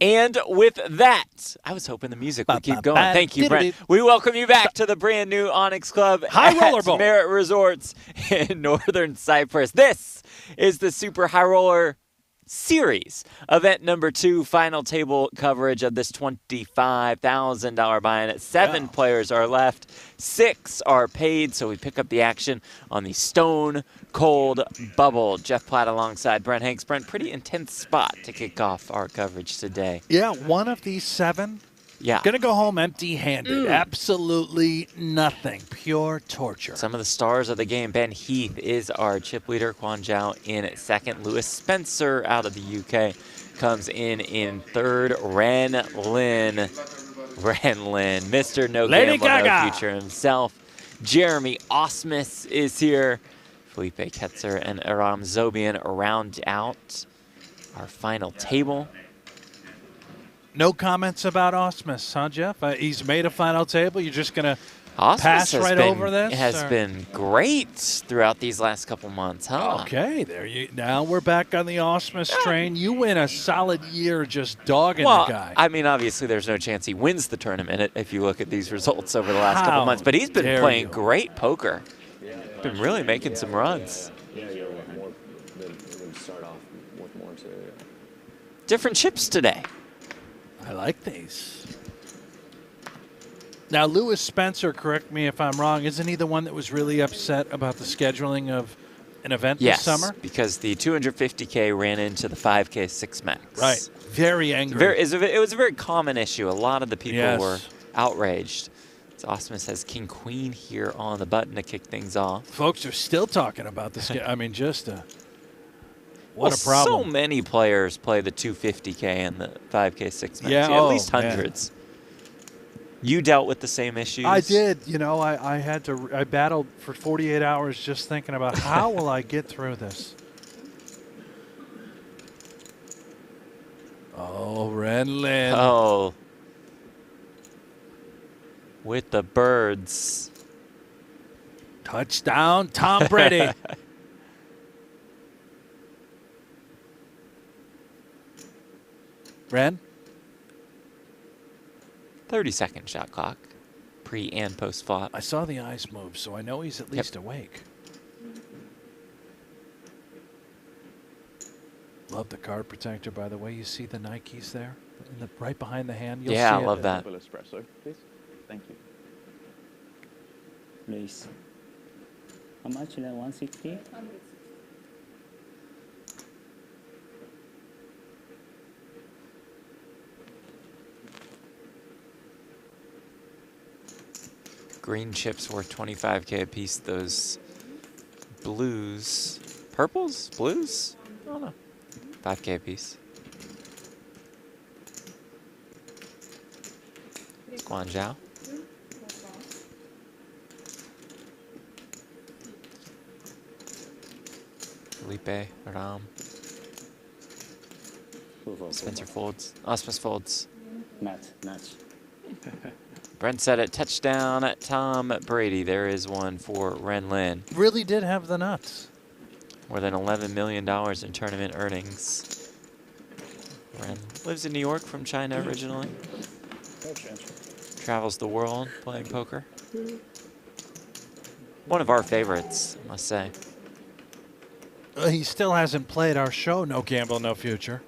And with that, I was hoping the music would keep going. Thank you, Brent. We welcome you back to the brand new Onyx Club High Roller at Bowl. Merritt Resorts in Northern Cyprus. This is the Super High Roller Series, event number 2, final table coverage of this $25,000 buy-in. 7 players are left, 6 are paid, so we pick up the action on the Stone Cold Bubble. Jeff Platt alongside Brent Hanks. Brent, pretty intense spot to kick off our coverage today. Yeah, one of these 7. Yeah. Going to go home empty-handed. Absolutely nothing. Pure torture. Some of the stars of the game. Ben Heath is our chip leader. Quan Zhao in second. Lewis Spencer out of the UK comes in third. Ren Lin, Mr. No Lady Gamble, Gaga. No Future himself. Jeremy Osmus is here. Felipe Ketzer and Aram Zobian round out our final table. No comments about Osmus, huh, Jeff? He's made a final table. You're just going to pass right over this? It has been great throughout these last couple months, huh? Okay, now we're back on the Osmus train. You win a solid year just dogging the guy. I mean, obviously, there's no chance he wins the tournament if you look at these results over the last couple months. But he's been playing great poker. Been really making some runs. Different chips today. I like these. Now, Lewis Spencer, correct me if I'm wrong, isn't he the one that was really upset about the scheduling of an event this summer? Yes, because the 250K ran into the 5K 6 max. Right. Very angry. It was a very common issue. A lot of the people were outraged. So Osmus has King Queen here on the button to kick things off. Folks are still talking about this. I mean, just what a problem. So many players play the 250K and the 5K 6 max. Yeah, at least hundreds. You dealt with the same issues? I did. You know, I battled for 48 hours just thinking about how will I get through this. Oh, Ren Lin. Oh. With the birds. Touchdown, Tom Brady. Ren? 30-second shot clock, pre and post flop. I saw the eyes move, so I know he's at least awake. Love the card protector, by the way. You see the Nikes there, right behind the hand. You'll see I love that. Double espresso, please. Thank you. Please. How much? 160? Green chips worth 25K a piece. Those blues, purples, blues? I don't know. 5K a piece. Guan Zhao. Felipe, Ram. Spencer folds. Osmus folds. Match. Brent said it. Touchdown at Tom Brady. There is one for Ren Lin. Really did have the nuts. More than $11 million in tournament earnings. Ren lives in New York from China originally. Travels the world playing poker. One of our favorites, I must say. He still hasn't played our show, No Gamble, No Future.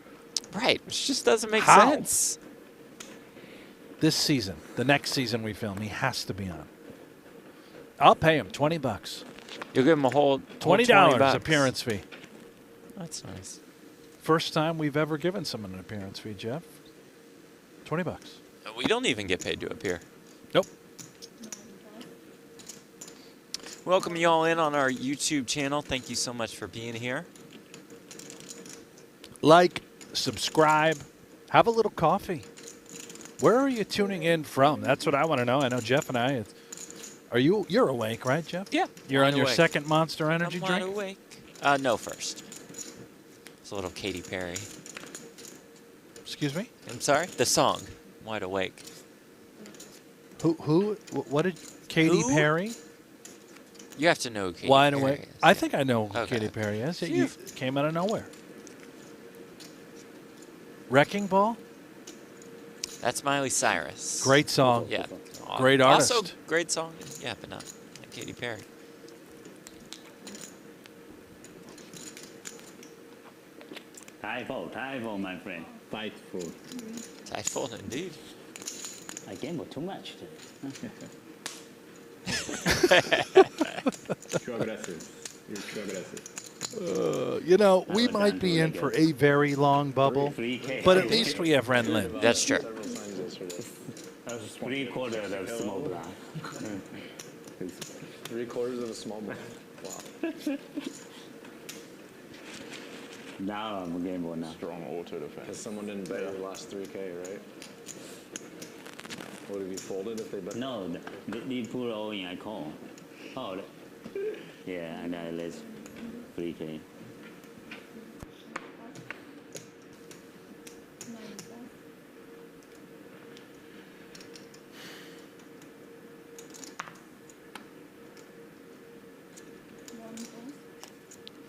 Right, which just doesn't make sense. This season, the next season we film, he has to be on. I'll pay him $20. You'll give him a whole $20 appearance fee. That's nice. First time we've ever given someone an appearance fee, Jeff. $20. We don't even get paid to appear. Nope. Welcome you all in on our YouTube channel. Thank you so much for being here. Like, subscribe, have a little coffee. Where are you tuning in from? That's what I want to know. I know Jeff and I. You're awake, right, Jeff? Yeah. You're on your second Monster Energy drink? I'm awake. No, first. It's a little Katy Perry. Excuse me? I'm sorry? The song, Wide Awake. What did Katy Perry? You have to know who Katy Wide Perry Awake. is. I think I know who Katy Perry is. It came out of nowhere. Wrecking Ball? That's Miley Cyrus. Great song. Yeah. Great Also, artist. great song. Yeah, but not like Katy Perry. Typhoon, my friend. Fightful. Typhoon, indeed. I gamble too much today. Too aggressive. You're too aggressive. You know, we would might done be really in for good. a very long bubble, 3K. but at least we have Ren Lin. That's true. Several times yesterday. That's 3/4 of small blind. 3/4 of a small blind. Wow. Now I'm gamble now. Strong auto defense. Because someone didn't bet your last 3K, right? Would have you folded if they bet? No, they put all in. I call. Oh, yeah, and I let 3K.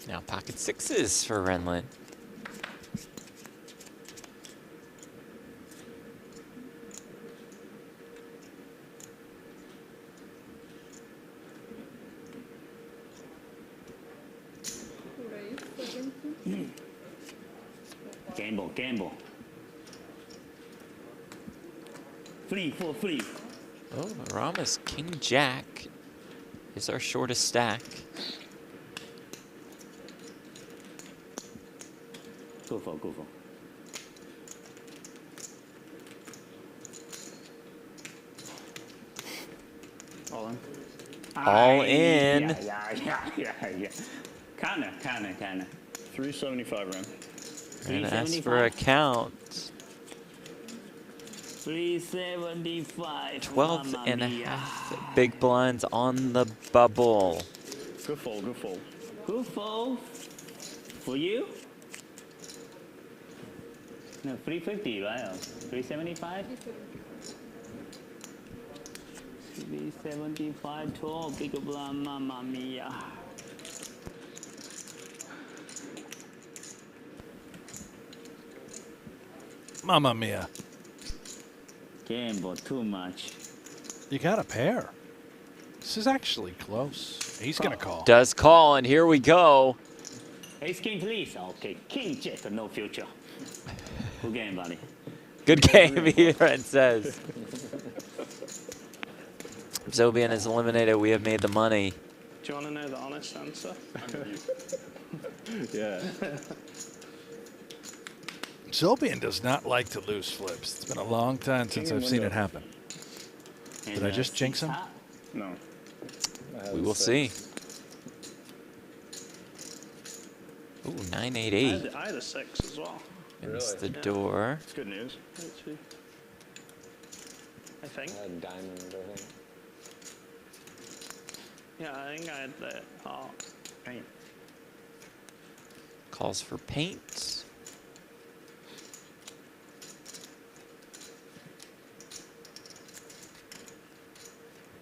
Now pocket sixes for Renlin. Gamble. 3-4-3. Oh, Rama's King Jack is our shortest stack. Go for. All in. All in. Yeah. Kinda. 375 Ren. And ask for a count. 375. 12 and a half big blinds on the bubble. Good fold. Good fold. For you? No, 350, right? 375? 375 tall, big blind, mamma mia. Mamma mia. Gamble too much. You got a pair. This is actually close. He's going to call. Does call, and here we go. Ace king, please. Okay, king jet, no future. Good game, buddy. Good game here, and says. Zobian is eliminated. We have made the money. Do you want to know the honest answer? Yeah. Zobian does not like to lose flips. It's been a long time since I've seen it happen. Did I just jinx him? No. We will see. Ooh, 988. I had a 6 as well. It's the Yeah. door. It's good news. I think. I had diamond, I think. Yeah, I think I had the heart. Paint. Calls for paint.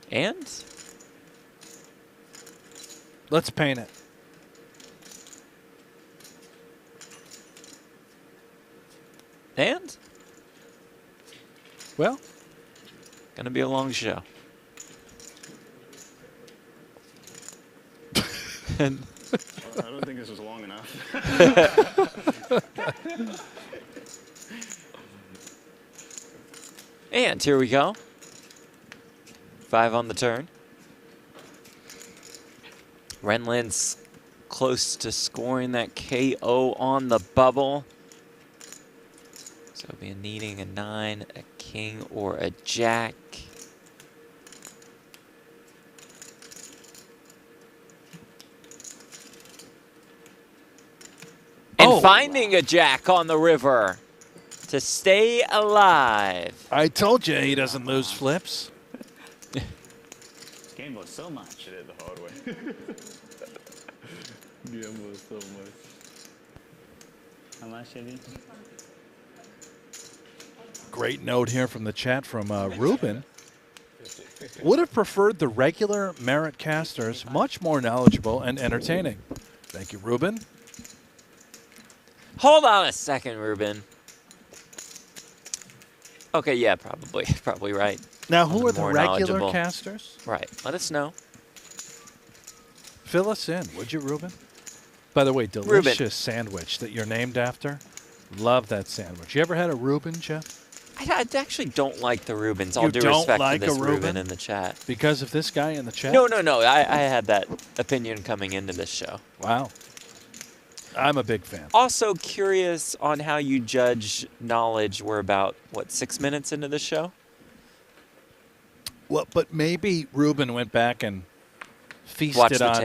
And Let's paint it. Well, gonna be a long show. And I don't think this is long enough. And here we go. 5 on the turn. Renlin's close to scoring that KO on the bubble. So be needing a 9, a king, or a jack. And finding a jack on the river to stay alive. I told you he doesn't lose flips. Gamble so much. Did it the hard way. Gamble so much. How much, Chevy? Great note here from the chat from Ruben. Would have preferred the regular Merit casters, much more knowledgeable and entertaining. Thank you, Ruben. Hold on a second, Ruben. Okay, yeah, probably. Probably right. Now, On who are the more regular knowledgeable- casters? Right. Let us know. Fill us in, would you, Ruben? By the way, delicious sandwich that you're named after. Love that sandwich. You ever had a Reuben, Jeff? I actually don't like the Reubens. All You due don't respect like to a this Reuben? Reuben in the chat. Because of this guy in the chat? No. I had that opinion coming into this show. Wow. I'm a big fan. Also curious on how you judge knowledge. We're about, what, 6 minutes into the show? Well, but maybe Reuben went back and Watch feasted the on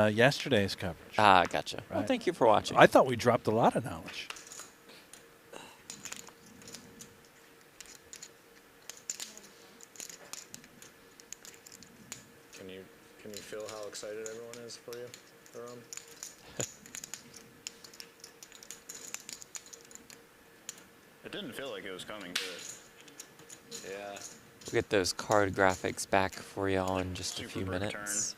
tape. Yesterday's coverage. Ah, gotcha. Well, Right. thank you for watching. I thought we dropped a lot of knowledge. Can you feel how excited everyone is for you, Jerome? It didn't feel like it was coming to it. Yeah. We'll get those card graphics back for y'all in just a Super few quick minutes.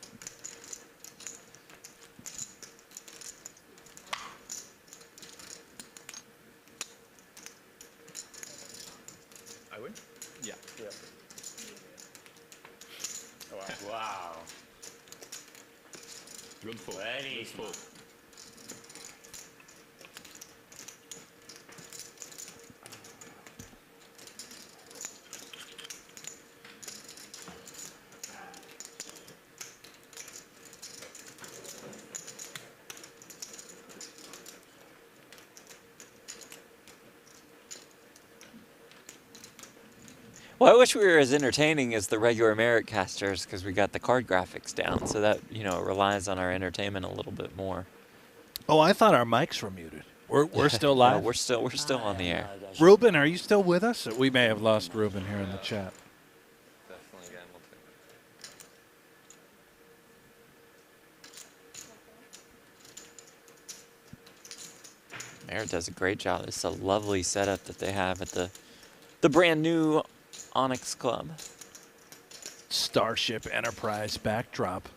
I would? Yeah. Yeah. Oh, wow. Wow. Good pull. Very Good pull. Well, I wish we were as entertaining as the regular Merit casters because we got the card graphics down, so that, you know, it relies on our entertainment a little bit more. Oh, I thought our mics were muted. We're still No, live? we're still on the air. Reuben, are you still with us? We may have lost Reuben here in the chat. Definitely again. Merit does a great job. It's a lovely setup that they have at the brand new Onyx Club. Starship Enterprise backdrop.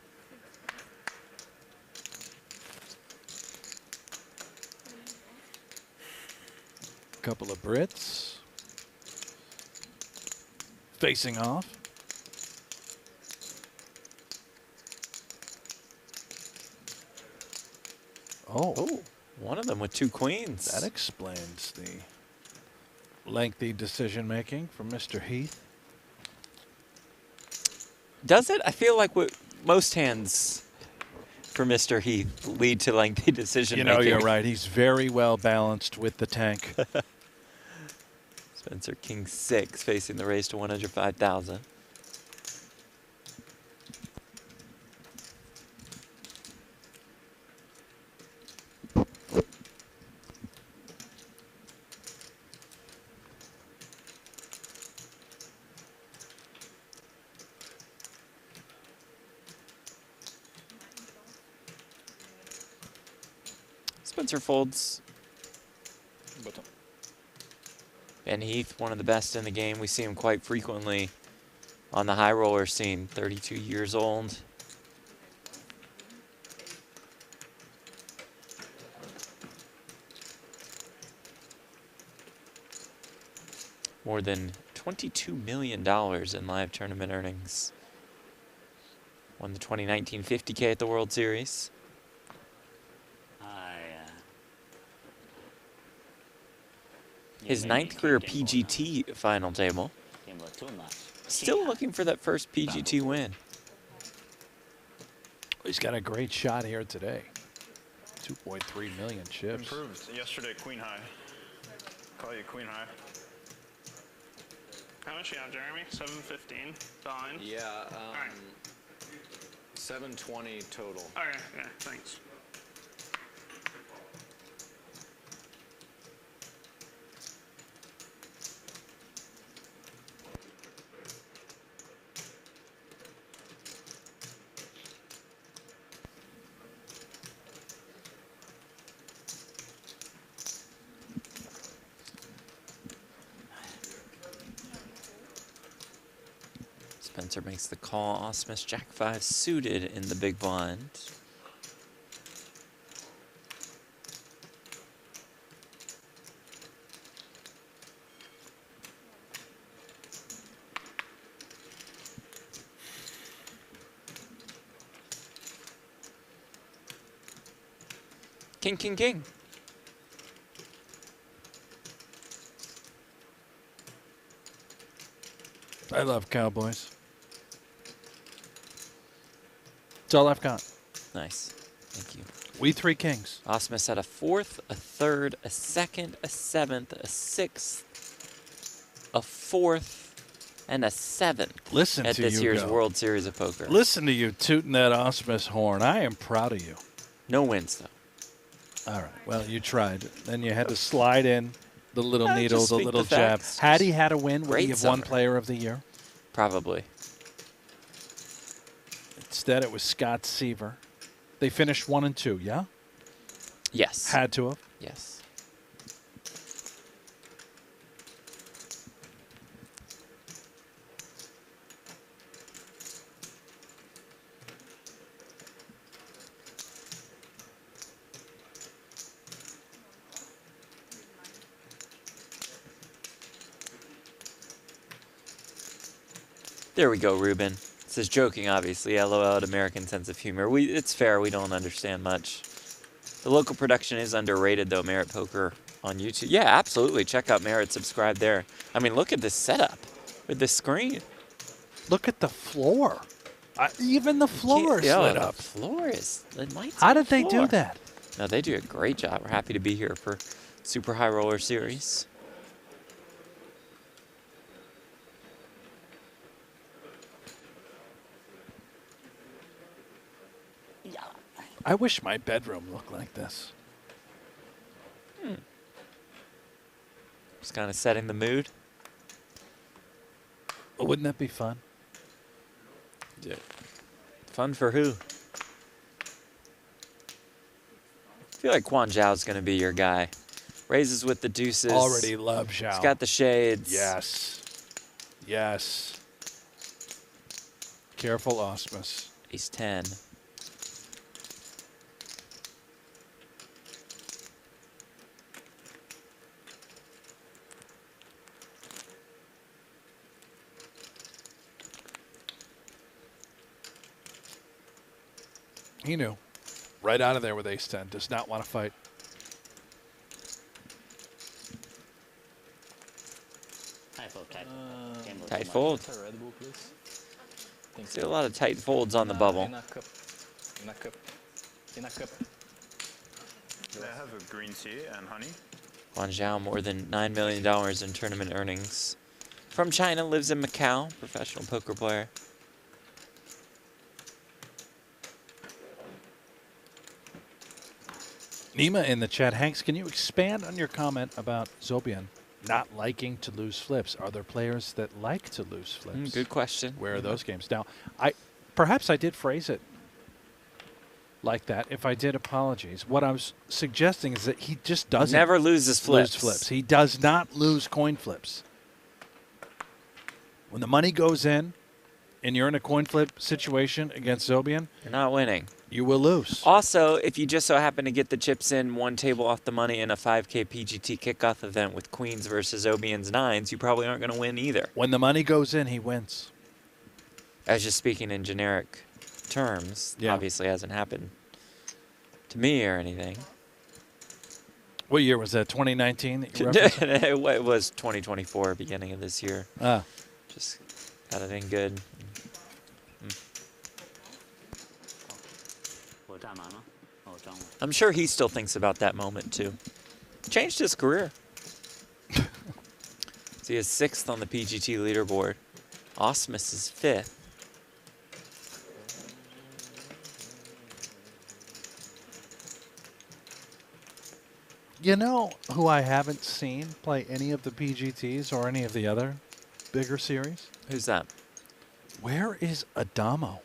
Couple of Brits. Facing off. Oh, One of them with two queens. that explains the lengthy decision making from Mr. Heath. Does it? I feel like most hands for Mr. Heath lead to lengthy decision You making. know, you're right. He's very well balanced with the tank. Spencer King 6 facing the raise to 105,000. Spencer folds. Button. Ben Heath, one of the best in the game. We see him quite frequently on the high roller scene. 32 years old. More than $22 million in live tournament earnings. Won the 2019 50K at the World Series. His ninth career PGT final table. Still looking for that first PGT win. He's got a great shot here today. 2.3 million chips. Improved yesterday, queen high. Call you queen high. How much you have, Jeremy? 715 fine. Yeah. Alright. 720 total. Okay, yeah, thanks. Spencer makes the call. Osmus Jack 5 suited in the big blind. King, king, king. I love Cowboys. That's all I've got. Nice. Thank you. We three kings. Osmus had a 4th, a 3rd, a 2nd, a 7th, a 6th, a 4th, and a 7th Listen at to this you year's go. World Series of Poker. Listen to you tooting that Osmus horn. I am proud of you. No wins, though. All right. Well, you tried. Then you had to slide in the little Just needle, the speak little the jab. facts. Had he had a win, would he Great have won summer. Player of the Year? Probably. Instead, it was Scott Seaver. They finished 1 and 2. Yeah. Yes. Had to have. Yes. There we go, Ruben. This is joking, obviously. LOL, American sense of humor. It's fair. We don't understand much. The local production is underrated, though. Merit Poker on YouTube. Yeah, absolutely. Check out Merit. Subscribe there. I mean, look at this setup with the screen. Look at the floor. Even the floor is lit up. The floor is. The lights How on the did they do floor. that? No, they do a great job. We're happy to be here for Super High Roller Series. I wish my bedroom looked like this. Just kind of setting the mood. Wouldn't that be fun? Yeah. Fun for who? I feel like Quan Zhao's going to be your guy. Raises with the deuces. Already love Zhao. He's got the shades. Yes. Yes. Careful, Osmus. Ace 10. He knew. Right out of there with ace 10. Does not want to fight. Tight fold, tight. Gamble Tight too fold. A Red Bull, please. Thank See a lot of tight folds on the bubble. In a cup. In a cup. In a cup. They have a green tea and honey. Quan Zhao, more than $9 million in tournament earnings. From China, lives in Macau, professional poker player. Nima in the chat. Hanks, can you expand on your comment about Zobian not liking to lose flips? Are there players that like to lose flips? Good question. Where are those games? Now, perhaps I did phrase it like that. If I did, apologies. What I was suggesting is that he just doesn't Never loses flips. lose flips. He does not lose coin flips. When the money goes in and you're in a coin flip situation against Zobian, You're not winning. you will lose. Also, if you just so happen to get the chips in one table off the money in a 5K PGT kickoff event with queens versus Obian's nines, you probably aren't going to win either. When the money goes in, he wins. I was just speaking in generic terms. Yeah. Obviously hasn't happened to me or anything. What year was that? 2019 that you referenced? It was 2024, beginning of this year. Ah. Just got it in good. 我占满了，哦，我张了。 I'm sure he still thinks about that moment too. Changed his career. So he is 6th on the PGT leaderboard. Osmus is 5th. You know who I haven't seen play any of the PGTs or any of the other bigger series? Who's that? Where is Adamo?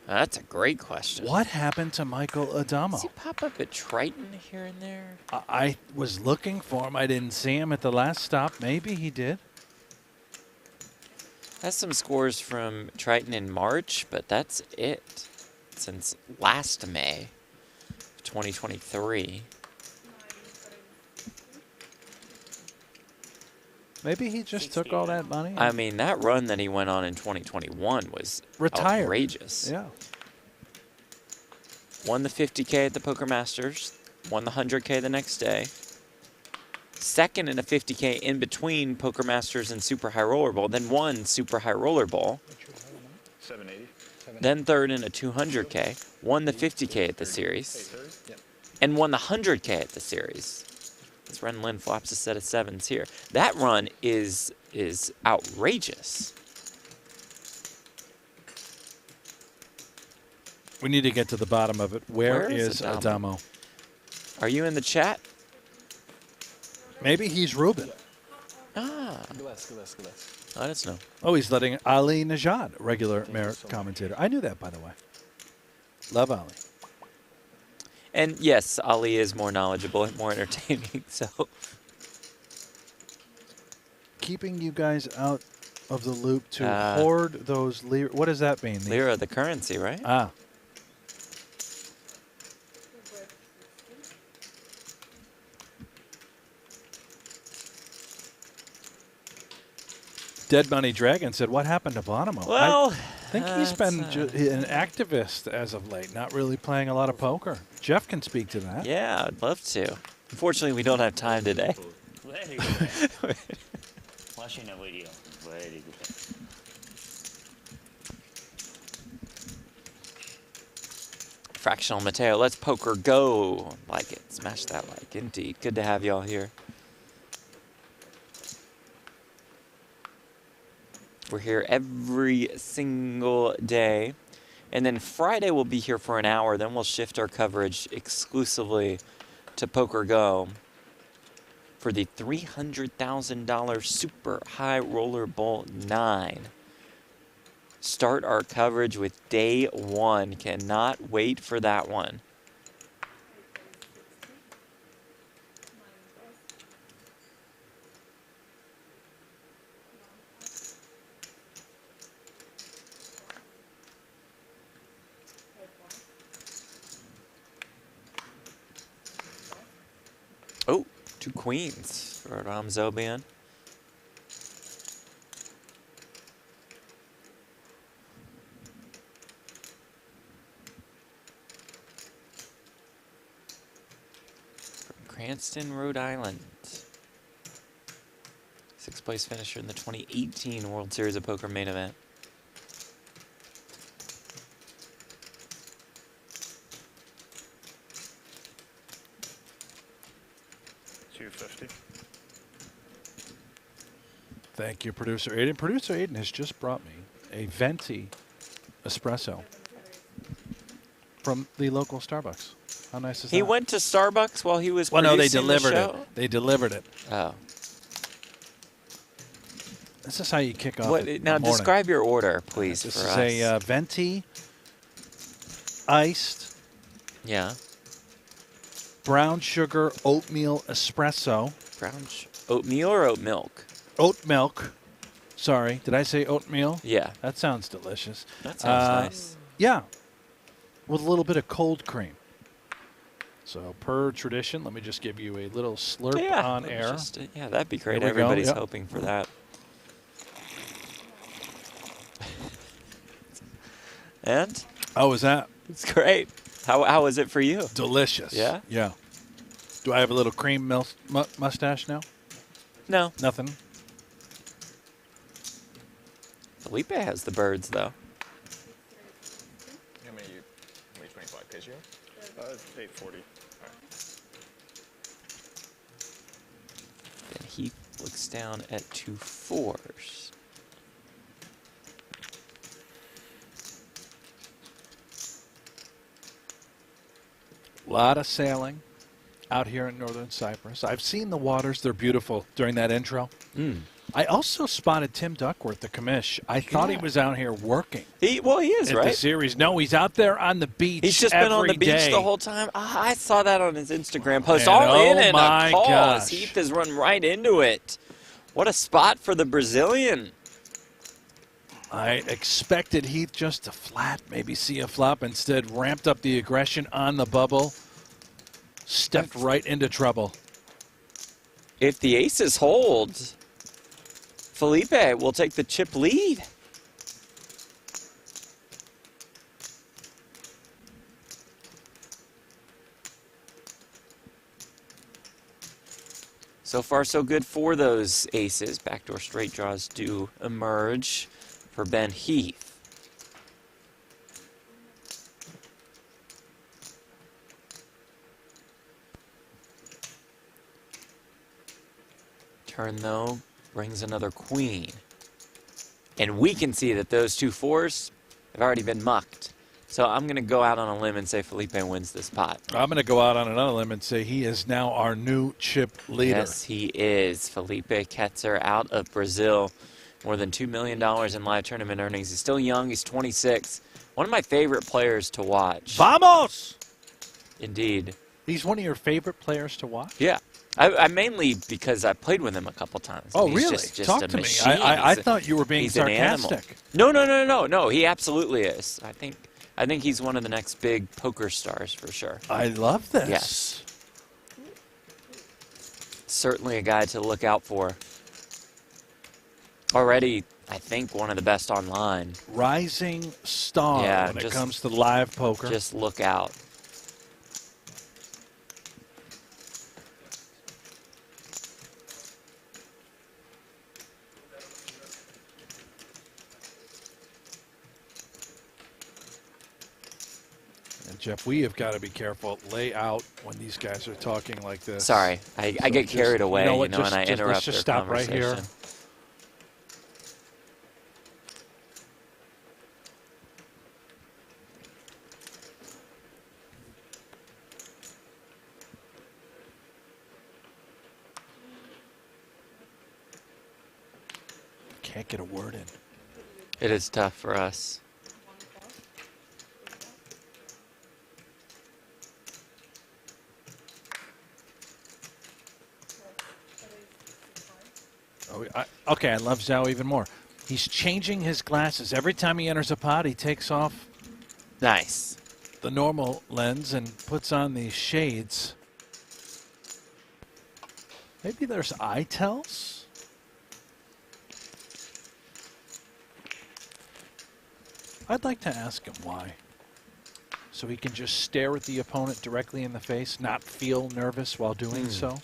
That's a great question. What happened to Michael Adamo? Does he pop up at Triton here and there? I was looking for him. I didn't see him at the last stop. Maybe he did. Has some scores from Triton in March, but that's it since last May of 2023. Maybe he just took all that money. I mean, that run that he went on in 2021 was Retired. outrageous. Yeah. Won the 50K at the Poker Masters. Won the 100K the next day. Second in a 50K in between Poker Masters and Super High Roller Bowl. Then won Super High Roller Bowl. 780. Then third in a 200K. Won the 50K at the series. And won the 100K at the series. This Ren Lin flops a set of sevens here. That run is outrageous. We need to get to the bottom of it. Where is Adamo? Adamo? Are you in the chat? Maybe he's Ruben. Ah, Glass. let us know. Oh, he's letting Ali Najad, regular Merit commentator. I knew that, by the way. Love Ali. And yes, Ali is more knowledgeable and more entertaining, so. Keeping you guys out of the loop to Ah. hoard those lira. What does that mean? Lira, the currency, right? Ah. Dead Money Dragon said, what happened to Bonomo? Well, I think he's been an activist as of late, not really playing a lot of poker. Jeff can speak to that. yeah, I'd love to. Unfortunately, we don't have time today. Very good. Watching a video. Very good. Fractional Mateo, let's poker go. Like it. Smash that like. Indeed. Good to have y'all here. We're here every single day. And then Friday we'll be here for an hour. Then we'll shift our coverage exclusively to Poker Go for the $300,000 Super High Roller Bowl 9. Start our coverage with day one. Cannot wait for that one. Oh, two queens for Ram Zobian. From Cranston, Rhode Island. Sixth place finisher in the 2018 World Series of Poker main event. $250. Thank you, Producer Aiden. Producer Aiden has just brought me a venti espresso from the local Starbucks. How nice is that? He went to Starbucks while he was Well, no, they producing delivered the it. show? They delivered it. Oh. This is how you kick off What, the now morning. describe your order, please, This for is us. a venti, iced, Yeah. brown sugar oatmeal espresso. Brown oatmeal or oat milk? Oat milk. Sorry, did I say oatmeal? Yeah. That sounds delicious. That sounds nice. Yeah, with a little bit of cold cream. So per tradition, let me just give you a little slurp Yeah, on let's air. just, yeah, that'd be great. Here we go, Everybody's yep. hoping for that. And How was that? it's great. How was it for you? Delicious. Yeah? Yeah. Do I have a little cream mustache now? No. Nothing. Felipe has the birds, though. How many 25 pitch you? 840. Then he looks down at 2 4s. A lot of sailing out here in northern Cyprus. I've seen the waters. They're beautiful during that intro. I also spotted Tim Duckworth, the commish. I thought he Yeah. was out here working He is, at the right? series. No, he's out there on the beach. He's just been on the every beach day. the whole time. I saw that on his Instagram post. And All in oh and my a call. gosh. Heath has run right into it. What a spot for the Brazilian. I expected Heath just to flat, maybe see a flop. Instead, ramped up the aggression on the bubble. Stepped right into trouble. If the aces hold, Felipe will take the chip lead. So far, so good for those aces. Backdoor straight draws do emerge for Ben Heath. Turn, though, brings another queen. And we can see that those 2 fours have already been mucked. So I'm going to go out on a limb and say Felipe wins this pot. I'm going to go out on another limb and say he is now our new chip leader. Yes, he is. Felipe Ketzer out of Brazil. More than $2 million in live tournament earnings. He's still young. He's 26. One of my favorite players to watch. Vamos! Indeed. He's one of your favorite players to watch? Yeah. I mainly because I played with him a couple times. Oh, He's really? Just Talk a to me. machine. I thought you were being he's an animal. sarcastic. No. He absolutely is. I think he's one of the next big poker stars for sure. I love this. Yes. Certainly a guy to look out for. Already, I think, one of the best online. Rising star when it comes to live poker. Just look out. And Jeff, we have got to be careful. Lay out when these guys are talking like this. Sorry, I get carried away, you know what, and I interrupt let's just their stop right here. conversation. Can't get a word in. It is tough for us. Okay, I love Zhao even more. He's changing his glasses. Every time he enters a pot, he takes off Nice. the normal lens and puts on these shades. Maybe there's eye tells? I'd like to ask him why. So he can just stare at the opponent directly in the face, not feel nervous while doing so.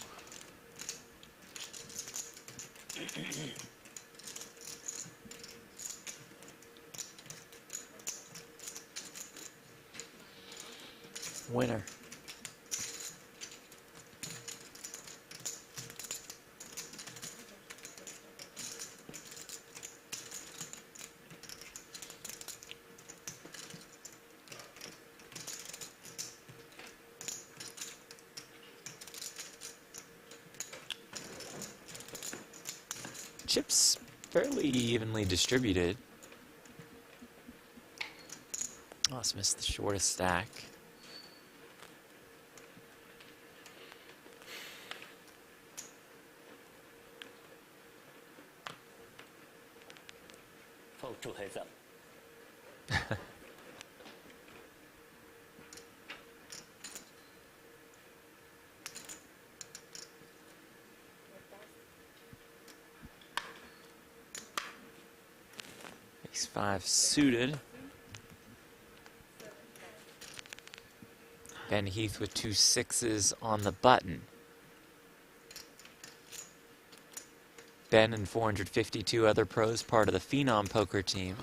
Winner. Chips fairly evenly distributed. Lost missed the shortest stack. Fold 2 heads up. Ace-5 suited. Ben Heath with 2 6s on the button. Ben and 452 other pros, part of the Phenom poker team.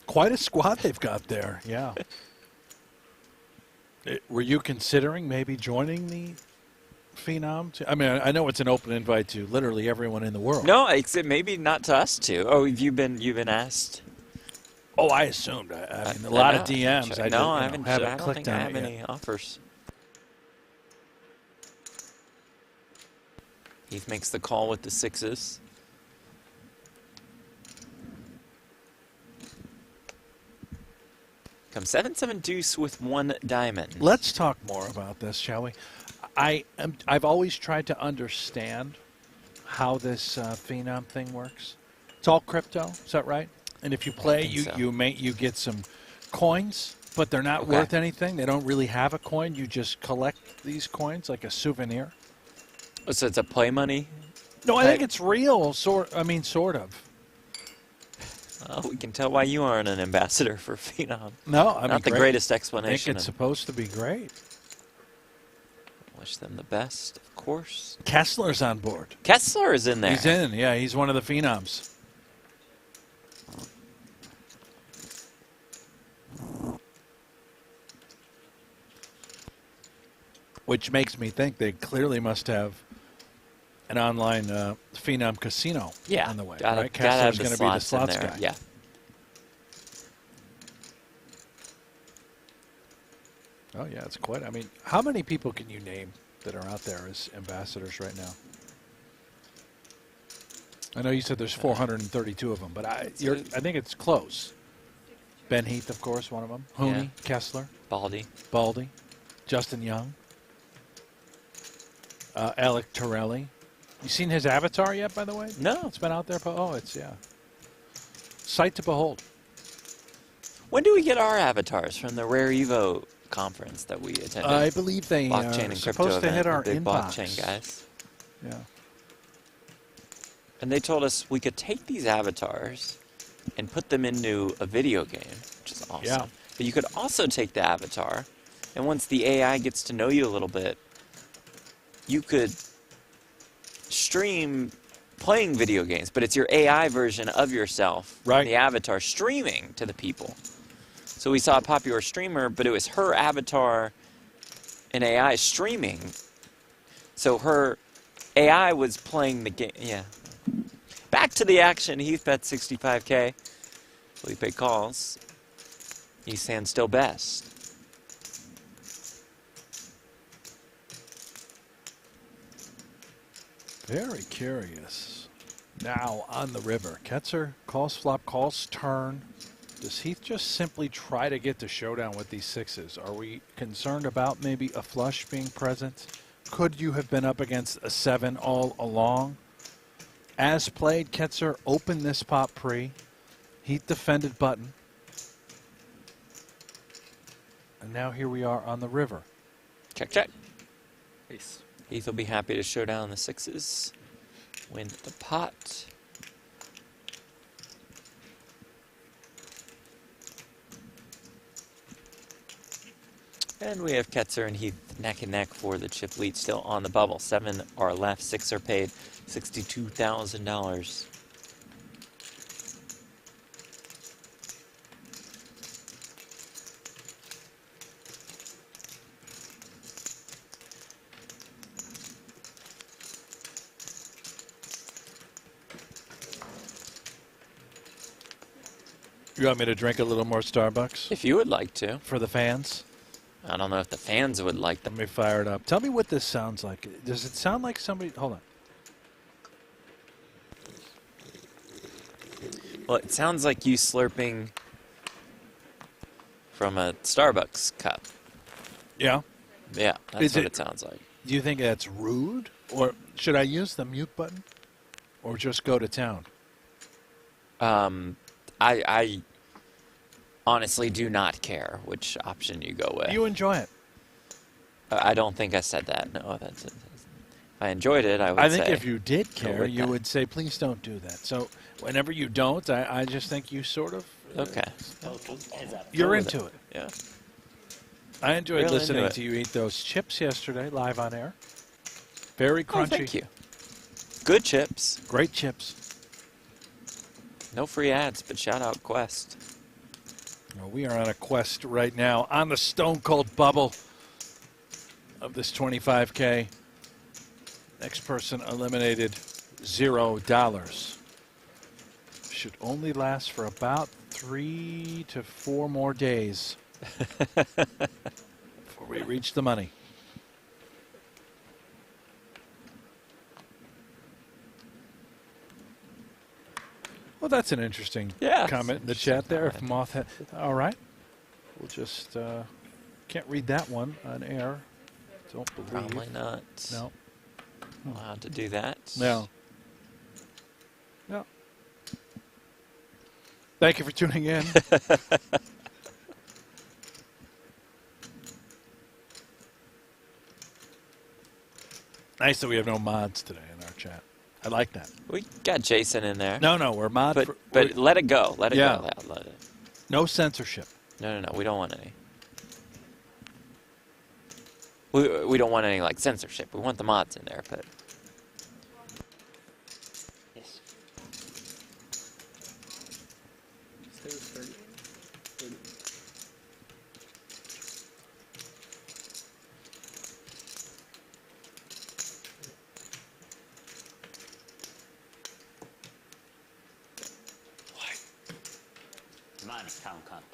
Quite a squad they've got there, yeah. Were you considering maybe joining the Phenom? I mean, I know it's an open invite to literally everyone in the world. No, except maybe not to us two. Oh, you've been asked? Oh, I assumed. I mean, a lot of DMs. I haven't haven't I don't clicked think I on have it any yet. offers. Heath makes the call with the 6s. Come 7-7 deuce with 1 diamond. Let's talk more about this, shall we? I've always tried to understand how this Phenom thing works. It's all crypto, is that right? And if you play, so. you get some coins, but they're not worth anything. They don't really have a coin. You just collect these coins like a souvenir. Oh, so it's a play money? No, I think it's real. Sort of. Oh, we can tell why you aren't an ambassador for Phenom. No, I mean, Not the greatest explanation. I think it's supposed to be great. Wish them the best, of course. Kessler's on board. Kessler is in there. He's in, yeah. He's one of the phenoms. Which makes me think they clearly must have an online phenom casino Yeah. on the way. Gotta, right? gotta have Kessler's the going to be the slots in slots there. guy. Yeah. Oh, yeah, it's quite. I mean, how many people can you name that are out there as ambassadors right now? I know you said there's 432 of them, but I think it's close. Ben Heath, of course, one of them. Hooney, Yeah. Kessler, Baldy. Justin Young, Alec Torelli. You seen his avatar yet, by the way? No. It's been out there. Oh, it's, yeah. Sight to behold. When do we get our avatars from the Rare Evo conference that we attended? I believe they blockchain are and crypto supposed to event, hit our the big inbox. blockchain guys. Yeah. And they told us we could take these avatars and put them into a video game, which is awesome. Yeah. But you could also take the avatar, and once the AI gets to know you a little bit, you could stream playing video games, but it's your AI version of yourself, Right. the avatar, streaming to the people. So we saw a popular streamer, but it was her avatar and AI streaming. So her AI was playing the game. Yeah. Back to the action. Heath bet 65K. Felipe calls. East hand still best. Very curious. Now on the river. Ketzer calls flop, calls turn. Does Heath just simply try to get the showdown with these sixes? Are we concerned about maybe a flush being present? Could you have been up against a 7 all along? As played, Ketzer opened this pot pre. Heath defended button. And now here we are on the river. Check, check. Ace. Heath will be happy to show down the sixes. Win the pot. And we have Ketzer and Heath neck and neck for the chip lead, still on the bubble. 7 are left, 6 are paid, $62,000. You want me to drink a little more Starbucks If you would like to. for the fans? I don't know if the fans would like Let them. me fire it up. Tell me what this sounds like. Does it sound like somebody? Hold on. Well, it sounds like you slurping from a Starbucks cup. Yeah. Yeah, that's Is what it- it sounds like. Do you think that's rude? Or should I use the mute button? Or just go to town? I honestly do not care which option you go with. You enjoy it. I don't think I said that. No, that's it. If I enjoyed it, I would I say. think if you did go care, with you that. would say, please don't do that. So whenever you don't, I just think you sort of, Okay. you're Go with into it. Yeah. I enjoyed Real listening into to you eat those chips yesterday, live on air. Very Oh, crunchy. thank you. Good chips. Great chips. No free ads, but shout out Quest. Well, we are on a quest right now on the stone cold bubble of this 25K. Next person eliminated $0. Should only last for about 3 to 4 more days before we reach the money. Well, that's an interesting Yeah. comment in the chat there. If Moth had, all right, we'll just can't read that one on air. Don't believe. Probably not No. allowed to do that. No. No. Thank you for tuning in. Nice that we have no mods today in our chat. I like that. We got Jason in there. No, we're mod. But we're- let it go. Let it Yeah. go. Let it. no censorship. No. We don't want any. We don't want any like censorship. We want the mods in there, but Yes. Stay with 30. 30. Come on, count.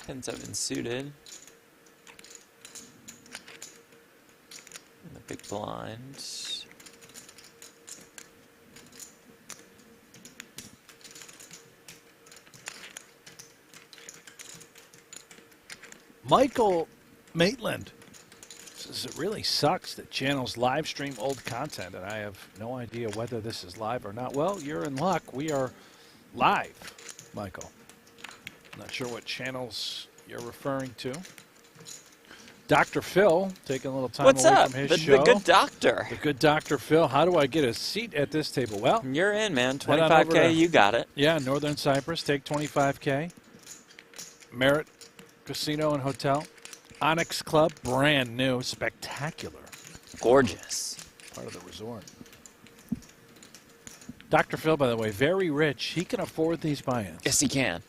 tens have been suited. And the big blind. Michael Maitland says it really sucks that channels live stream old content, and I have no idea whether this is live or not. Well, you're in luck. We are live, Michael. Not sure what channels you're referring to. Dr. Phil taking a little time What's away up? from his The show. good doctor. The good Dr. Phil. How do I get a seat at this table? Well, You're in, man. head on over 25K, to- you got it. yeah, Northern Cyprus, take 25K. Merritt Casino and Hotel. Onyx Club, brand new, spectacular. Gorgeous. Part of the resort. Dr. Phil, by the way, very rich. He can afford these buy-ins. Yes, he can.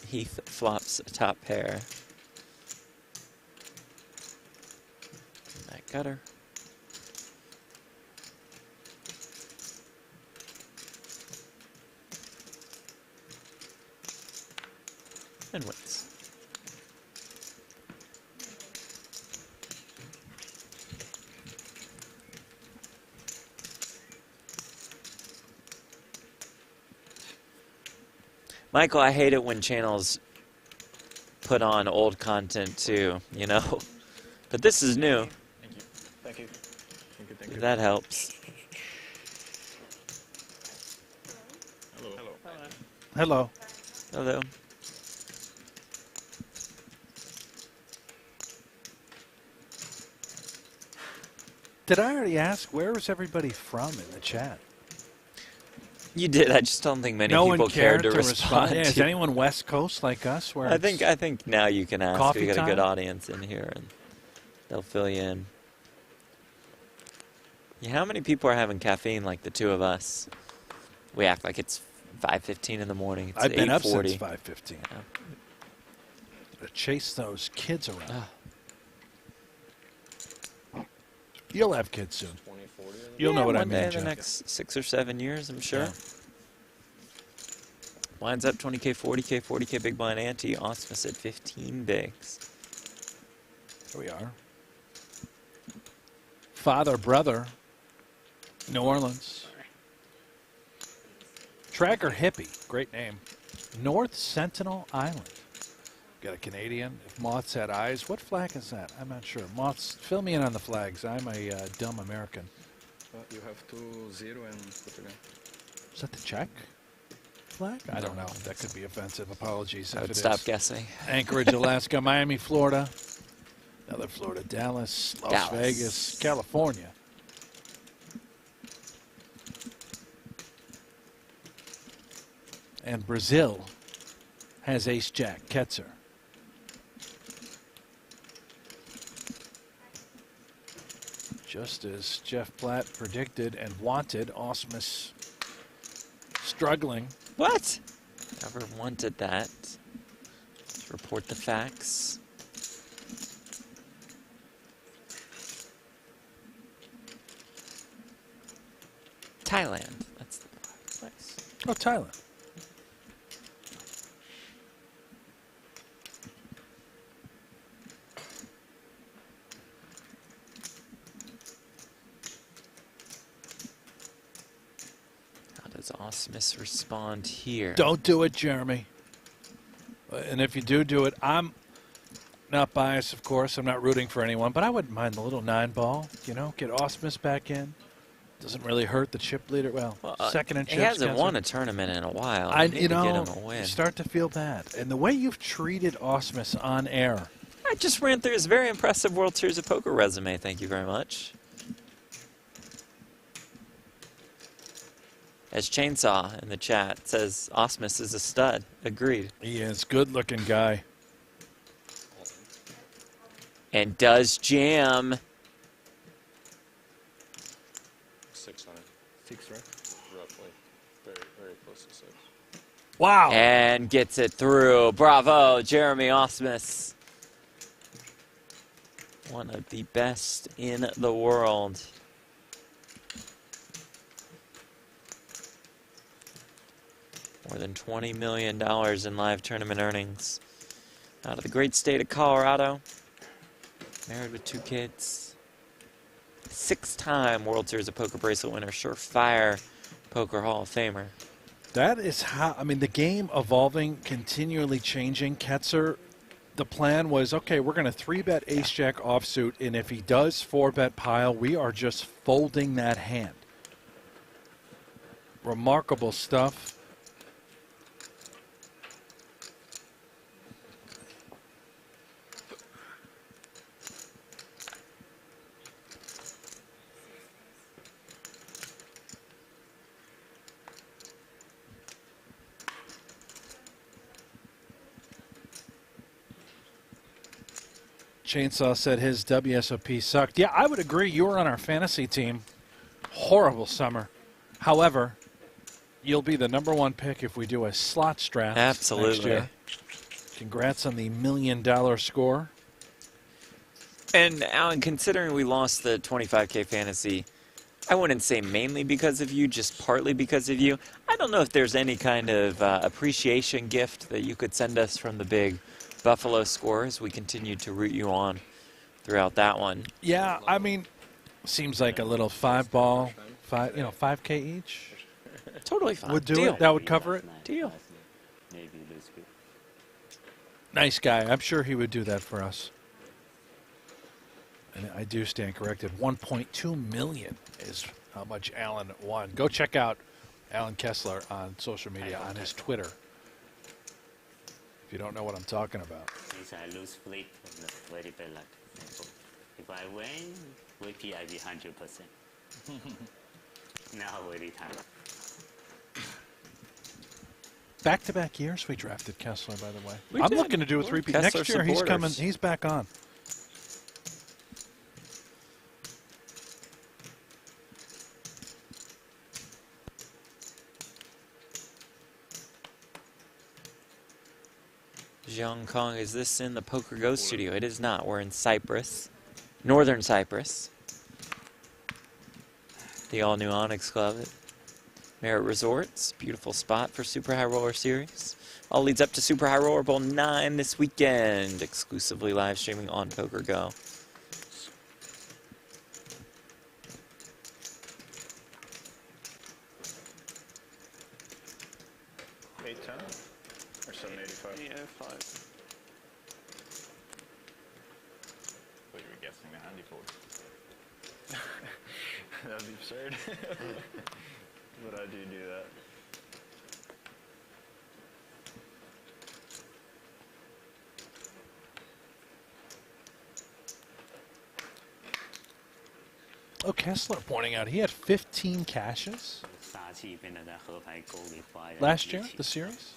Heath flops a top pair. And that gutter. And wins. Michael, I hate it when channels put on old content too, you know? But this is new. Thank you. Thank you. Thank you. Thank you. That helps. Hello. Hello. Hello. Hello. Did I already ask, where is everybody from in the chat? You did. I just don't think many No people one cared cared to respond. Yeah, is to- anyone West Coast like us? Where I think now you can ask. Coffee We got a good time? audience in here, and they'll fill you in. Yeah, how many people are having caffeine like the two of us? We act like it's 5:15 in the morning. It's I've been up 8:40. since 5:15. To chase those kids around. Ah. You'll have kids soon. 2040. You'll know what I one mean, day in Jeff. the next 6 or 7 years, I'm sure. Yeah. Blinds up 20K, 40K, 40K big blind ante. Osmus at 15 bigs. Here we are. Father, brother, New Orleans. Tracker Hippie, great name. North Sentinel Island. Got a Canadian. If moths had eyes, what flag is that? I'm not sure. Moths, fill me in on the flags. I'm a dumb American. You have 2-0 and Portugal. Is that the Czech flag? I don't know. That could be offensive. Apologies I if would it stop is. guessing. Anchorage, Alaska, Miami, Florida. Another Florida, Dallas, Las Dallas. Vegas, California. And Brazil has ace-jack, Ketzer. Just as Jeff Platt predicted and wanted, Osmus struggling. What? Never wanted that. Let's report the facts. Thailand. That's the place. Oh, Thailand. How does Osmus respond here? Don't do it, Jeremy. And if you do it, I'm not biased, of course. I'm not rooting for anyone, but I wouldn't mind the little 9-ball. You know, get Osmus back in. Doesn't really hurt the chip leader. Well, second in chips. He hasn't won a tournament in a while. I, You need to get him a win. You start to feel bad. And the way you've treated Osmus on air. I just ran through his very impressive World Series of Poker resume. Thank you very much. As Chainsaw in the chat says, Osmus is a stud. Agreed. He is good-looking guy. And does jam. 600. 6, right? Roughly. Very, very close to 6. Wow. And gets it through. Bravo, Jeremy Osmus. One of the best in the world. More than $20 million in live tournament earnings. Out of the great state of Colorado. Married with 2 kids. 6-time World Series of Poker bracelet winner. Surefire Poker Hall of Famer. That is how, I mean, the game evolving, continually changing. Ketzer, the plan was, okay, we're going to 3-bet ace-jack offsuit, and if he does 4-bet pile, we are just folding that hand. Remarkable stuff. Chainsaw said his WSOP sucked. Yeah, I would agree. You were on our fantasy team. Horrible summer. However, you'll be the #1 pick if we do a slots draft Absolutely. next year. Congrats on the $1 million score. And Alan, considering we lost the 25K fantasy, I wouldn't say mainly because of you, just partly because of you. I don't know if there's any kind of appreciation gift that you could send us from the big Buffalo score as we continue to root you on throughout that one. Yeah, I mean, seems like a little 5-ball, 5K each Totally fine. would do Deal. it. That would cover it. Deal. Maybe lose good. Nice guy. I'm sure he would do that for us. And I do stand corrected. 1.2 million is how much Alan won. Go check out Alan Kessler on social media, on his Twitter. If you don't know what I'm talking about. Since I lose flip, very bad luck. If I win, VP I be 100%. Now very tired. Back-to-back years we drafted Kessler, by the way. We I'm did. looking to do a We're 3-peat. Kessler Next year he's coming. supporters. He's back on. Zhang Kong, is this in the pokergo studio? It is not. We're in Cyprus, northern Cyprus. The all-new Onyx Club at Merritt Resorts. Beautiful spot for Super High Roller Series. All leads up to Super High Roller Bowl 9 this weekend, exclusively live streaming on pokergo. Or 785. Yeah, 5. What you were guessing the handy for? That'd be absurd. But I do that. Oh, Kessler pointing out he had 15 caches 杀气变得在河牌沟里花园 last year, the series.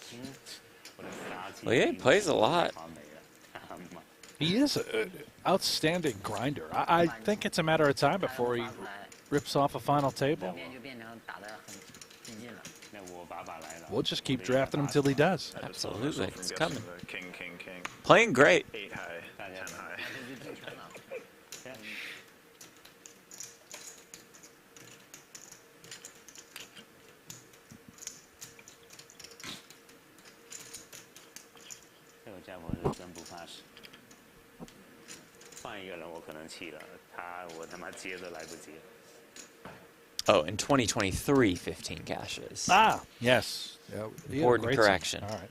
我的杀气 Well, yeah, he plays a lot. 花没了 He is an outstanding grinder. I think it's a matter of time before he rips off a final table. 就变成打得很激进了。那我把把来了 We'll just keep drafting him till he does. I just stopped myself Absolutely, from it's guessing coming. the king, king, king. Playing great. 8 high, 10 high. 这就进城了。 Yeah. 家伙是真不怕死。换一个人我可能气了，我他妈接都来不及。 Oh, in 2023, 15 caches. Ah, yes. Yeah, he had a Important great correction. All right.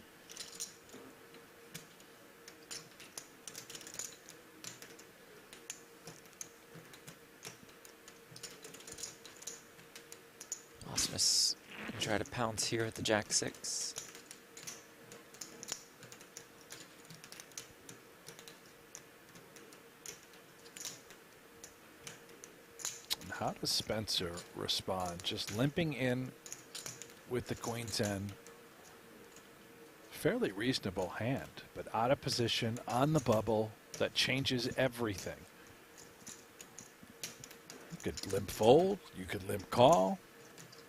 Osmus can try to pounce here at the Jack 6. How does Spencer respond? Just limping in with the Queen 10. Fairly reasonable hand, but out of position on the bubble. That changes everything. You could limp fold. You could limp call.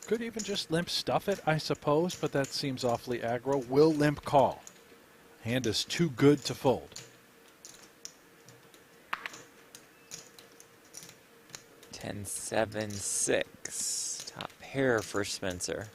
Could even just limp stuff it, I suppose, but that seems awfully aggro. Will limp call. Hand is too good to fold. 10-7-6. Top pair for Spencer.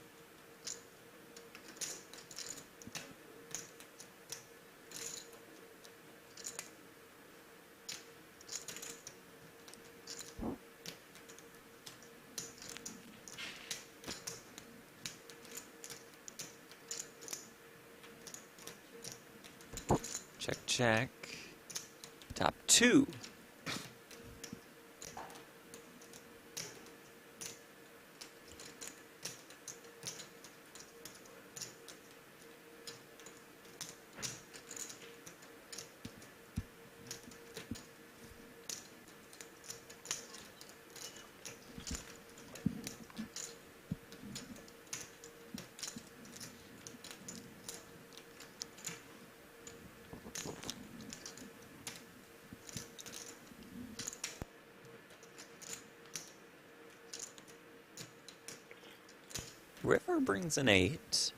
Check, check. Top 2. River brings an 8.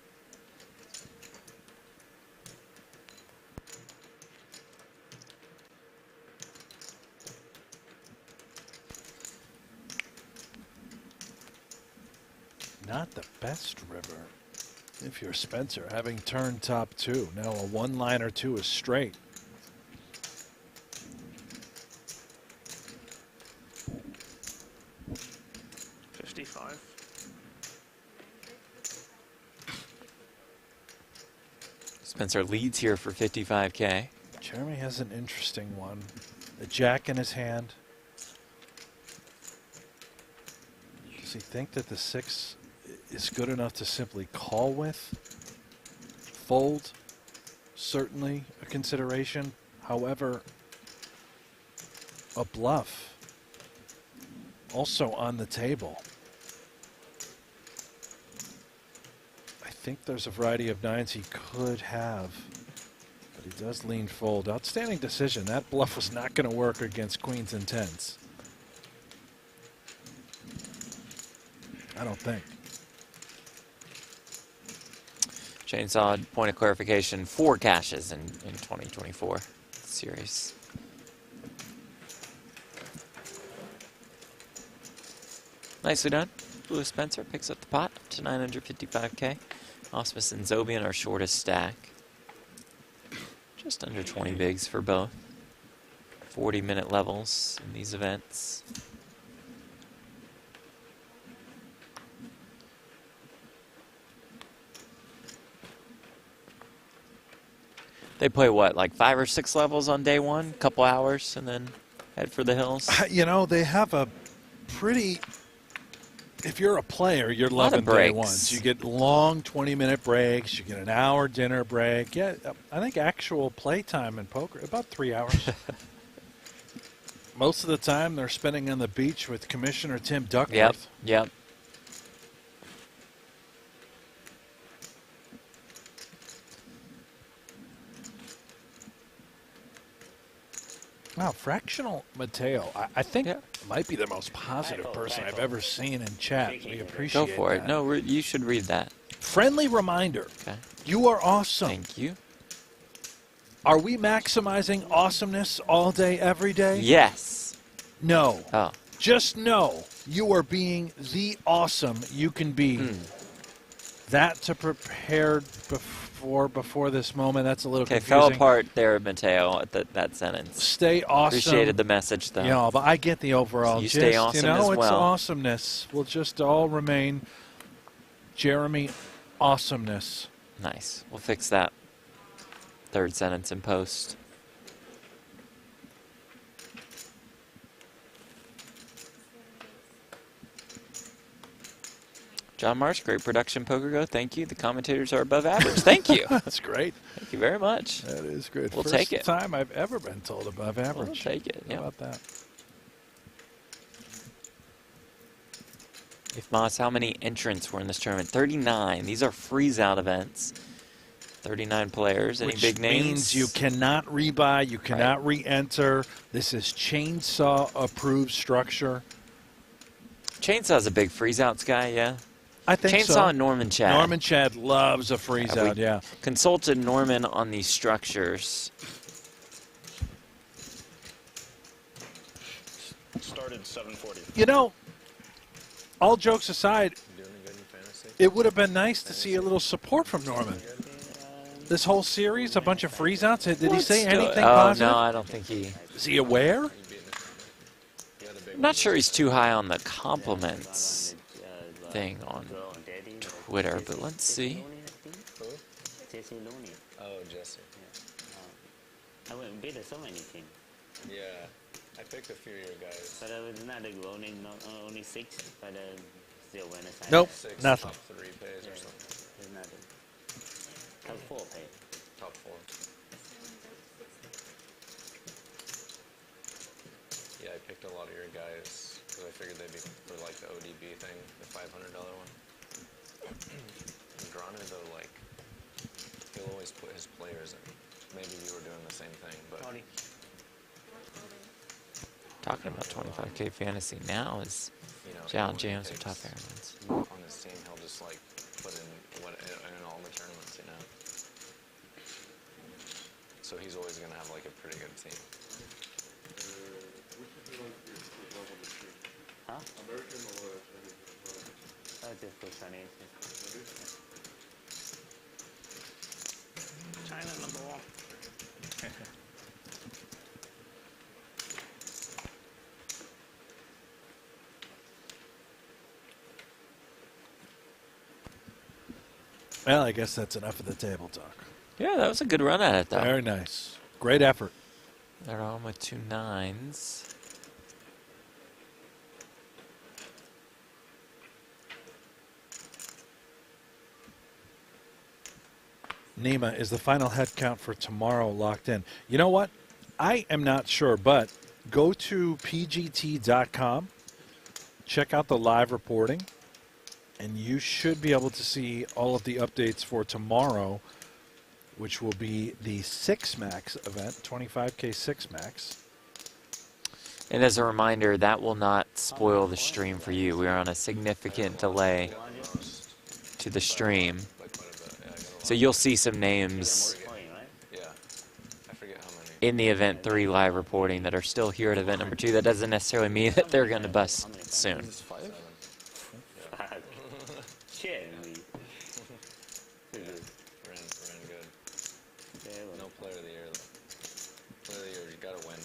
Not the best river. If you're Spencer, having turned top 2. Now a one line or 2 is straight. Spencer leads here for 55K. Jeremy has an interesting one. The jack in his hand. Does he think that the 6 is good enough to simply call with? Fold, certainly a consideration. However, a bluff also on the table. I think there's a variety of 9s he could have, but he does lean fold. Outstanding decision. That bluff was not going to work against queens and 10s. I don't think. Chainsaw, point of clarification, 4 caches in 2024 series. Nicely done. Lewis Spencer picks up the pot up to 955K. Osmus and Zobian are shortest stack. Just under 20 bigs for both. 40-minute levels in these events. They play what, like 5 or 6 levels on day one, couple hours, and then head for the hills? You know, they have a pretty... If you're a player, you're loving day ones. You get long 20-minute breaks. You get an hour dinner break. Yeah, I think actual play time in poker, about 3 hours. Most of the time, they're spending on the beach with Commissioner Tim Duckworth. Yep. Wow, Fractional Mateo, I think might be the most positive person I've ever seen in chat. We appreciate Go for it. that. No, you should read that. Friendly reminder. Okay. You are awesome. Thank you. Are we maximizing awesomeness all day, every day? Yes. No. Oh. Just know you are being the awesome you can be. That to prepared before this moment. That's a little Okay, confusing. fell apart there, Mateo, at that sentence. Stay awesome. Appreciated the message, though. Yeah, but I get the overall. So you stay awesome you know, as it's well. awesomeness. We'll just all remain Jeremy awesomeness. Nice. We'll fix that third sentence in post. John Marsh, great production, pokergo. Thank you. The commentators are above average. Thank you. That's great. Thank you very much. That is good. We'll First take it. time I've ever been told above average. We'll take it. How Yeah. about that? If Moss, how many entrants were in this tournament? 39. These are freeze-out events. 39 players. Any Which big names? means you cannot rebuy, you cannot re-enter. This is chainsaw-approved structure. Chainsaw's a big freeze-outs guy, yeah? I think Chainsaw so. and Norman Chad. Norman Chad loves a freeze-out, yeah. Consulted Norman on these structures. Started 740. You know, all jokes aside, You doing good in fantasy? it would have been nice to see a little support from Norman. This whole series, a bunch of freeze-outs. Did he say anything positive? No, I don't think he... Is he aware? You beating the other big I'm not sure he's too high on the compliments thing on Twitter, but let's see. Jesse Looney. Oh, Jesse. I went beat so many teams, Yeah. I picked a few of your guys. but it's not like only 6, but still win a Nope, 6 nothing. top 3 pays or something. It's not top 4 pay. Top 4. Yeah, I picked a lot of your guys because I figured they'd be for like the ODB thing, the $500 one. Grana though, like, he'll always put his players in. Maybe you were doing the same thing, but Talking about 25K fantasy now is you know, John when he James or picks top airlines. on his team, he'll just like put in all the tournaments, you know. So he's always gonna have like a pretty good team. Huh? Oh, just for Chinese. China number 1. Well, I guess that's enough of the table talk. Yeah, that was a good run at it, though. Very nice. Great effort. They're on with 2 9s. Nima, is the final head count for tomorrow locked in? You know what? I am not sure, but go to pgt.com, check out the live reporting, and you should be able to see all of the updates for tomorrow, which will be the 6-max event, 25K 6-max. And as a reminder, that will not spoil the stream for you. We are on a significant delay to the stream. Like quite a bit. Yeah, I got a lot. So you'll see some names Point, right? Yeah. I forget how many. in the Event 3 live reporting that are still here at Event number 2. That doesn't necessarily mean that they're going to bust soon. Fuck. Shit. Ran good. No player of the year though. Player of the year, you gotta win.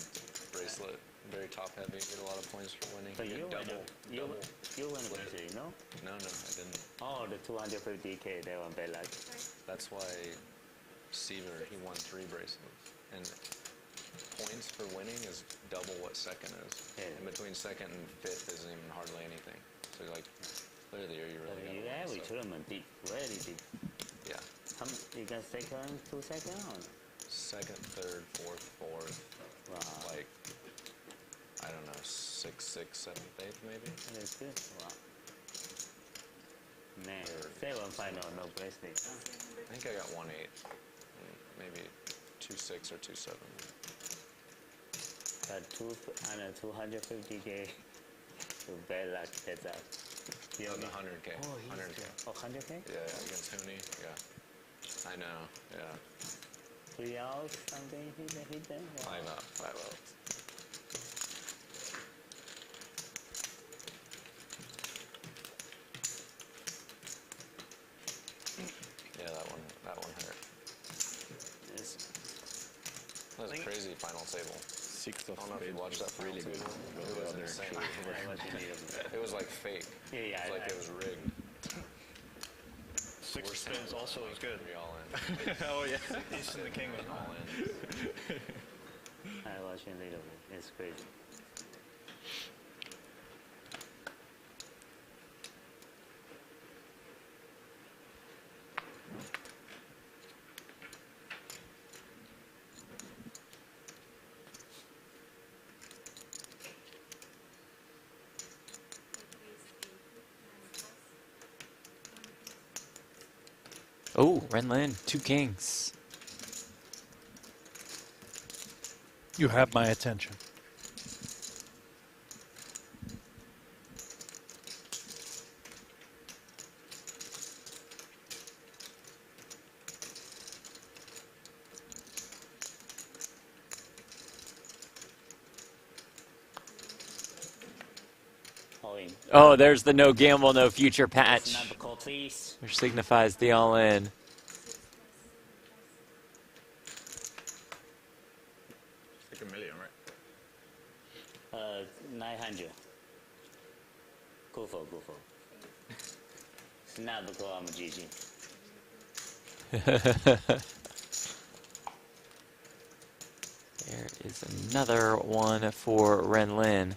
Bracelet, very top heavy. Get a lot of points for winning. So you Get win, you win the bracelet, you know? No, I didn't. Oh, the 250K, that one bad luck. That's why Seaver, he won 3 bracelets. And points for winning is double what second is. Yeah. In between second and 5th isn't even hardly anything. So like, player of the year, you really You gotta every win. So, tournament deep, very deep. yeah. You got second, 2 seconds? Or? Second, third, fourth, Wow, like, I don't know, 6th, 7th, 8th maybe? that's good. Wow. Man, 7 final, no bracelet. I think I got 1-8, maybe 2-6 or 2-7. But 250K, so bad luck, that's out. You Oh, know the me? 100K. Oh, 100K. Oh, 100K? Yeah, against Hooney. Yeah. I know. Yeah. 3 hours, something, hit them? Wow. 5 out. Yeah, that one hurt. final table. Six I of don't know if you watched that final table. It was insane. It was like fake. Yeah, It was like it was rigged. Six of spades also was good. Be all in. Oh yeah, ace and the king was All in. I watch it a little bit. It's crazy. Oh, Renlin, 2 kings. You have my attention. All in. Oh, there's the no gamble, no future patch, Snap a call, please. which signifies the all-in. like $1 million, right? 900. Go for. Snap the call, I'm a GG. There is another one for Renlin.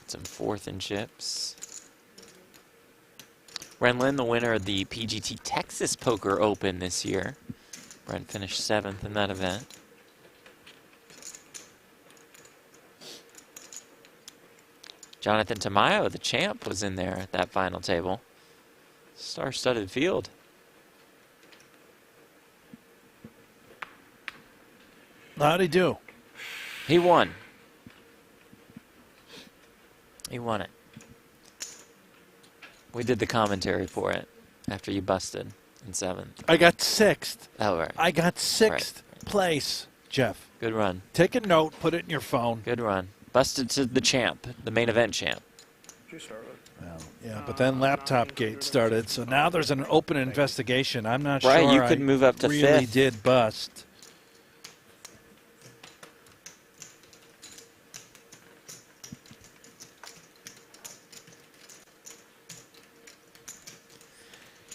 Some 4th in chips. Renlin, the winner of the PGT Texas Poker Open this year. Brent finished 7th in that event. Jonathan Tamayo, the champ, was in there at that final table. Star-studded field. How'd he do? He won. He won it. We did the commentary for it after you busted in 7th. I got 6th. Oh, right. I got 6th place, Jeff. Good run. Take a note, put it in your phone. Good run. Busted to the champ, the main event champ. Did you start with? Well, yeah, but then Laptop Gate started, so now there's an open investigation. I'm not Right, sure you could I move up to really 5th. did bust.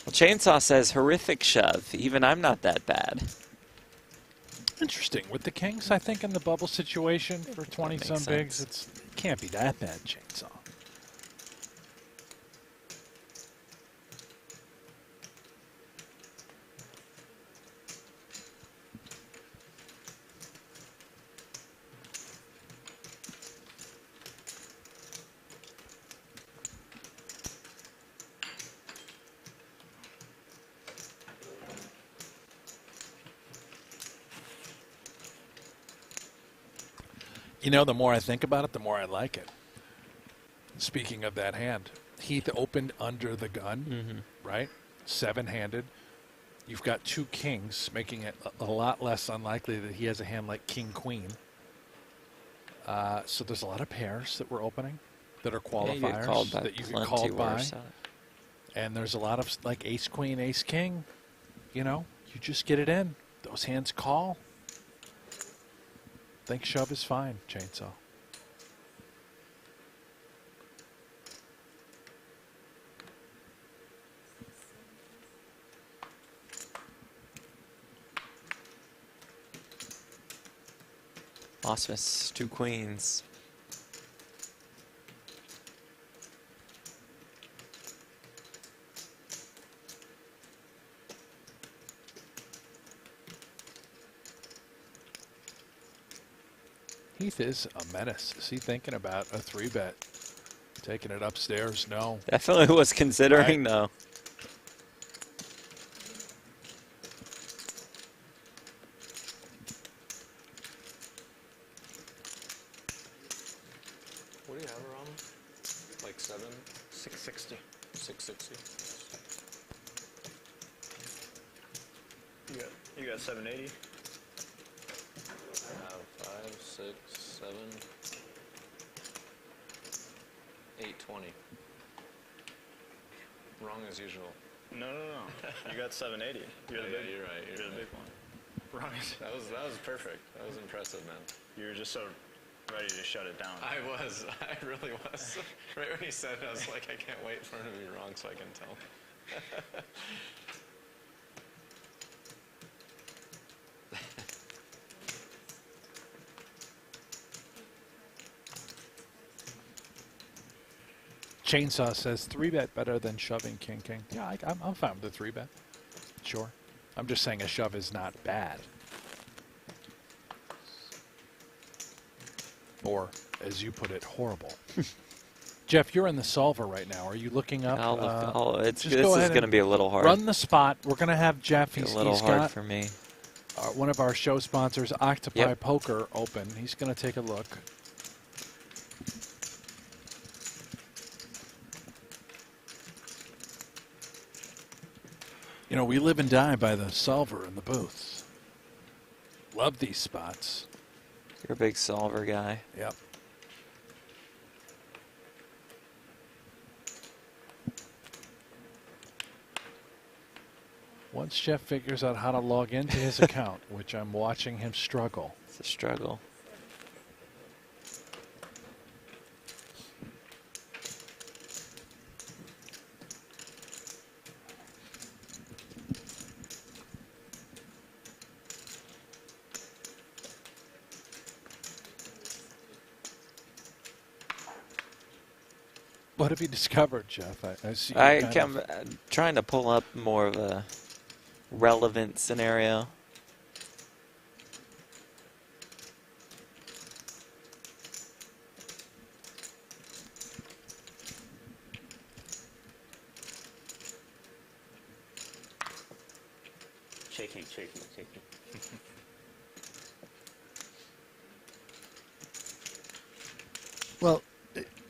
Well, Chainsaw says horrific shove. Even I'm not that bad. Interesting. With the Kings, I think, in the bubble situation for that 20-some makes bigs, sense. it can't be that bad, Chainsaw. You know, the more I think about it, the more I like it. Speaking of that hand, Heath opened under the gun, right? 7-handed. You've got 2 kings, making it a lot less unlikely that he has a hand like king-queen. So there's a lot of pairs that we're opening that are Yeah, you get qualifiers called by that you get plenty called by. worse. And there's a lot of like ace-queen, ace-king. You know, you just get it in. Those hands call. Think shove is fine, Chainsaw. Osmus, 2 queens. Heath is a menace. Is he thinking about a 3-bet? Taking it upstairs? No. Definitely was considering, though. What do you have her on? Like 7? 660. 660? You got 780. I have 5, 6, 7, 820. Wrong as usual. No. You got 780. You're the Yeah, big. you're right. You're the big one. Right. That was perfect. That was impressive, man. You were just so ready to shut it down. I was. I really was. Right when he said it, I was like, I can't wait for him to be wrong so I can tell. Chainsaw says 3-bet better than shoving king. Yeah, I'm fine with the 3-bet. Sure. I'm just saying a shove is not bad. Or, as you put it, horrible. Jeff, you're in the solver right now. Are you looking up? This just go is ahead going to and be a little hard. Run the spot. We're going to have Jeff. Be He's a little hard got for me. one of our show sponsors, Octopi Yep. Poker, open. He's going to take a look. You know, we live and die by the solver in the booths. Love these spots. You're a big solver guy. Yep. Once Jeff figures out how to log into his account, which I'm watching him struggle. It's a struggle. What have you discovered, Jeff? I see. You I'm trying to pull up more of a relevant scenario. Shaking. Well,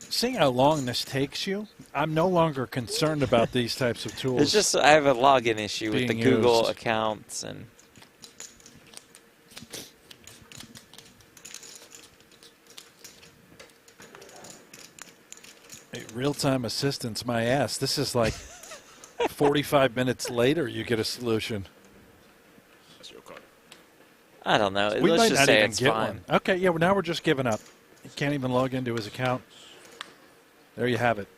seeing how long this takes you, I'm no longer concerned about these types of tools. It's just I have a login issue with the being Google used. accounts and Hey, real-time assistance, my ass. This is like 45 minutes later you get a solution. That's your card. I don't know. We Let's might just not say even it's get fine. one. Okay, yeah, well, now we're just giving up. He can't even log into his account. There you have it.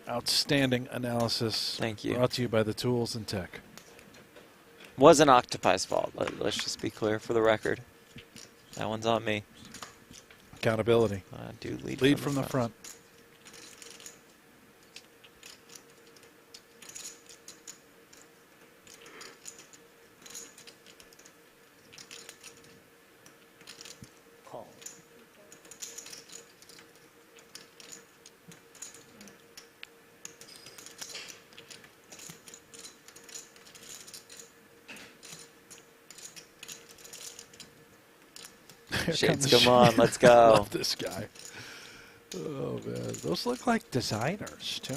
Outstanding analysis. Thank you. Brought to you by the Tools and Tech. Wasn't Octopi's fault. Let's just be clear for the record. That one's on me. Accountability. I do Lead from the front. Call. Here Shades, comes come on, Shades. let's I go. love this guy. Oh, man. Those look like designers, too.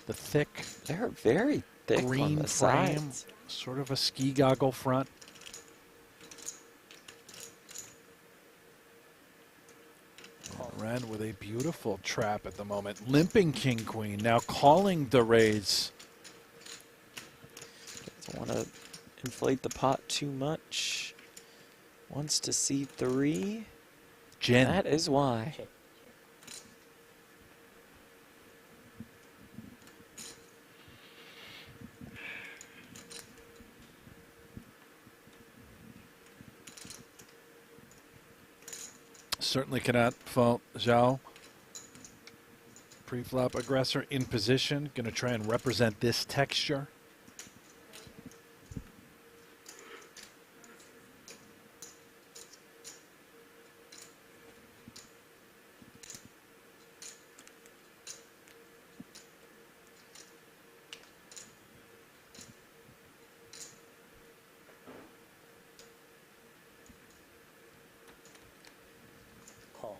The thick They're very thick on green the frame, sides. sort of a ski goggle front. Red with a beautiful trap at the moment. Limping king queen, now calling the raise. Doesn't want to inflate the pot too much. Wants to see 3. Jen. That is why. Check. Certainly cannot fault Zhao. Pre-flop aggressor in position. Going to try and represent this texture. Call.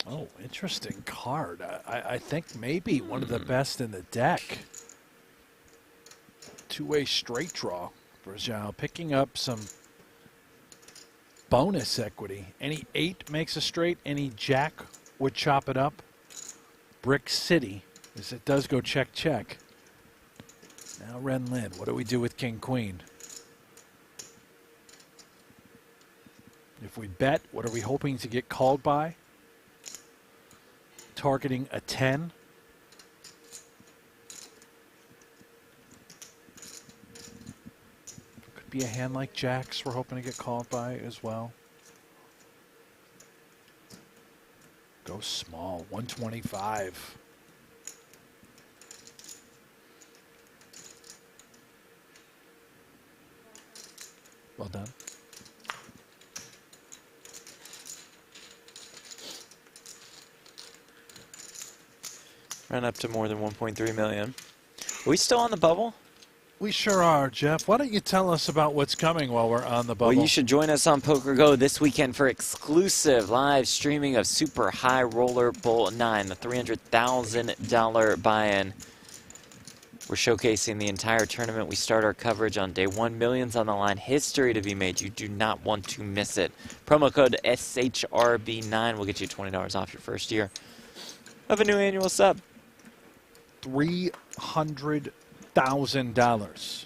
Oh, interesting card. I think maybe one of the best in the deck. Two-way straight draw. Brajal picking up some bonus equity. Any 8 makes a straight. Any jack would chop it up. Brick City, as it does go check, check. Now Ren Lin, what do we do with King Queen? If we bet, what are we hoping to get called by? Targeting a 10. Could be a hand like Jacks we're hoping to get called by as well. Go small, 125. Well done. Run up to more than 1.3 million. Are we still on the bubble? We sure are, Jeff. Why don't you tell us about what's coming while we're on the bubble? Well, you should join us on pokergo this weekend for exclusive live streaming of Super High Roller Bowl 9, the $300,000 buy-in. We're showcasing the entire tournament. We start our coverage on day 1. Millions on the line. History to be made. You do not want to miss it. Promo code SHRB9 will get you $20 off your first year of a new annual sub. $300,000.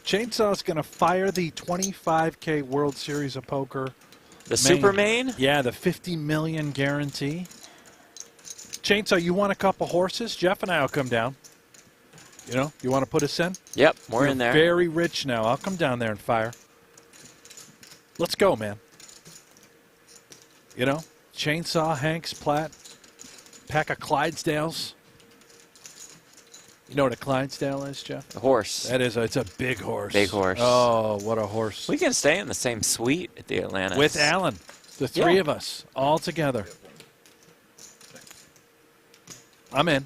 Chainsaw's going to fire the 25K World Series of Poker. The super main? Yeah, the 50 million guarantee. Chainsaw, you want a couple horses? Jeff and I will come down. You know, you want to put us in? Yep, we're in there. Very rich now. I'll come down there and fire. Let's go, man. You know, Chainsaw, Hanks, Platt, pack of Clydesdales. You know what a Clydesdale is, Jeff? A horse. That is, it's a big horse. Big horse. Oh, what a horse. We can stay in the same suite at the Atlantis. With Alan, the three of us, all together. I'm in.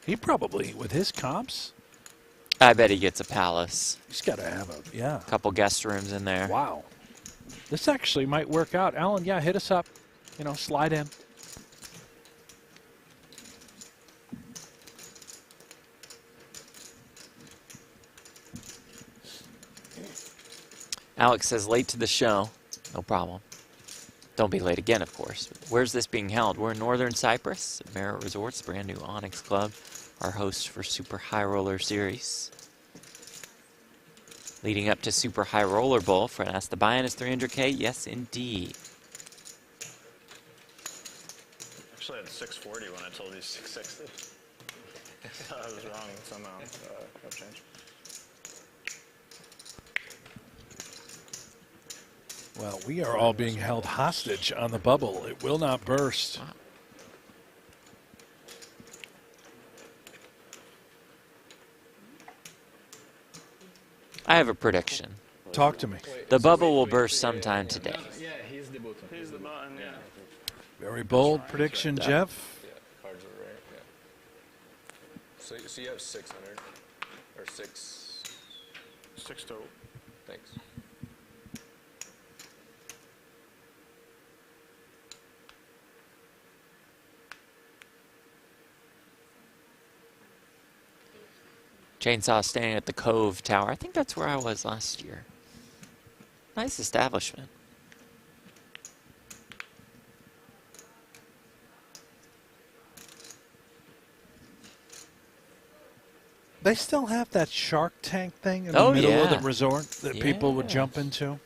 He probably, with his comps, I bet he gets a palace. he's got to have a, yeah. Couple guest rooms in there. Wow. This actually might work out. Alan, yeah, hit us up. You know, slide in. Alex says late to the show. No problem. Don't be late again, of course. Where's this being held? We're in Northern Cyprus at Marriott Resorts, brand new Onyx Club, our host for Super High Roller Series. Leading up to Super High Roller Bowl, Fred asked, the buy-in is 300K? Yes, indeed. Actually, I had 640 when I told you 660. I was wrong somehow. I've changed. Well, we are all being held hostage on the bubble. It will not burst. Wow. I have a prediction. Talk to me. The bubble will burst sometime today. Yeah, he's the button. Here's the button, yeah. Very bold prediction, Jeff. Yeah, cards are rare. Yeah. So you have 600 or 6. 6 to. Thanks. Chainsaw standing at the Cove Tower. I think that's where I was last year. Nice establishment. They still have that Shark Tank thing in the middle of the yeah. resort that people would Yeah. jump into.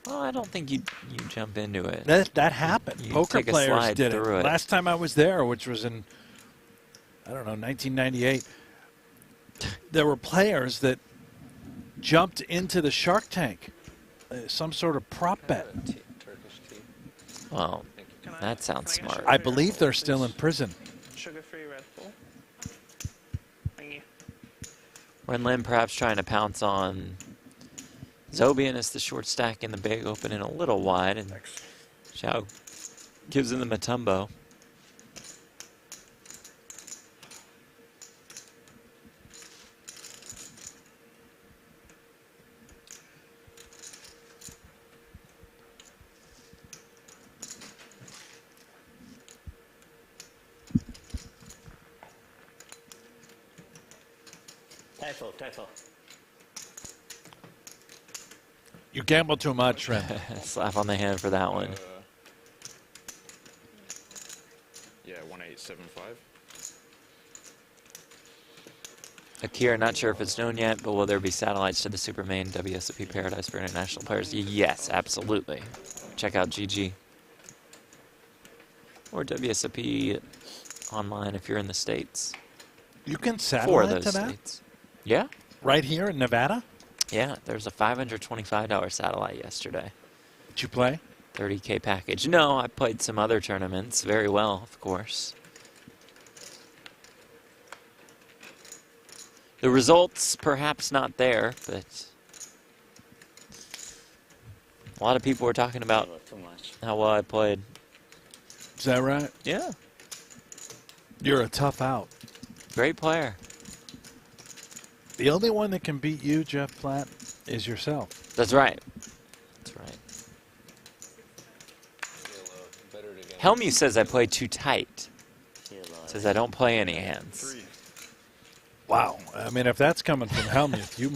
Well, I don't think you jump into it. That happened. You Poker take a players slide did it. through it. Last time I was there, which was in, I don't know, 1998, there were players that jumped into the Shark Tank. Some sort of prop bet. Turkish tea. Well, Can I- that sounds can I get smart. I sugar-free believe Red they're Bull, still in please? prison. Sugar-free Red Bull. Thank you. Ren Lin perhaps trying to pounce on Zobian is the short stack in the big, opening a little wide, and Xiao gives him the Matumbo. Typho. You gamble too much, Ren. Slap on the hand for that one. Yeah, 1875. Akira, not sure if it's known yet, but will there be satellites to the Supermain WSOP Paradise for international players? Yes, absolutely. Check out GG. Or WSOP online if you're in the States. You can For satellite those to that? states. Yeah. Right here in Nevada? Yeah, there's a $525 satellite yesterday. Did you play? 30K package. No, I played some other tournaments very well, of course. The results perhaps not there, but a lot of people were talking about Too much. how well I played. Is that right? Yeah, You're a tough out. great player. The only one that can beat you, Jeff Platt, is yourself. That's right. That's right. Better to get Helmu says I play too tight. Says I don't play any hands. 3. Wow. I mean, if that's coming from Helmuth, you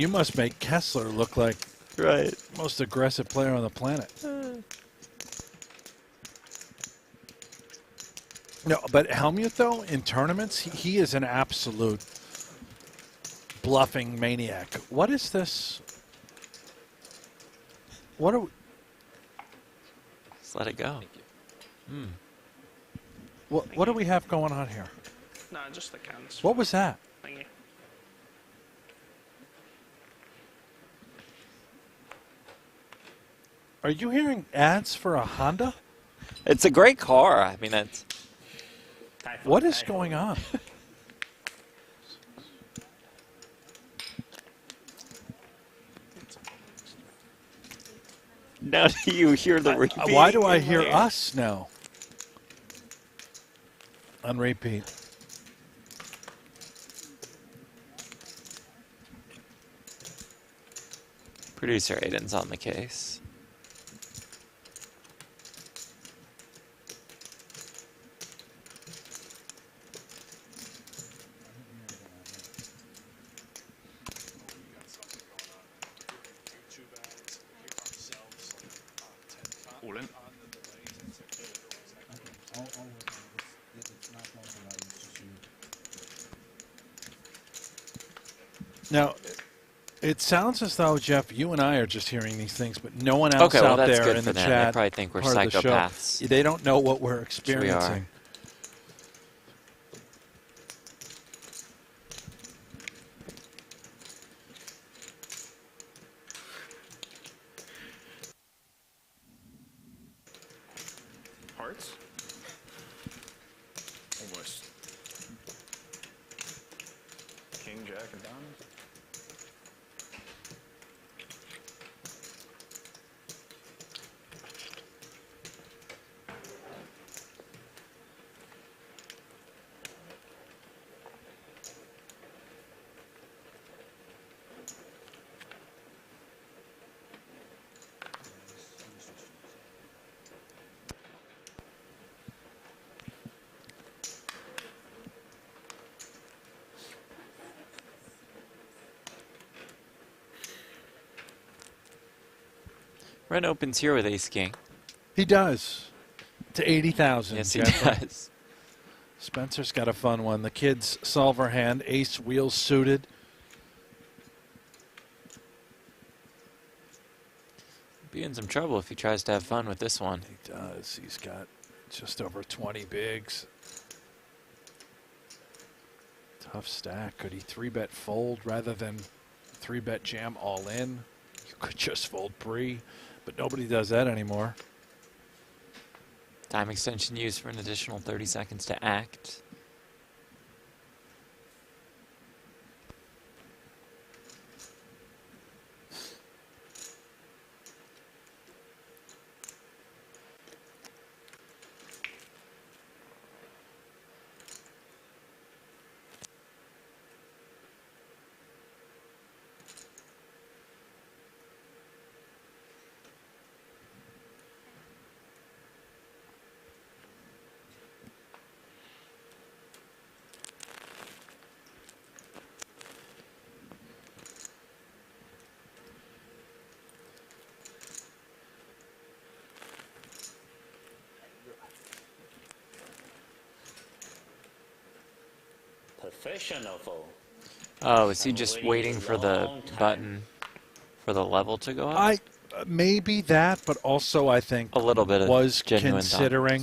must make Kessler look like Right. the most aggressive player on the planet. No, but Helmuth, though, in tournaments, he is an absolute bluffing maniac. What is this? What are we, Just let it go. what do we have going on here? No, just the cans. What was that? Thank you. Are you hearing ads for a Honda? It's a great car. I mean, it's What is going on? now do you hear the repeat? Why do I hear us now? On repeat. Producer Aiden's on the case. All in. Now, it sounds as though, Jeff, you and I are just hearing these things, but no one else Okay, well, out that's there good in for the them. chat. They probably think we're part of the show, psychopaths. They don't know what we're we are. experiencing. Hearts. Almost. King, Jack, and diamonds. Ren opens here with Ace King. He does. To 80,000. Yes, he Jeff. does. Spencer's got a fun one. The kid's solver hand, ace wheels suited. Be in some trouble if he tries to have fun with this one. He does. He's got just over 20 bigs. Tough stack. Could he 3-bet fold rather than 3-bet jam all in? You could just fold pre, but nobody does that anymore. Time extension used for an additional 30 seconds to act. professional fold. Oh, is he I'm just waiting waiting a for the long time. button for the level to go up? I maybe that, but also I think A little bit of was genuine thought. considering.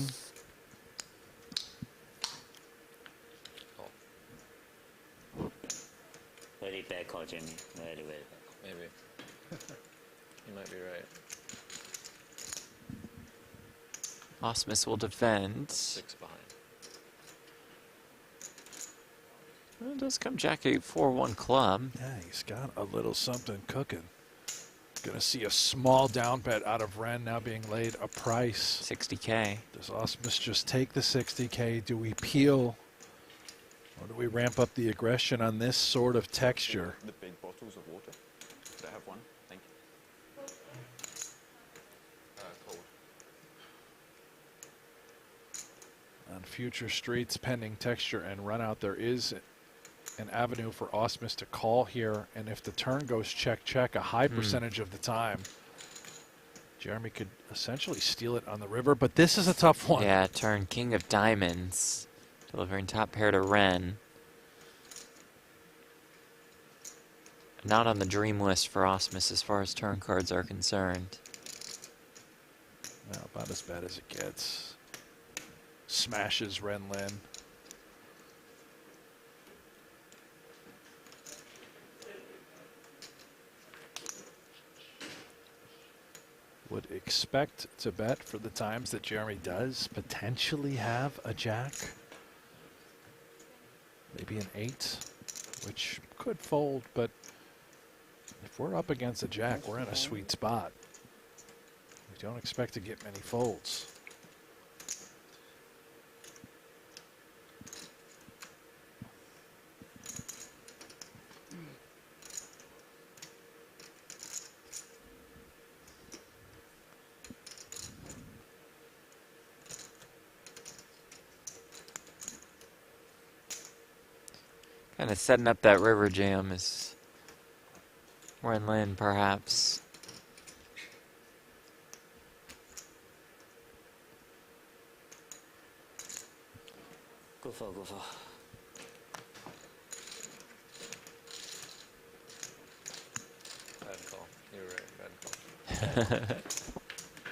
Very bad call, Jimmy. Very, very bad. Maybe. You might be right. Osmus will defend. 6 behind. It does come Jack 8 4-1 club. Yeah, he's got a little something cooking. Going to see a small down bet out of Ren now being laid a price. 60K. Does Osmus just take the 60K? Do we peel? Or do we ramp up the aggression on this sort of texture? The big bottles of water. Do I have one? Thank you. Cold. On future streets, pending texture and run out, there is an avenue for Osmus to call here. And if the turn goes check, a high percentage of the time, Jeremy could essentially steal it on the river. But this is a tough one. Yeah, turn King of Diamonds. Delivering top pair to Ren. Not on the dream list for Osmus as far as turn cards are concerned. Well, about as bad as it gets. Smashes Ren Lin. Would expect to bet for the times that Jeremy does potentially have a jack. Maybe an 8, which could fold, but if we're up against a jack, we're in a sweet spot. We don't expect to get many folds. Kind of setting up that river jam is Ren Lin, perhaps. Go for, go for. Bad call. You were right. Bad call.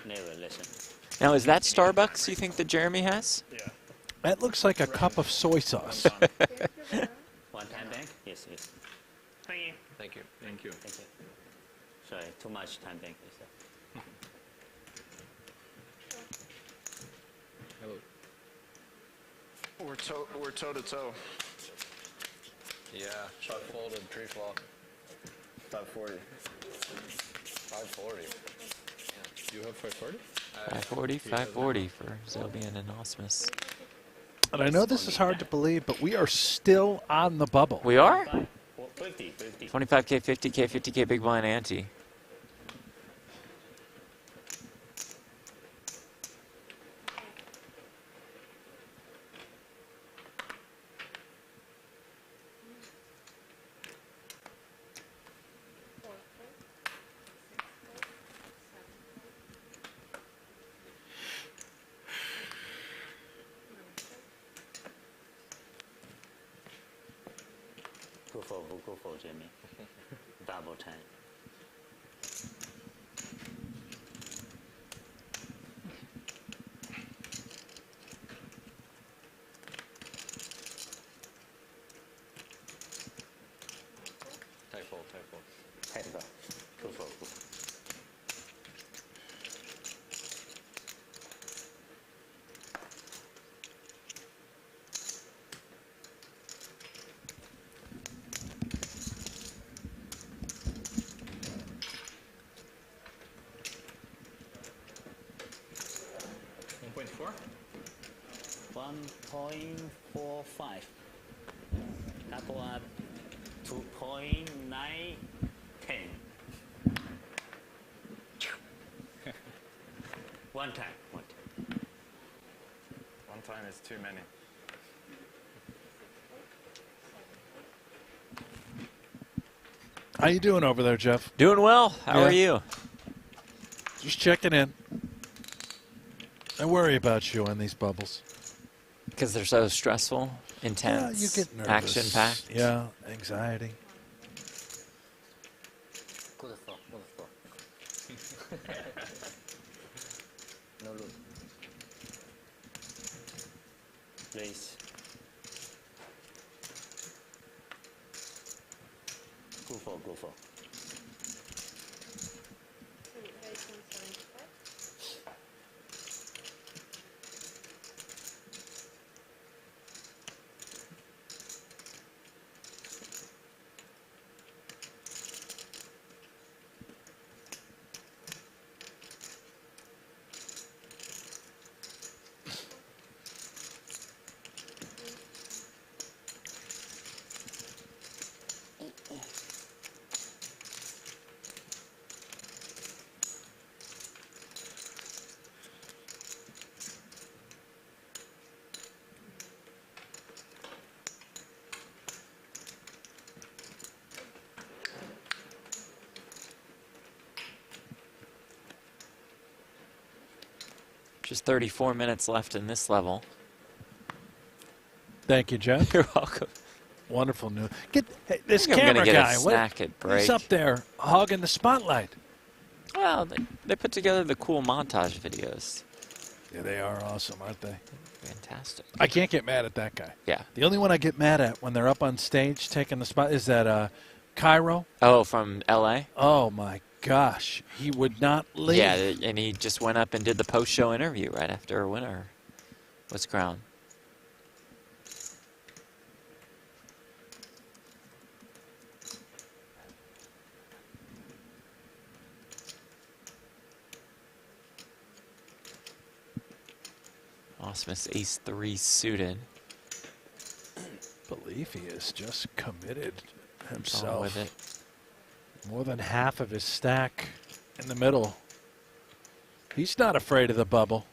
Never listen. Now, is that Starbucks you think that Jeremy has? Yeah. That looks like a cup of soy sauce. One time bank? Yes, yes. Thank you. Thank you. Thank you. Thank you. Sorry, too much time bank. Hello. We're toe to toe. Yeah, shot folded, tree flop. 540. 540. Yeah. You have 540? 540, 540 for Zobian and Osmus. And I know this is hard to believe, but we are still on the bubble. We are? 50, 50. 25K, 50K, 50K big blind ante. Go for, Jimmy. Double time. Tight fold, tight fold. Head go. Go for, go. $1.4? 1.45. Double up 2.910. One time. One time is too many. How you doing over there, Jeff? Doing well. How Yeah. are you? Just checking in. I worry about you on these bubbles. Because they're so stressful. intense, you get nervous. action-packed. Yeah, anxiety. Good for. No look. Raise. Go for. Just 34 minutes left in this level. Thank you, Jeff. You're welcome. Wonderful news. Hey, this I think I'm camera gonna get guy. a snack at break. He's up there hogging the spotlight. Well, they put together the cool montage videos. Yeah, they are awesome, aren't they? Fantastic. I can't get mad at that guy. Yeah. The only one I get mad at when they're up on stage taking the spot is that Cairo. Oh, from L.A.? Oh, my gosh. He would not leave. Yeah, and he just went up and did the post-show interview right after a winner was crowned. Osmus ace-3 suited. Believe he is just committed On himself. with it. More than half of his stack in the middle. He's not afraid of the bubble.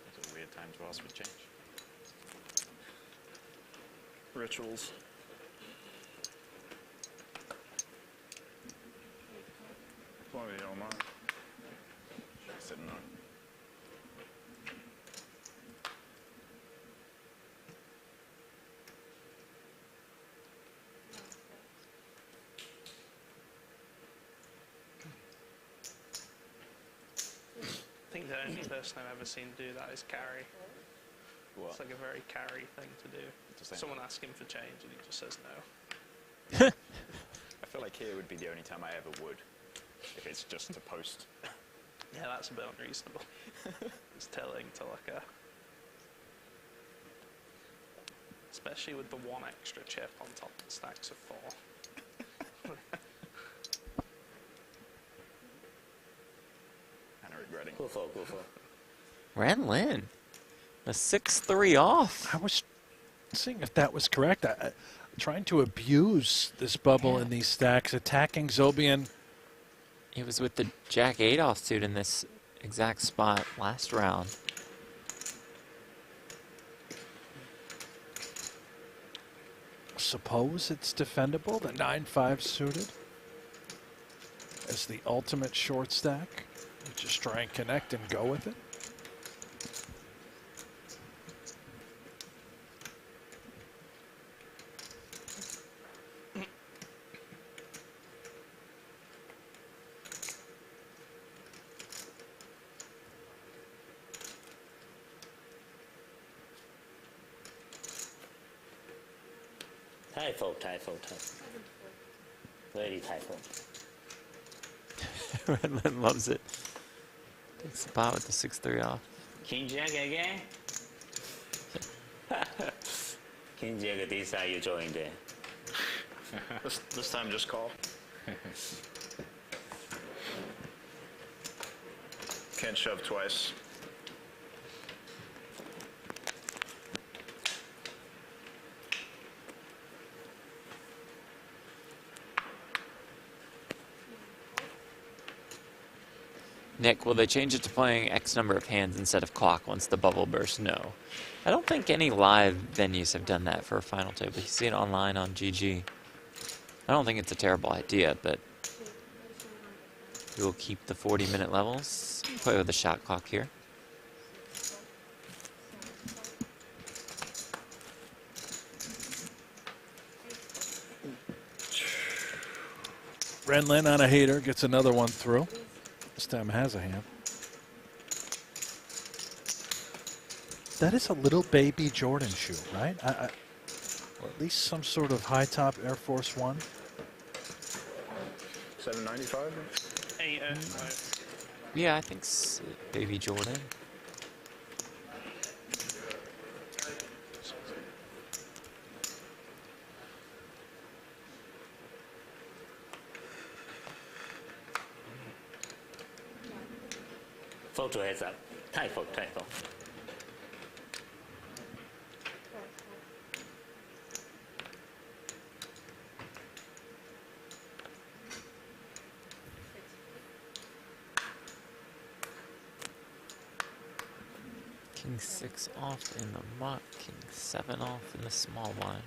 It's a weird time to ask for change. Rituals. Why we don't mind? Sitting on. I think the only person I've ever seen do that is Carrie. What? It's like a very Carrie thing to do. Just saying. Someone asks him for change and he just says no. I feel like here would be the only time I ever would, if it's just to post. Yeah, that's a bit unreasonable. It's telling to like a... Especially with the one extra chip on top of the stacks of 4. And I'm regretting. Go for. Ren Lin. A 6-3 off. I was seeing if that was correct. Trying to abuse this bubble in these stacks, attacking Zobian. He was with the Jack 8 offsuit in this exact spot last round. Suppose it's defendable, the 9-5 suited as the ultimate short stack. Just try and connect and go with it. Tie fold. Very tie fold. Ren Lin loves it. Takes the pot with the 6-3 off. King Jack again? King Jack, this how you join there. This time just call. Can't shove twice. Nick, will they change it to playing X number of hands instead of clock once the bubble bursts? No. I don't think any live venues have done that for a final table. You see it online on GG. I don't think it's a terrible idea, but we will keep the 40-minute levels. Play with the shot clock here. Renlin on a hater gets another one through. This time has a hand. That is a little baby Jordan shoe, right? Or at least some sort of high top Air Force One. 795. 805. Yeah, I think baby Jordan. Fold to heads up. Tight fold, tight fold. King 6 off in the muck. King 7 off in the small blind.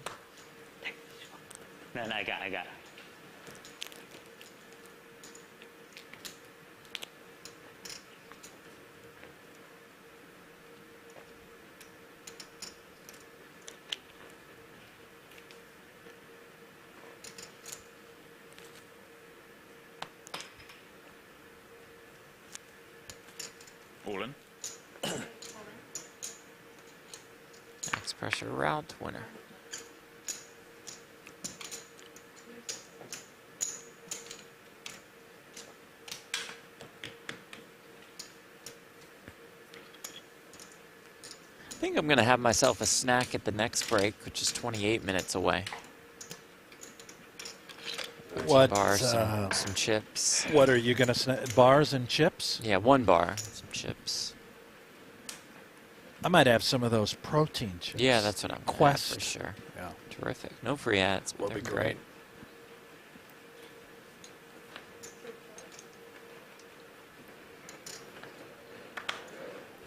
No, I got. All in. Max pressure route winner. I think I'm going to have myself a snack at the next break, which is 28 minutes away. What? Bars, some chips. What are you going to bars and chips? Yeah, one bar, some chips. I might have some of those protein chips. Yeah, that's what I'm gonna have Quest. for sure. Yeah. Terrific. No free ads. But Will they're be great.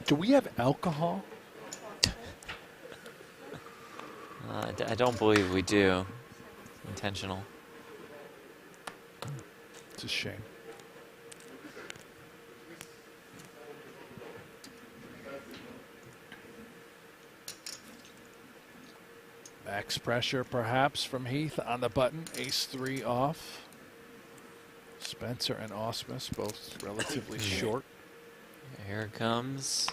Do we have alcohol? I don't believe we do. Intentional. It's a shame. Max pressure perhaps from Heath on the button. Ace-3 off. Spencer and Osmus both relatively short. Here it comes.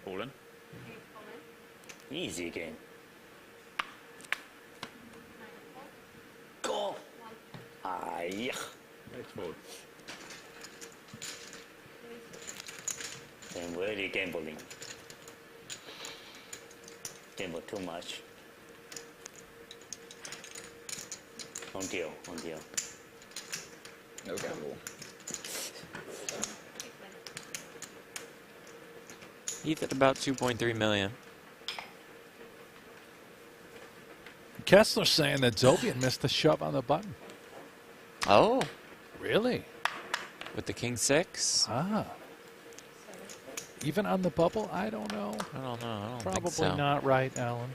All in. Easy game. Go. Yeah. Nice fold. And really gambling. Gamble too much. On deal, on deal. No gamble. Heath at about 2.3 million. Kessler's saying that Zobian missed the shove on the button. Oh, Really? with the King 6? Ah. Even on the bubble? I don't know. I don't know. I don't Probably think so. not right, Alan.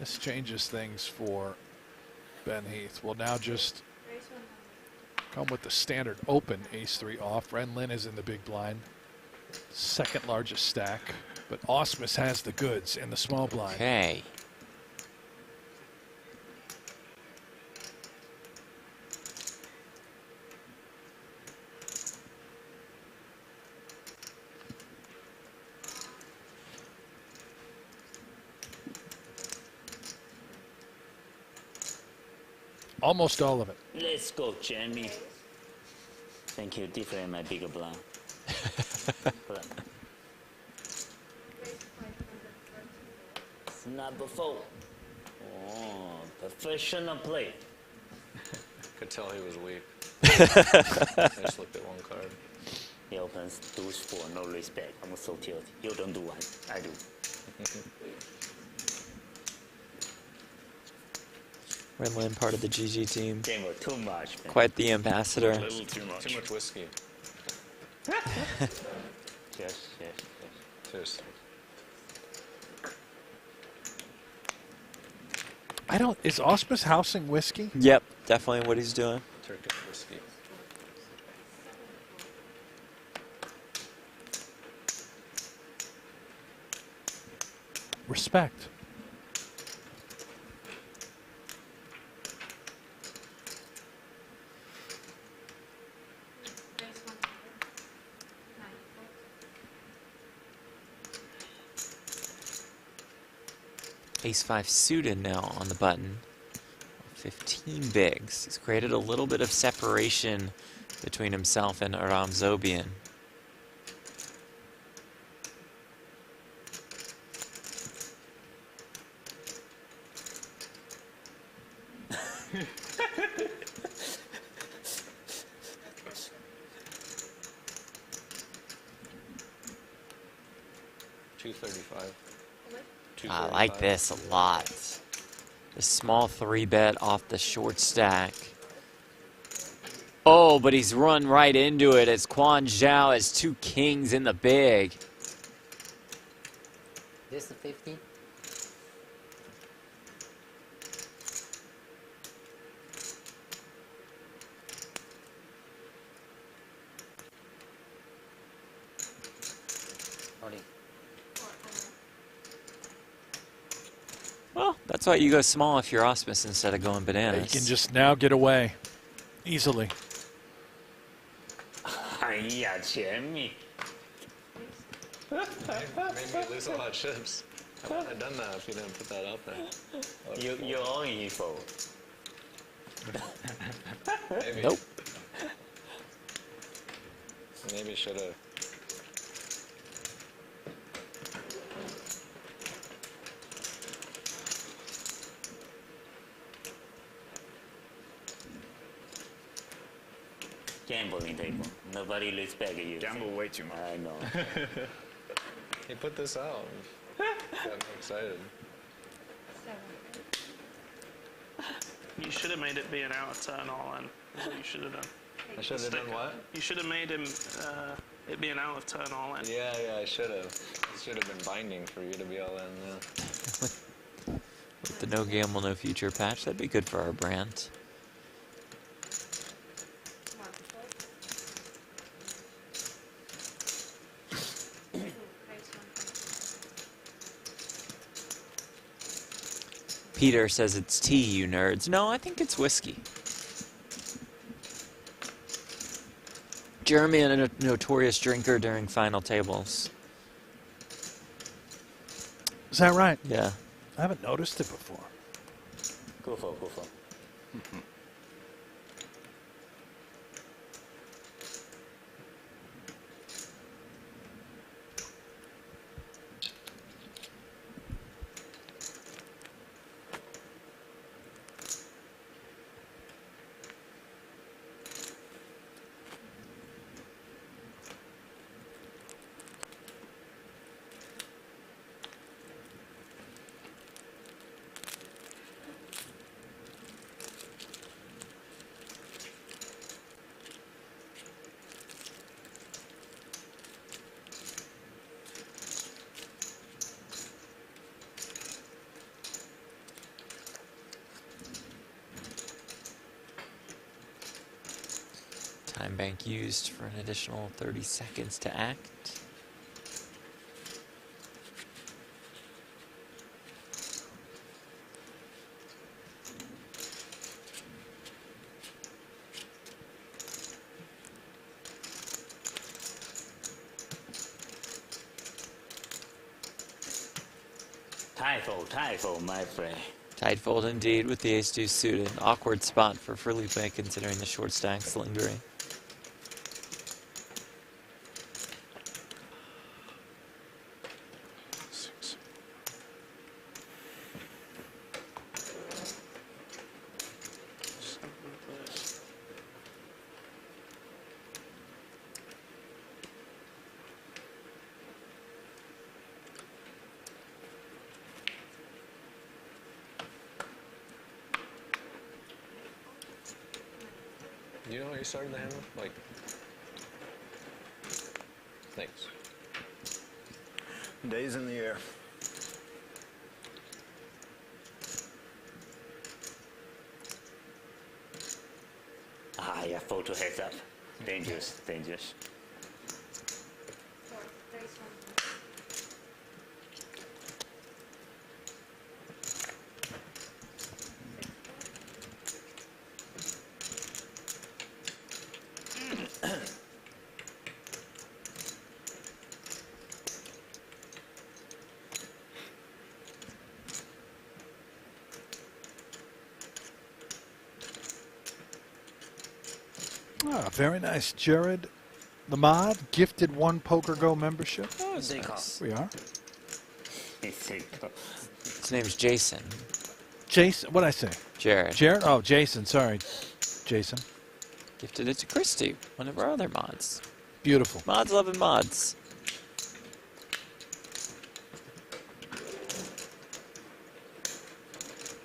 This changes things for Ben Heath. We'll now just come with the standard open ace-3 off. Renlin is in the big blind. Second largest stack. But Osmus has the goods in the small blind. Okay. Almost all of it. Let's go, Jamie. Thank you. Different my bigger blind. Number 4. Oh, professional play. Could tell he was weak. I just looked at one card. He opens deuce 4, no respect. I'm so tilted. You don't do one, I do. Renlin, part of the GG team. Game was too much, man. Quite the ambassador. A little too much. Too much whiskey. Yes. Cheers. I don't. Is Auspice housing whiskey? Yep, definitely what he's doing. Turkish whiskey. Respect. Ace-5 suited now on the button. 15 bigs. He's created a little bit of separation between himself and Aram Zobian. I like this a lot. The small 3-bet off the short stack. Oh, but he's run right into it as Quan Zhao has 2 kings in the big. This is 50. Sorry. Well, that's why you go small if you're Auspice instead of going You bananas. can just now get away easily. 哎呀，前面 Made me lose a lot of chips. I wouldn't have done that if you didn't put that out there. you own evil. Maybe. Nope. Maybe should have. Gambling table. Nobody respect you. Gamble way too much. I know. He put this out. Got me excited. You should have made it be an out of turn all in. That's what you should have done. I should have done what? You should have made him it be an out of turn all in. Yeah, I should have. It should have been binding for you to be all in. Yeah. With the no gamble, no future patch, that'd be good for our brand. Peter says it's tea, you nerds. No, I think it's whiskey. Jeremy, a notorious drinker during final tables. Is that right? Yeah. I haven't noticed it before. Go for. Time bank used for an additional 30 seconds to act. Typho, my friend. Tight fold indeed with the ace-deuce suited. Awkward spot for Felipe considering the short stacks lingering. You know how you started the hand? Like, thanks. Days in the air. Ah, yeah, photo heads up. Dangerous, dangerous. Ah, very nice, Jared. The mod gifted 1 PokerGo membership. Oh, that's They nice. We are. His name's Jason. Jason, what'd I say? Jared. Jared? Oh, Jason. Sorry, Jason. Gifted it to Christy, one of our other mods. Beautiful. Mods loving mods.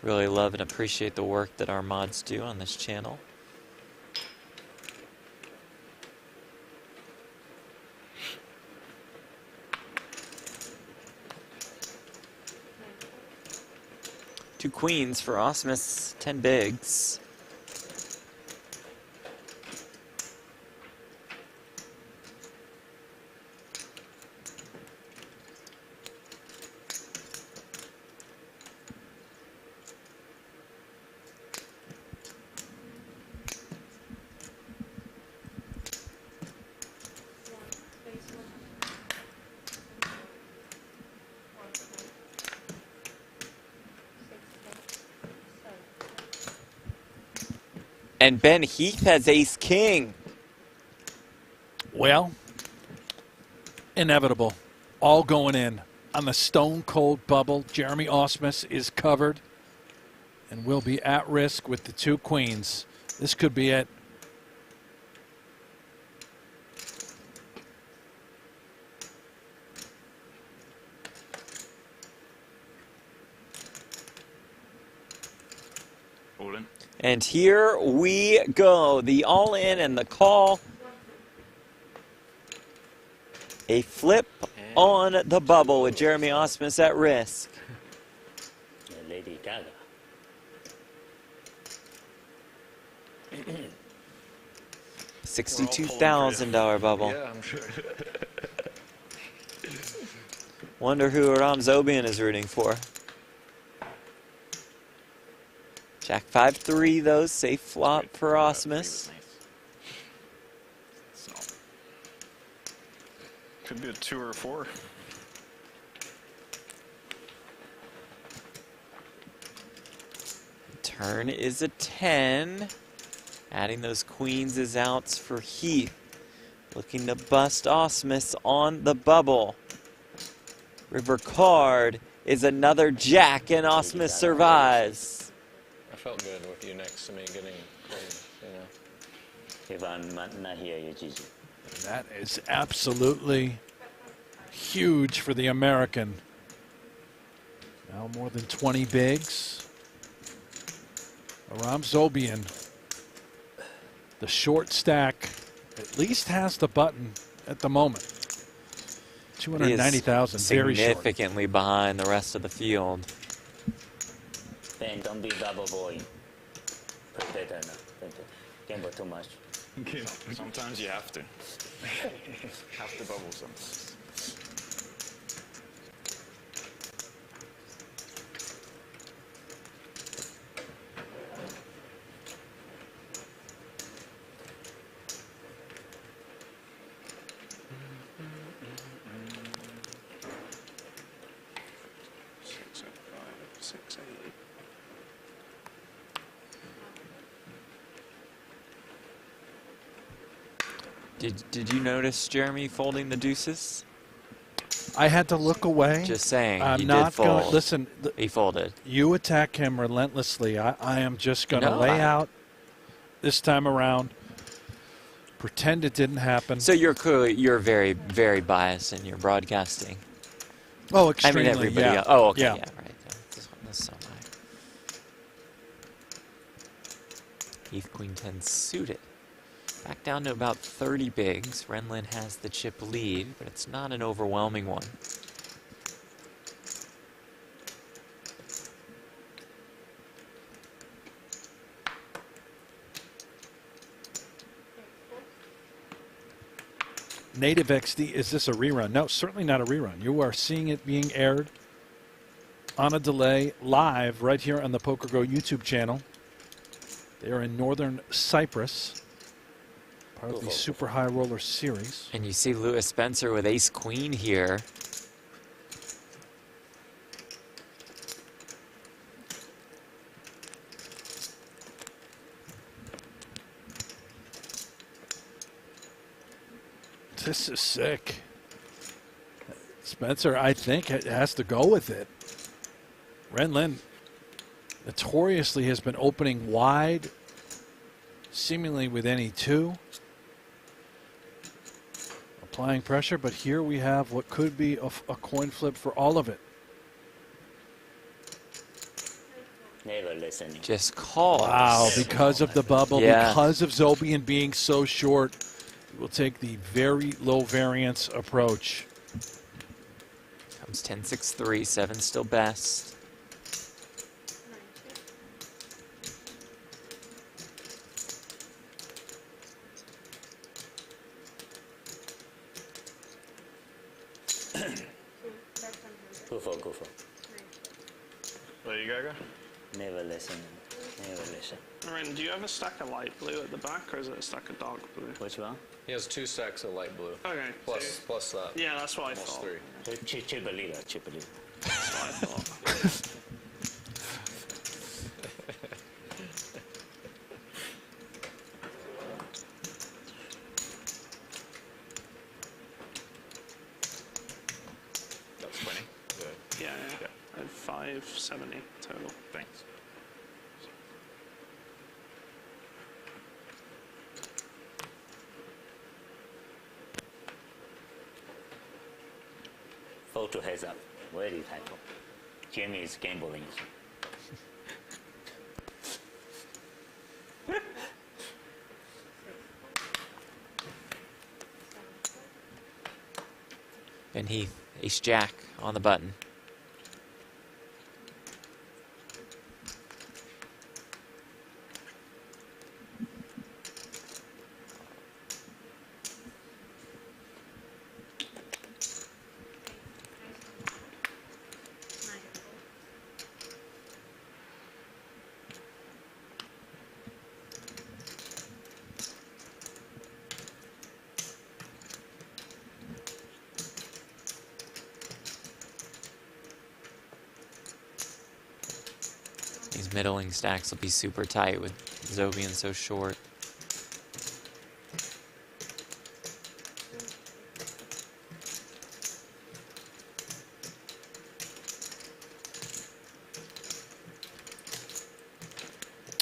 Really love and appreciate the work that our mods do on this channel. Two queens for Osmus, 10 bigs. And Ben Heath has ace king. Well, inevitable. All going in on the stone cold bubble. Jeremy Osmus is covered and will be at risk with the 2 queens. This could be it. All in. And here we go. The all in and the call. A flip on the bubble with Jeremy Osmus at risk. Lady Gaga. $62,000 bubble. Yeah, I'm sure. Wonder who Aram Zobian is rooting for. Jack 5-3 though, safe flop for Osmus. So, could be a 2 or a 4. Turn is a 10. Adding those queens as outs for Heath. Looking to bust Osmus on the bubble. River card is another jack, and Osmus survives. I felt good with you next to me getting close, you know. If I'm not here, you GG. That is absolutely huge for the American. Now more than 20 bigs. Aram Zobian, the short stack, at least has the button at the moment. 290,000, very short. Significantly behind the rest of the field. Ben, don't be double boy. Put better now. Gamble too much. Sometimes you have to. Have to bubble sometimes. Did you notice Jeremy folding the deuces? I had to look away. Just saying. I'm he not did fold. going. Listen, He folded. you attack him relentlessly. I am just going to No, lay out this time around. Pretend it didn't happen. So you're very, very biased in your broadcasting. Oh, I extremely. mean, everybody yeah. else. Oh, okay, Yeah. yeah, right. That's so high. Heath Queen 10 suited. Back down to about 30 bigs. Renlin has the chip lead, but it's not an overwhelming one. Native XD, is this a rerun? No, certainly not a rerun. You are seeing it being aired on a delay live right here on the PokerGo YouTube channel. They are in Northern Cyprus, part of the Super High Roller Series. And you see Lewis Spencer with ace-queen here. This is sick. Spencer, I think, has to go with it. Renlin notoriously has been opening wide, seemingly with any two. Applying pressure, but here we have what could be a coin flip for all of it. Never listening. Just calls. Wow, because of the bubble, Yeah. because of Zobian being so short, we'll take the very low variance approach. Comes 10-6-3, 7 still best. Go for, go for. There you go. Never listen. Never listen. Ren, do you have a stack of light blue at the back, or is it a stack of dark blue? Which one? He has 2 stacks of light blue. Okay. Plus that. Yeah, that's what I Almost thought. 3. Chip leader, chip leader. That's what I thought. That's 20. Good. Yeah, yeah. I have 570 total. Thanks. Photo heads up. Very typo. Jimmy is gambling. And Heath, ace-jack on the button. These middling stacks will be super tight with Zobian so short.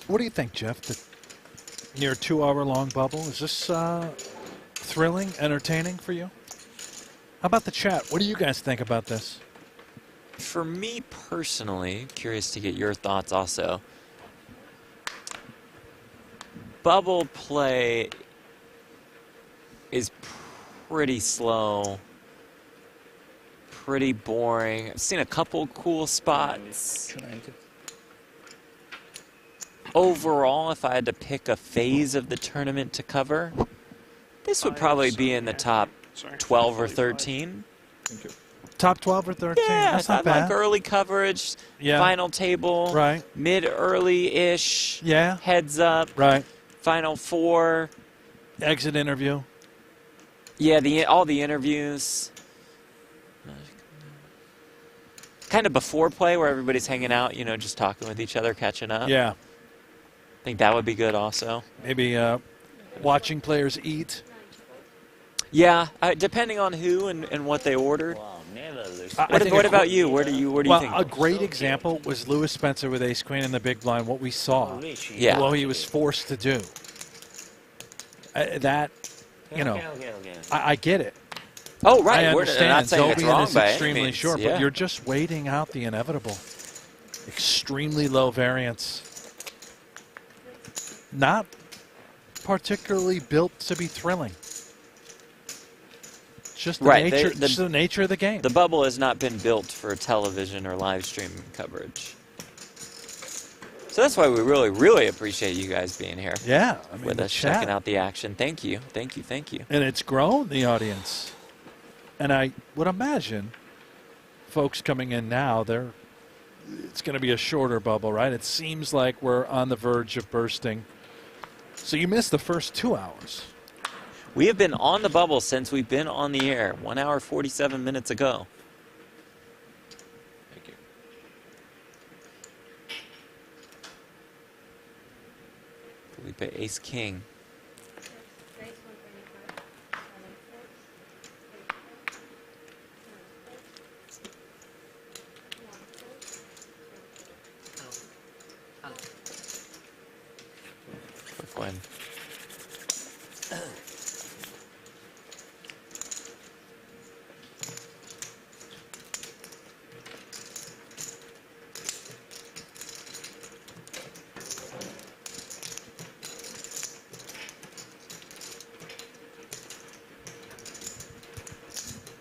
What do you think, Jeff? The near 2-hour-long bubble, is this thrilling, entertaining for you? How about the chat? What do you guys think about this? For me personally, curious to get your thoughts also. Bubble play is pretty slow, pretty boring. I've seen a couple cool spots. Overall, if I had to pick a phase of the tournament to cover, this would probably be in the top 12 or 13. Top 12 or 13? Yeah, That's not like bad. early coverage, Yeah. final table, Right. mid-early-ish, Yeah. heads up, Right. final 4. Exit interview. Yeah, all the interviews. Kind of before play where everybody's hanging out, you know, just talking with each other, catching up. Yeah. I think that would be good also. Maybe watching players eat. Yeah, depending on who and what they ordered. Wow, never listen. I think What a about you? Where do you Well, think? a great example was Lewis Spencer with ace queen in the big blind, what we saw. Yeah. What he was forced to do. That, you know, Okay. I get it. Oh, right. I We're understand. not saying it's Zobian wrong is by any extremely means. short, Yeah. but you're just waiting out the inevitable. Extremely low variance. Not particularly built to be thrilling. It's just the Right, nature, the- just the nature of the game. The bubble has not been built for television or live stream coverage. So that's why we really, really appreciate you guys being here Yeah, I mean, with the us, chat. checking out the action. Thank you, thank you, thank you. And it's grown, the audience. And I would imagine folks coming in now, it's going to be a shorter bubble, right? It seems like we're on the verge of bursting. So you missed the first 2 hours. We have been on the bubble since we've been on the air, 1 hour, 47 minutes ago. Thank you. Felipe, ace, king. Quick win.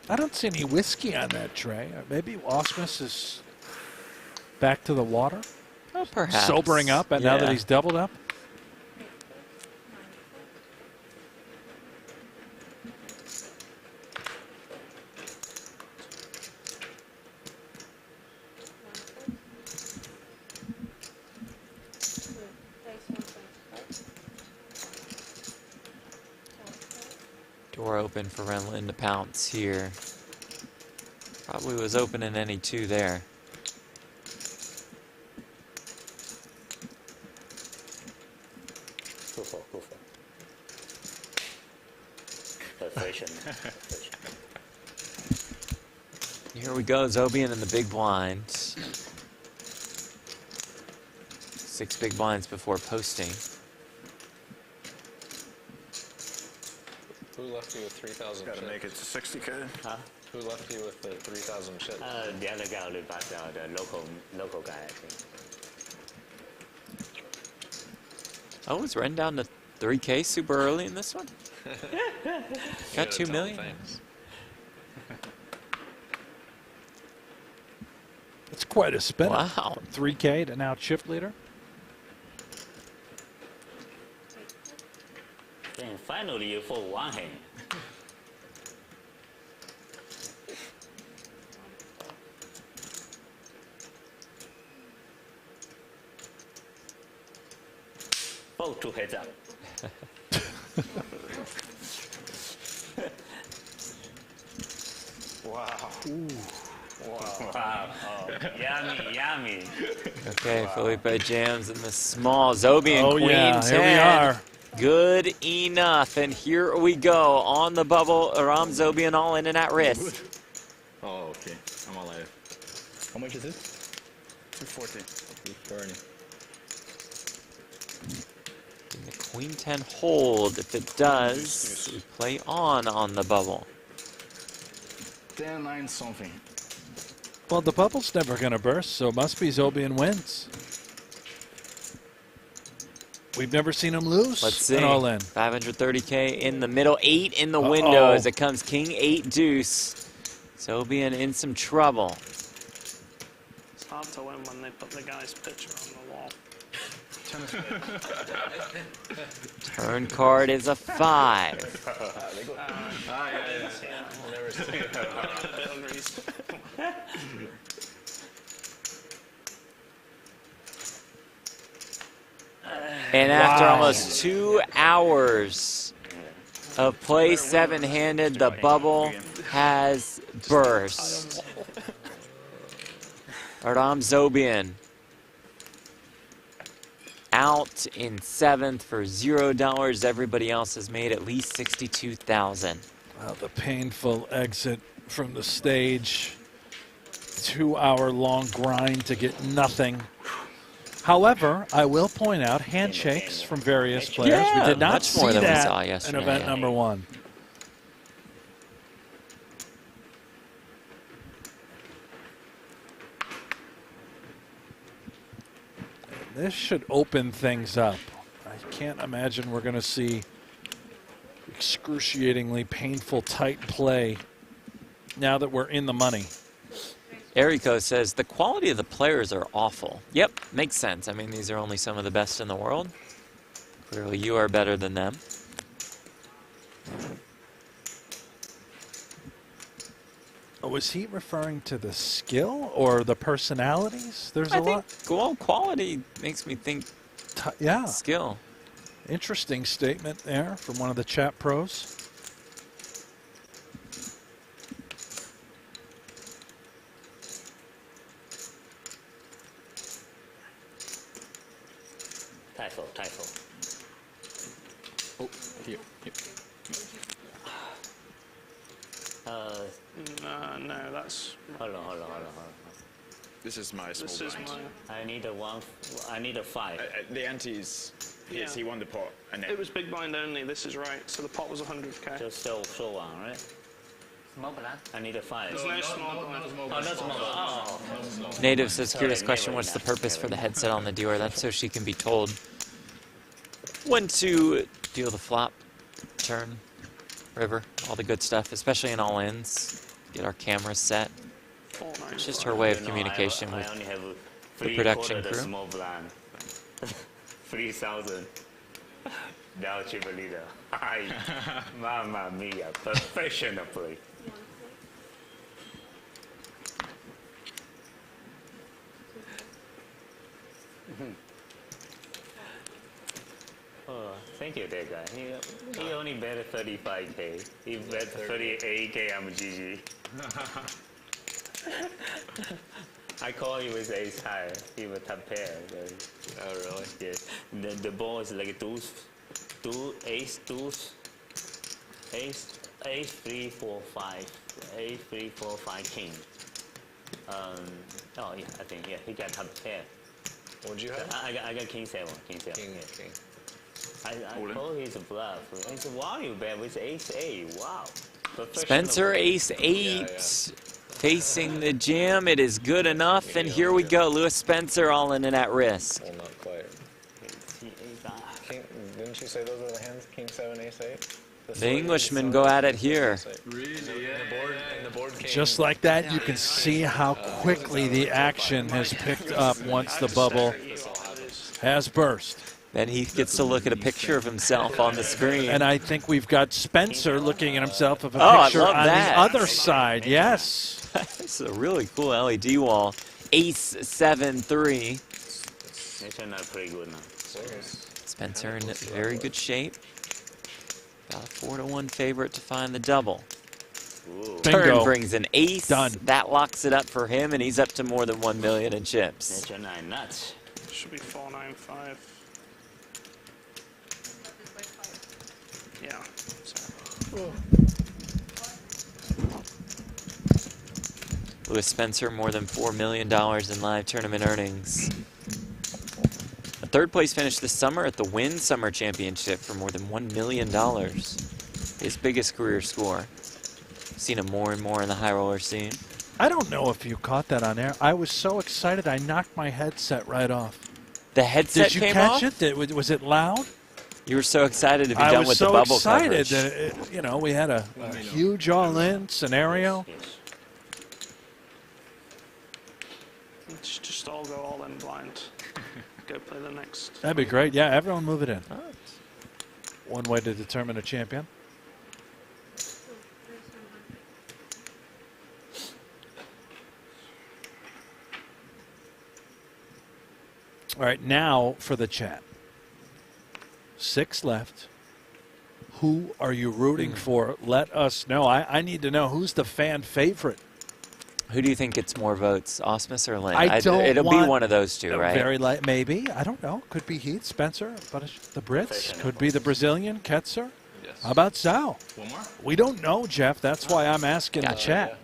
I don't see any whiskey on that tray. Maybe Osmus is back to the water, Oh, perhaps. sobering up, and now that Yeah. he's doubled up. Door open for Renlin to pounce here. Probably was open in any two there. Go for, go for. Perfection. Here we go, Zobian in the big blind. 6 big blinds before posting. Who left you with 3,000 Gotta chips? make it to 60K. Huh? Who left you with the 3,000 chips? The other guy only passed out, the local guy, I think. Oh, is Ren down to 3K super early in this one? Got 2 million? Thanks. It's quite a spin. Wow. 3K to now chip leader. Then finally you for one hand. Fold 2 heads up. Wow. Wow. Oh, yummy, yummy. Okay, Felipe jams in the small. Zobian Oh, queen yeah, 10. here we are. Good enough. And here we go on the bubble. Aram Zobian all in and at risk. Oh, okay. I'm alive. How much is it? 240. 230. And the queen 10 hold. If it does, we play on the bubble. 10, 9 something. Well, the bubble's never going to burst, so it must be Zobian wins. We've never seen him lose. Let's see. And all in. 530K in the middle. 8 in the window as it comes king 8 deuce. Zobian in some trouble. It's hard to win when they put the guy's picture on the wall. Turn card is a 5. I'll never see it. And after almost 2 hours of play 7-handed, the bubble has burst. Aram Zobian out in 7th for $0. Everybody else has made at least 62,000. Well, the painful exit from the stage. 2-hour-long grind to get nothing. However, I will point out handshakes from various players. Yeah, we did not much see more than we that saw in yesterday. event number 1. This should open things up. I can't imagine we're going to see excruciatingly painful tight play now that we're in the money. Eriko says, the quality of the players are awful. Yep, makes sense. I mean, these are only some of the best in the world. Clearly, you are better than them. Oh, was he referring to the skill or the personalities? There's a lot. Well, quality makes me think Yeah. skill. Interesting statement there from one of the chat pros. Typho. Oh, here. No, that's. Hold on. This is my small This is blind. my. I need a 5. The ante is Yeah. he won the pot, and It was big blind only. This is right. So the pot was 100k. Just show one, right? Small blind. I need a 5. There's no small blind. Oh, no small. Oh. Native says, curious Sorry, question, never what's the enough. purpose for the headset on the dealer? That's so she can be told when to deal the flop, turn, river, all the good stuff, especially in all ins. Get our cameras set. 495. It's just her way of You know, communication I with only have the production the crew. small blind. 3,000. Now triple leader. Ay, mamma mia, professional play. Oh, thank you, that guy. He only bet 35k. He bet 38k. I'm GG. I call him with ace high. He was top pair. Oh, really? Yes. The ball is like ace, ace 3, 4, 5, ace 3, 4, 5 king. Oh yeah, I think he got top pair. What'd you have? I got king 7. King. I call his bluff. I said, wow, you bet with ace 8. Wow. Professional Spencer, play. ace 8, Yeah. facing the jam. It is good enough, and here we go. Lewis Spencer all in and at risk. Well, not quite. King, didn't you say those are the hands? King 7, ace 8? The Englishmen go at it here. Really? And the board came. Just like that, you can see how quickly the action has picked up once the bubble has burst. Then he gets to look at a picture of himself on the screen. And I think we've got Spencer looking at himself of a Oh, I picture love on that. the other side. Yes. It's a really cool LED wall. Ace 7-3. They're not pretty good now. Spencer in very good shape. About a 4-1 favorite to find the double. Ooh. Bingo. Turn brings an ace. Done. That locks it up for him, and he's up to more than 1 million in chips. Nature 9 nuts. Should be 495. Yeah. So. Lewis Spencer, more than $4 million in live tournament earnings. A third place finish this summer at the Wynn Summer Championship for more than $1 million. His biggest career score. Seen him more and more in the high roller scene. I don't know if you caught that on air. I was so excited I knocked my headset right off. The headset Did you came catch off? it? Was it loud? You were so excited to be I done was with so the bubble excited coverage. that you know, we had a huge all-in scenario. Yes. Let's just all go all in blind. Go play the next. That'd be great. Yeah, everyone move it in. One way to determine a champion. All right, now for the chat. 6 left. Who are you rooting for? Let us know. I need to know who's the fan favorite. Who do you think gets more votes, Osmus or Lynn? I don't It'll be want- one of those two, right? Very light, maybe. I don't know. Could be Heath, Spencer, but the Brits. Could be the Brazilian, Ketzer. Yes. How about Zhao? One more? We don't know, Jeff. That's why I'm asking the Gotcha. chat.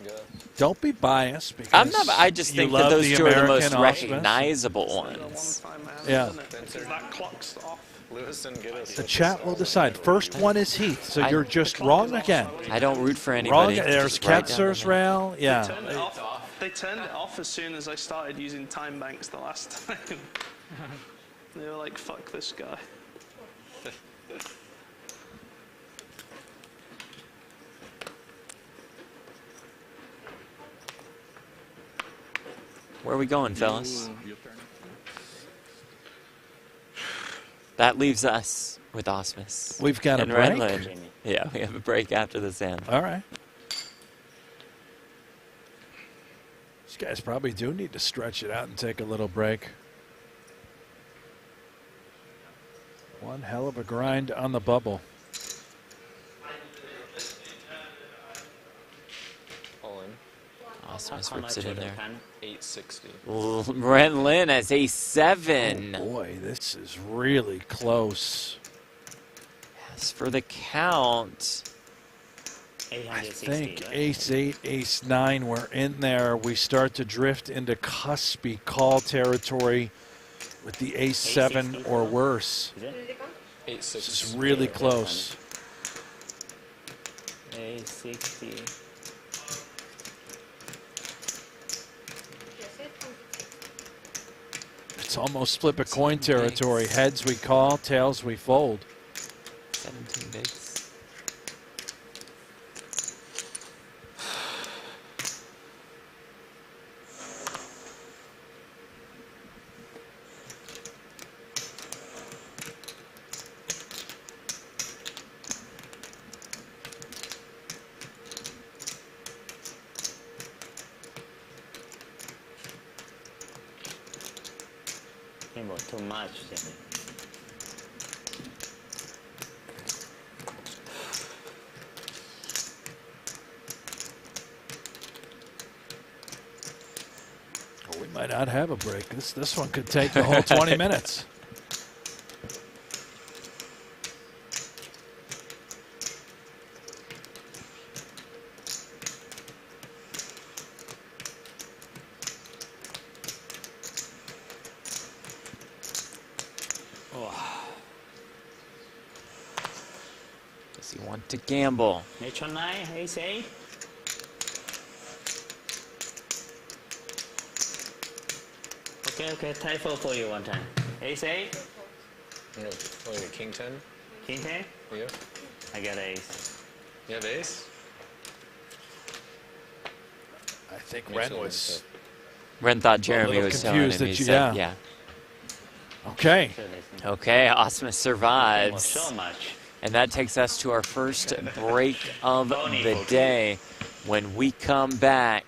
Go. Don't be biased because I'm not. I just you think that love those the two are the American most Osmus. recognizable The ones. one-time man, Yeah. isn't it? Because that clock's off. Lewis didn't get us. The chat will decide. First one is Heath, so I- you're just wrong again. I don't root for Wrong. anybody. There's Just write down Ketzer's the name. rail. Yeah. Turned it off. They turned it off as soon as I started using time banks the last time. They were like, fuck this guy. Where are we going, fellas? That leaves us with Osmus. We've got a and break? Renlund. Yeah, we have a break after this hand. All right. These guys probably do need to stretch it out and take a little break. One hell of a grind on the bubble. All in. Osmus How whips much it in of the there. pan? 860. Renlund has a 7. Boy, this is really close. As for the count, I 860. think right? ace-8, ace-9, we're in there. We start to drift into cuspy call territory with the ace-7 or worse. Is it? 860. This is really close. 860. It's almost flip a coin territory. Heads we call, tails we fold. 17 bigs. Too much. Jimmy. We might not have a break. This one could take the whole 20 minutes. Does he want to gamble? Natural 9, ace 8. Okay, typo for you one time. Ace 8, You have, what, you king 10? king 10. You? I got ace. You have ace? I think Makes Ren it was Ren thought Jeremy little was telling him. confused He that you- said, yeah. yeah. okay. Okay, Osmus Well, survives. so much. And that takes us to our first break of the day. When we come back,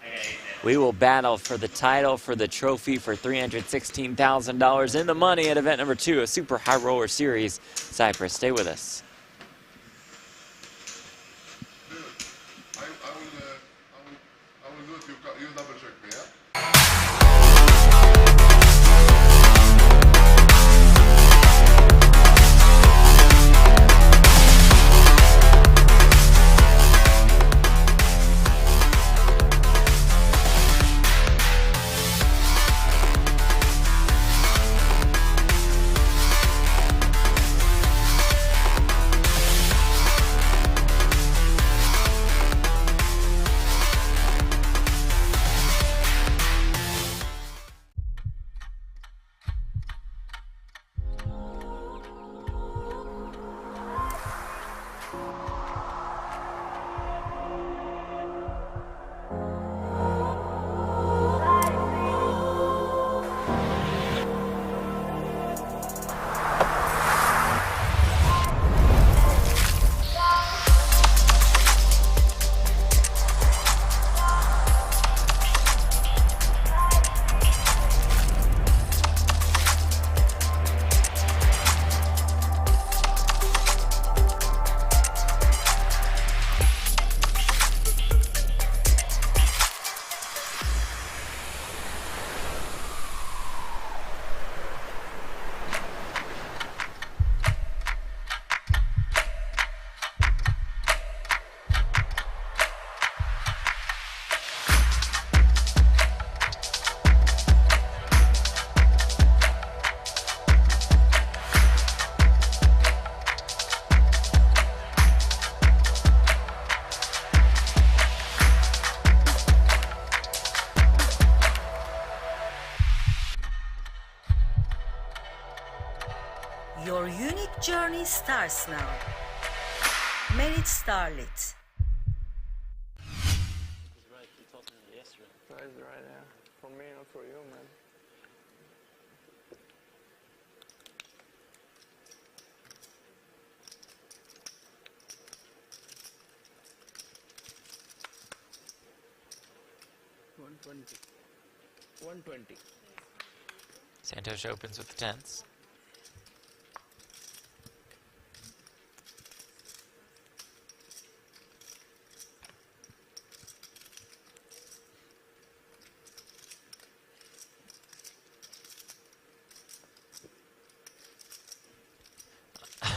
we will battle for the title, for the trophy, for $316,000 in the money at event number 2, a Super High Roller Series. Cypress, stay with us. I will do it. You double check me, yeah? Your unit Journey starts now. Married Starlet. He's right. You told me that yesterday. Price right, yeah. For me, not for you, man. $120. Santos opens with the tens.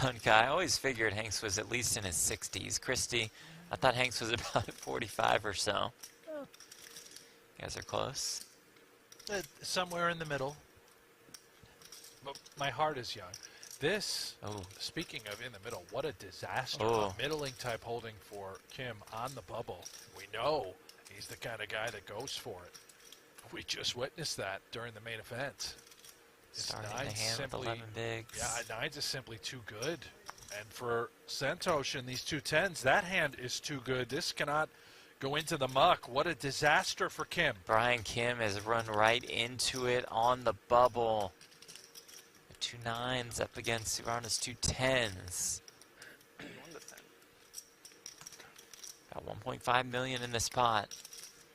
Okay, I always figured Hanks was at least in his 60s. Christy, I thought Hanks was about 45 or so. You guys are close. Somewhere in the middle. But my heart is young. This, speaking of in the middle, what a disaster. A middling type holding for Kim on the bubble. We know he's the kind of guy that goes for it. We just witnessed that during the main event. Starting the hand with 11 bigs. Yeah, nines is simply too good. And for Santos in these 2 tens, that hand is too good. This cannot go into the muck. What a disaster for Kim. Brian Kim has run right into it on the bubble. 2 nines up against Suvarna's 2 tens. About 1.5 million in this pot.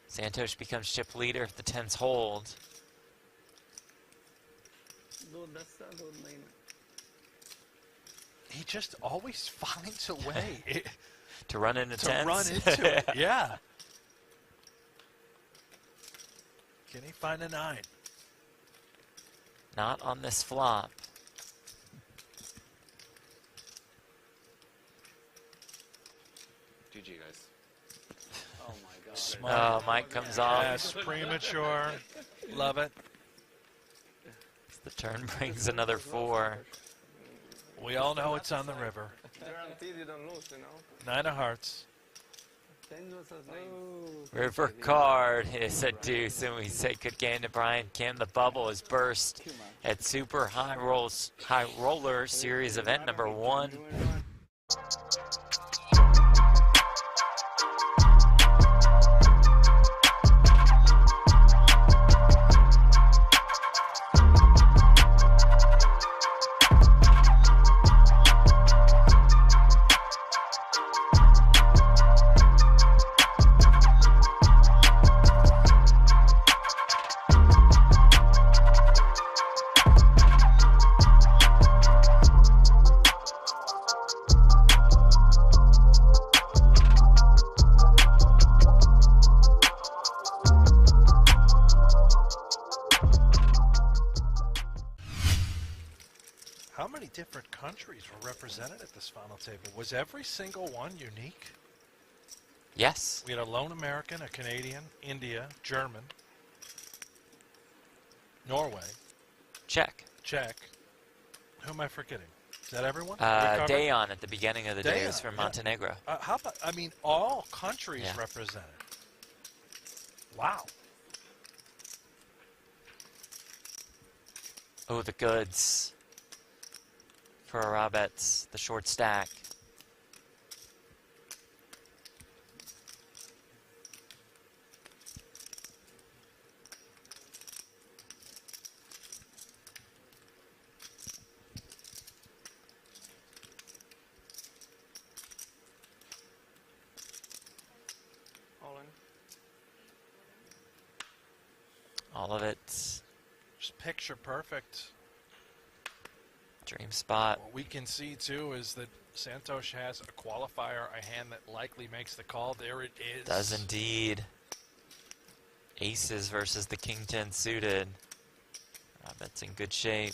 Santos becomes chip leader if the tens hold. He just always finds a way to run into tens. To run into it, yeah. Can he find a 9? Not on this flop. GG, guys. Oh my God. Oh, Mike comes off. Yes, premature. Love it. The turn brings another 4. We all know it's on the river. Guaranteed you don't lose, you know. 9 of hearts. River card is a deuce, and we say good game to Brian Kim. The bubble is burst at Super High Roller Series event number 1. How many different countries were represented at this final table? Was every single one unique? Yes. We had a lone American, a Canadian, India, German, Norway, Czech. Who am I forgetting? Is that everyone? Dayon at the beginning of the day was from Montenegro. How about, I mean, all countries represented. Wow. Oh, the goods for Arabets, the short stack. All in. All of it. Just picture perfect. Dream spot. What we can see, too, is that Santos has a qualifier, a hand that likely makes the call. There it is. Does indeed. Aces versus the King 10 suited. That's in good shape.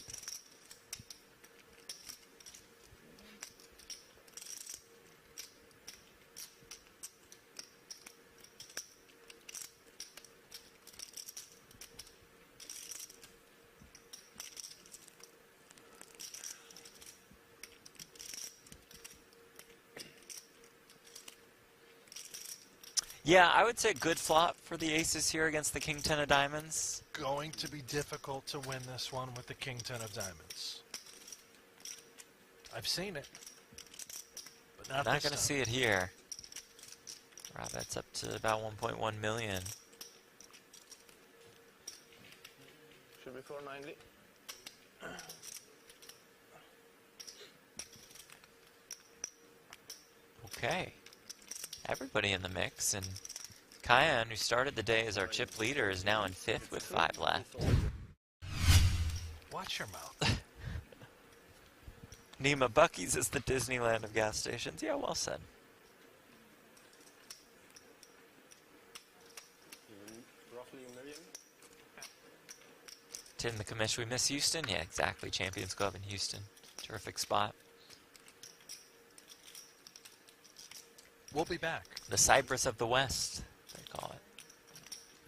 Yeah, I would say good flop for the aces here against the King 10 of diamonds. Going to be difficult to win this one with the King 10 of diamonds. I've seen it, but not Not this going to time. see it here. Rabbit's up to about 1.1 million. Should be 490. Okay. Everybody in the mix, and Kyan, who started the day as our chip leader, is now in 5th with 5 left. Watch your mouth. Nima, Buc-ee's is the Disneyland of gas stations. Yeah, well said. Roughly a million. Tim the commish, we miss Houston? Yeah, exactly. Champions Club in Houston. Terrific spot. We'll be back. The Cyprus of the West, they call it.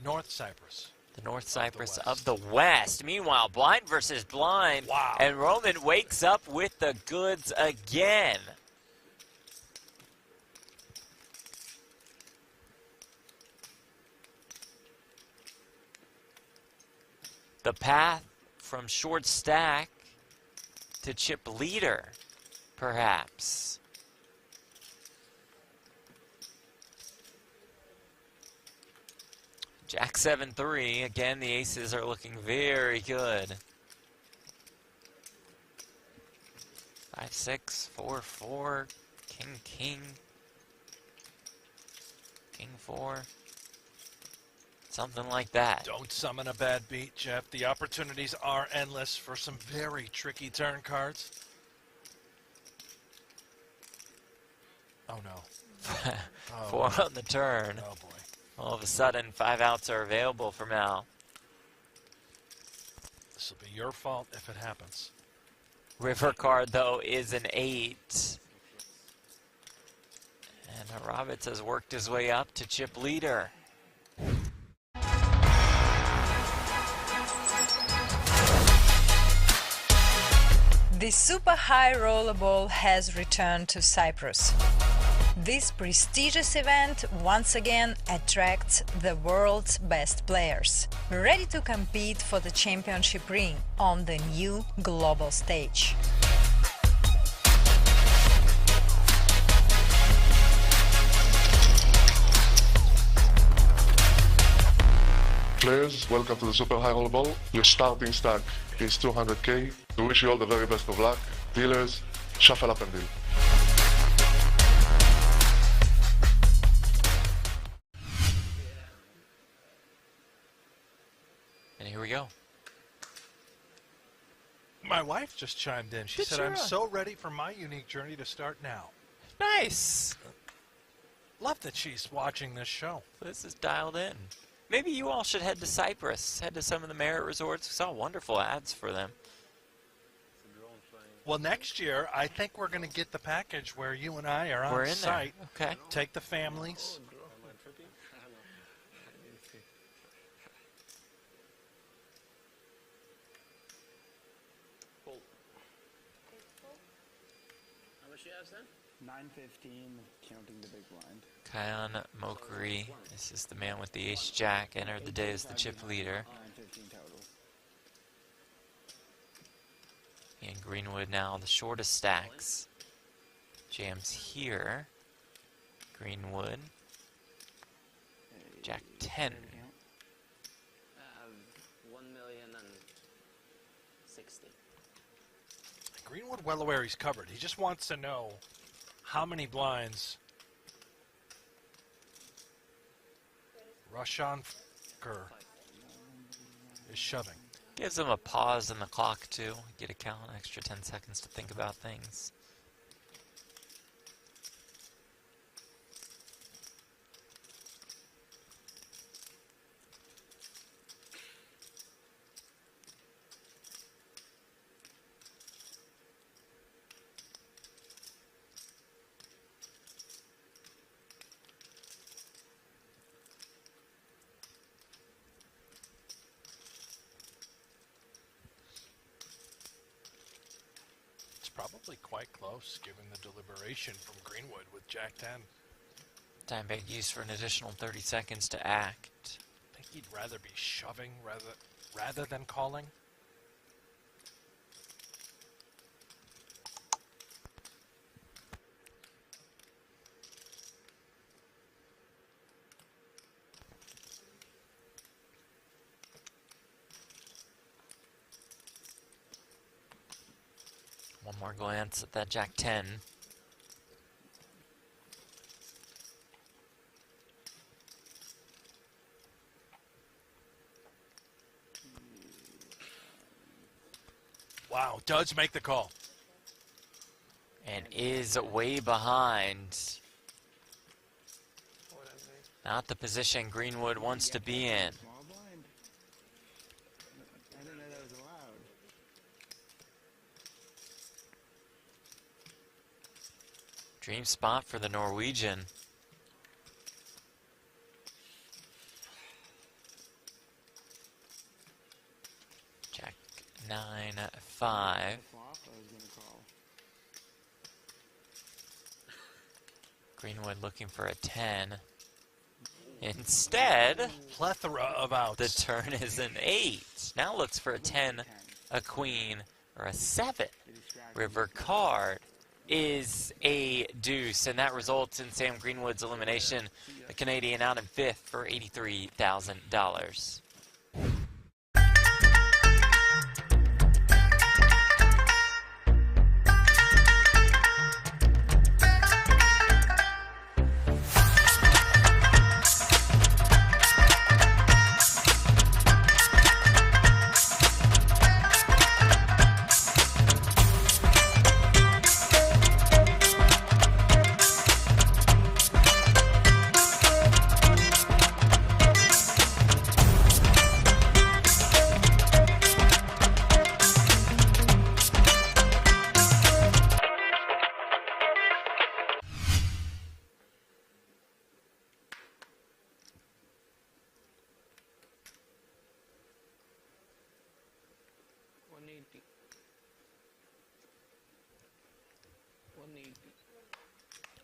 North Cyprus. The North Cyprus of the West. Meanwhile, blind versus blind. Wow. And Roman wakes up with the goods again. The path from short stack to chip leader, perhaps. Jack 7-3. Again, the aces are looking very good. 5-6, 4-4, King, King 4. Something like that. Don't summon a bad beat, Jeff. The opportunities are endless for some very tricky turn cards. Oh, no. Oh, 4 on the turn. Oh, boy. All of a sudden, 5 outs are available for Mal. This will be your fault if it happens. River card, though, is an 8. And Rabbits has worked his way up to chip leader. The Super High Rollerball has returned to Cyprus. This prestigious event once again attracts the world's best players, ready to compete for the championship ring on the new global stage. Players, welcome to the Super High Roll Ball. Your starting stack is 200k. We wish you all the very best of luck. Dealers, shuffle up and deal. And here we go. My wife just chimed in. She Did said, she I'm really? so ready for my unique journey to start now. Nice. Love that she's watching this show. This is dialed in. Maybe you all should head to Cyprus. Head to some of the Marriott resorts. We saw wonderful ads for them. Well, next year, I think we're going to get the package where you and I are on We're in site. there. Okay. Take the families. How much you have then? 915, counting the big blind. Kyan Mokri. This is the man with the ace-jack. Entered the day as the chip leader. 915 total. And Greenwood now the shortest stacks. Jams here. Greenwood. Jack 10. 1,060,000. Greenwood well aware he's covered. He just wants to know how many blinds Roshan Kerr is shoving. Gives them a pause in the clock, too. Get a count, an extra 10 seconds to think about things. Probably quite close, given the deliberation from Greenwood with Jack 10. Time bank used for an additional 30 seconds to act. I think he'd rather be shoving rather than calling. One more glance at that Jack 10. Wow, does make the call. And is way behind. Not the position Greenwood wants to be in. Small blind. I didn't know that was allowed. Dream spot for the Norwegian. Jack 9-5. Flop, I was gonna call. Greenwood looking for a 10. Instead, Plethora of outs. the turn is an 8. Now looks for a 10, a queen, or a 7. River card is a deuce, and that results in Sam Greenwood's elimination. The Canadian out in 5th for $83,000.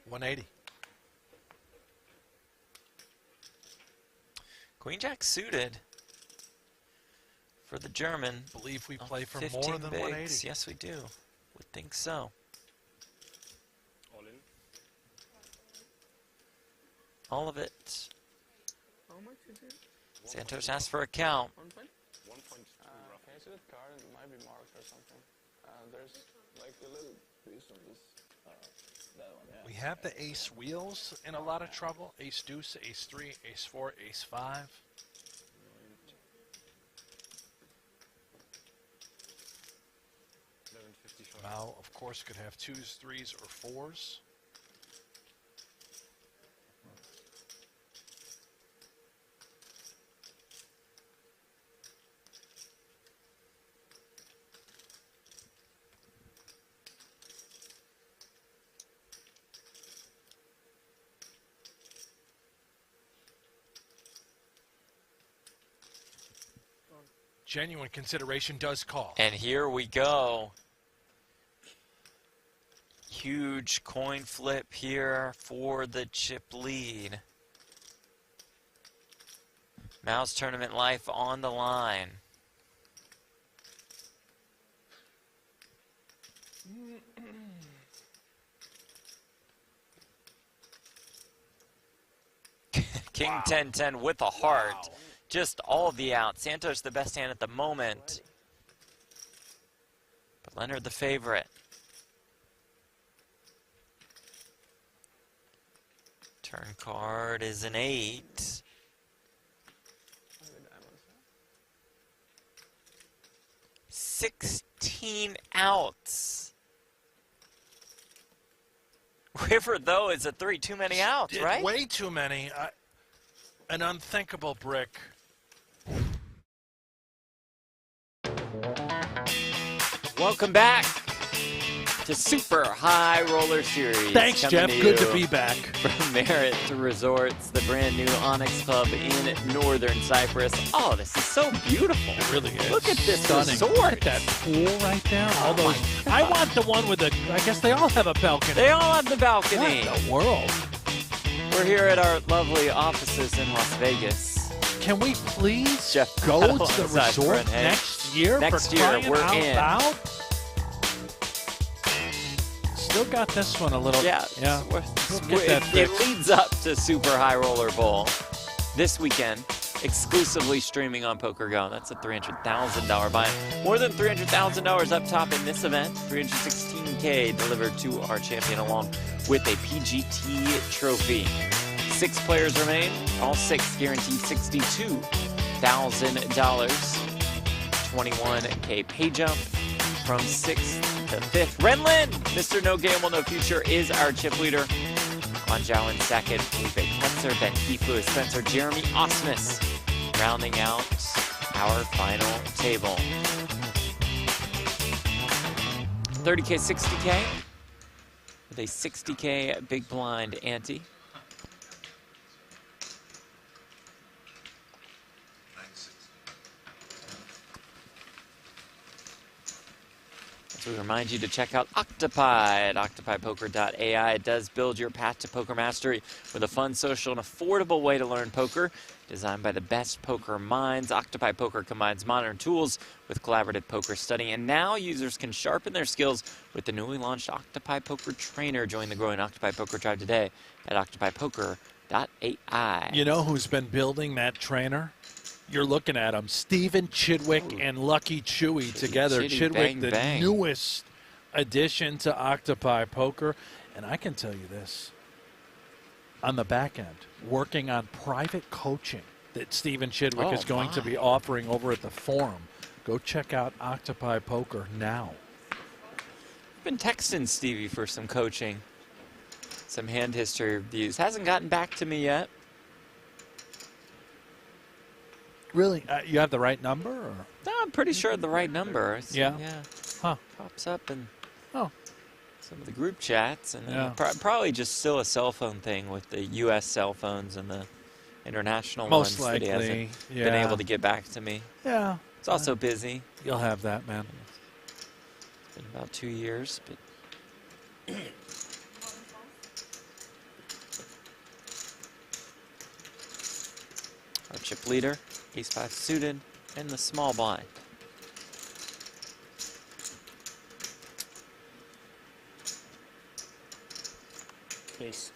$180. Queen Jack suited for the German. Believe we play for 15 more than bigs. 180. Yes, we do. Would think so. All in. All of it. How much is it? Santos asked for a count. 1 point? 1 point two rough. Can you see that card? It might be marked or something. There's like a little piece of this. That one, yeah. We have the ace wheels in a lot of trouble. Ace deuce, ace 3, ace 4, ace 5. Mal, of course, could have 2s, 3s, or 4s. Genuine consideration does call. And here we go. Huge coin flip here for the chip lead. Mouse tournament life on the line. King 10-10 with a heart. Just all the outs. Santos the best hand at the moment. But Leonard the favorite. Turn card is an 8. 16 outs. River, though, is a 3. Too many outs, right? Way too many. An unthinkable brick. Welcome back to Super High Roller Series. Thanks, Coming Jeff. to Good you to be back. From Merit Resorts, the brand new Onyx Club in Northern Cyprus. Oh, this is so beautiful. It really is. Look at this Stunning. resort. Look at that pool right there. All those. I want the one with the. I guess they all have a balcony. They all have the balcony. What in the world? We're here at our lovely offices in Las Vegas. Can we please Jeff go to the alongside resort Brent Hay. next year? Next for year, crying we're out in. loud? Still got this one a little. Yeah, Yeah. we'll get that it fixed. leads up to Super High Roller Bowl this weekend. exclusively streaming on pokergo. That's a $300,000 buy. More than $300,000 up top in this event. $316K delivered to our champion along with a PGT trophy. 6 players remain. All 6 guaranteed $62,000. 21K pay jump from 6th to 5th. Renlin, Mr. No Gamble, No Future, is our chip leader. Quan Zhao in second. Felipe Ketzer, Ben Keith, Spencer, Jeremy Osmus, rounding out our final table. 30K, 60K, with a 60K big blind ante. So we remind you to check out Octopi at octopipoker.ai. It does build your path to poker mastery with a fun, social, and affordable way to learn poker. Designed by the best poker minds, Octopi Poker combines modern tools with collaborative poker study. And now users can sharpen their skills with the newly launched Octopi Poker Trainer. Join the growing Octopi Poker tribe today at octopipoker.ai. You know who's been building that trainer? You're looking at them, Stephen Chidwick and Lucky Chewy together. Chidwick, the newest addition to Octopi Poker. And I can tell you this, on the back end, working on private coaching that Stephen Chidwick is going to be offering over at the forum. Go check out Octopi Poker now. I've been texting Stevie for some coaching, some hand history reviews. Hasn't gotten back to me yet. Really? You have the right number? Or? No, I'm pretty sure the right number. Yeah? Yeah. Huh. Pops up in some of the group chats. And probably just still a cell phone thing with the U.S. cell phones and the international Most ones likely, that he hasn't been able to get back to me. Yeah. It's also busy. You'll have that, man. It's been about 2 years, but... Our chip leader, ace-5 suited, and the small blind. Please.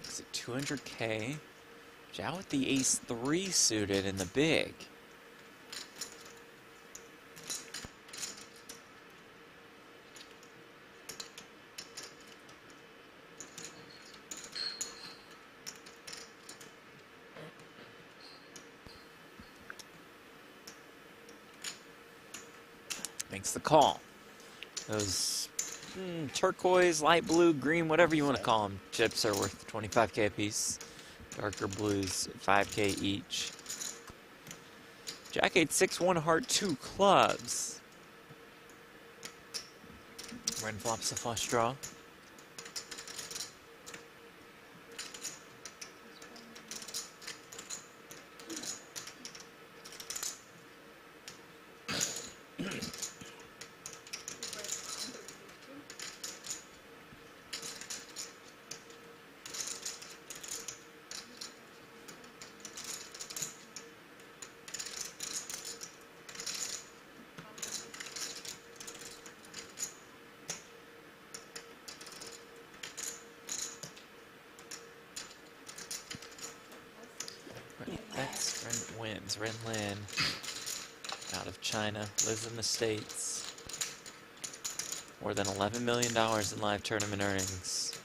Is it 200K? Zhao with the ace-3 suited in the big. Makes the call. Those turquoise, light blue, green, whatever you want to call them, chips are worth 25K a piece. Darker blues, 5K each. Jack 8, 6, 1, heart, 2 clubs. Red flops the flush draw. Wins. Ren Lin, out of China, lives in the States. More than $11 million in live tournament earnings.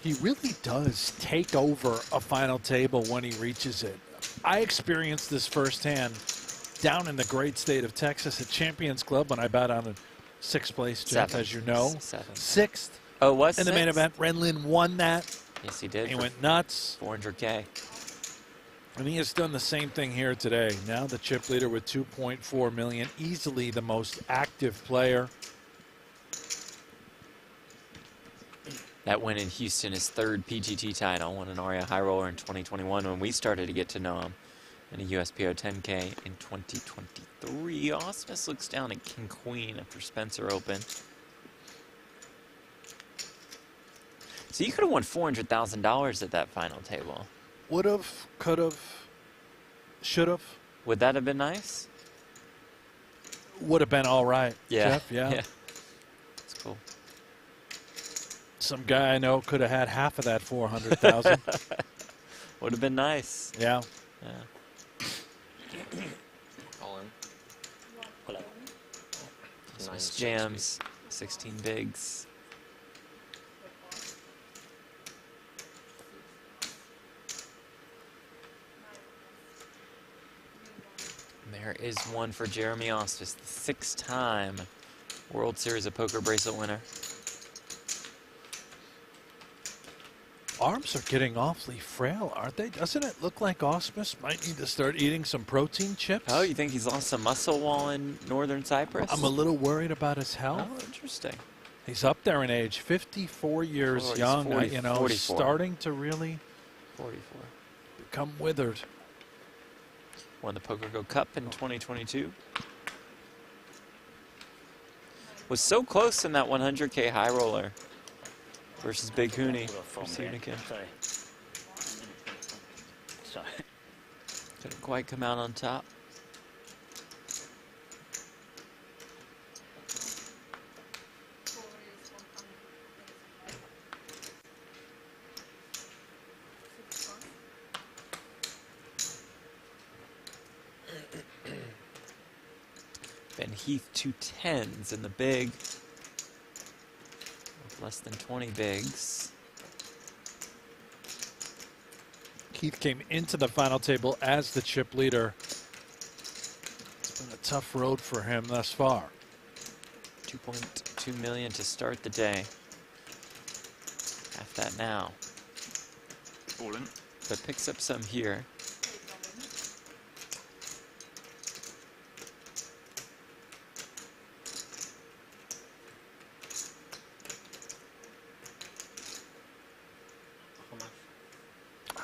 He really does take over a final table when he reaches it. I experienced this firsthand down in the great state of Texas at Champions Club when I bet on a 6th place, Jeff, as you know. 6th. Oh, was in the main event. Renlin won that. Yes, he did. He went nuts. 400K. And he has done the same thing here today. Now the chip leader with 2.4 million, easily the most active player. That win in Houston, his 3rd PGT title, won an Aria High Roller in 2021 when we started to get to know him. And a USPO 10K in 2023. Osmus looks down at King Queen after Spencer opened. So you could have won $400,000 at that final table. Would have, could have, should have. Would that have been nice? Would have been all right, Yeah. Jeff. Yeah. It's cool. Some guy I know could have had half of that 400,000. Would have been nice. Yeah. Yeah. All in. Nice jams. 16 bigs. And there is one for Jeremy Ostis, the 6-time World Series of Poker bracelet winner. Arms are getting awfully frail, aren't they? Doesn't it look like Osmus might need to start eating some protein chips? Oh, you think he's lost some muscle while in Northern Cyprus? I'm a little worried about his health. Oh, interesting. He's up there in age, 54 years he's young. 40, You know, 44. starting to really 44. become withered. Won the pokergo Cup in 2022. Was so close in that 100K high roller versus Big Hooney. Sorry. Sorry. Couldn't quite come out on top. Ben Heath 2 10s in the big. With less than 20 bigs. Keith came into the final table as the chip leader. It's been a tough road for him thus far. 2.2 million to start the day. Half that now. All in. But picks up some here.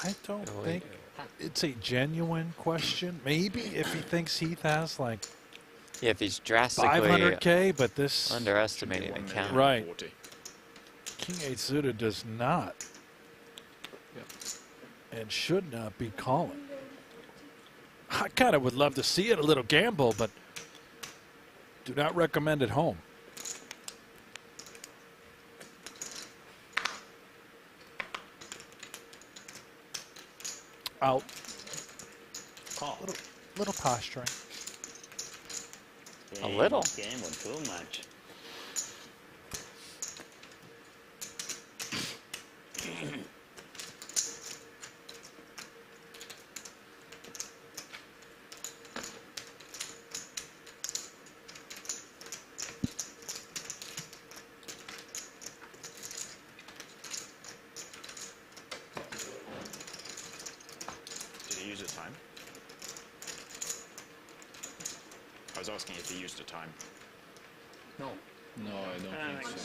I don't Oh, think it's a genuine question. Maybe if he thinks Heath has like Yeah, if he's drastically 500K, but this underestimating the count. right. King 8 suited does not and should not be calling. I kind of would love to see it, a little gamble, but do not recommend at home. Out. Call. Little posturing. A little. Game or too much. Did he use a time? I was asking if he used a time. No. No, I don't think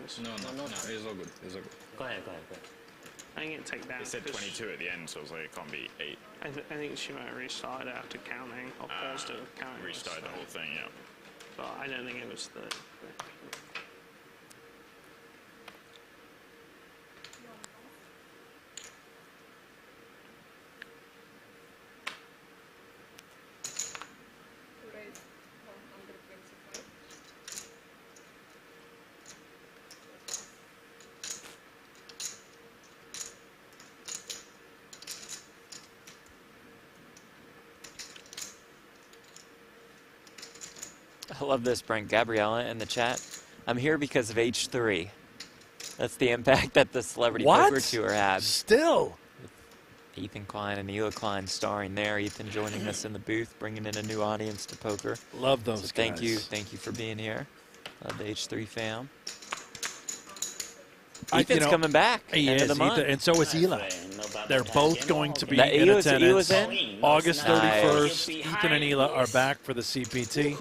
so. No, it's all good. It's all good. Go ahead, go ahead, go ahead. I think it take down. It said 'cause 22 at the end, so I was like, it can't be 8. I think she might have restarted after counting, or paused it counting. Restart the whole thing, yeah. But I don't think it was the I love this, Brent. Gabriella in the chat. I'm here because of H3. That's the impact that the Celebrity Poker Tour had. Still. Ethan Klein and Ela Klein starring there. Ethan joining us in the booth, bringing in a new audience to poker. Love those so guys. Thank you for being here. Love the H3 fam. You Ethan's know, coming back. He end is, of the month. Ethan, and so is Ela. They're both going to be in Ela's attendance. in? August Nice. 31st. Ethan and Ela are back for the CPT.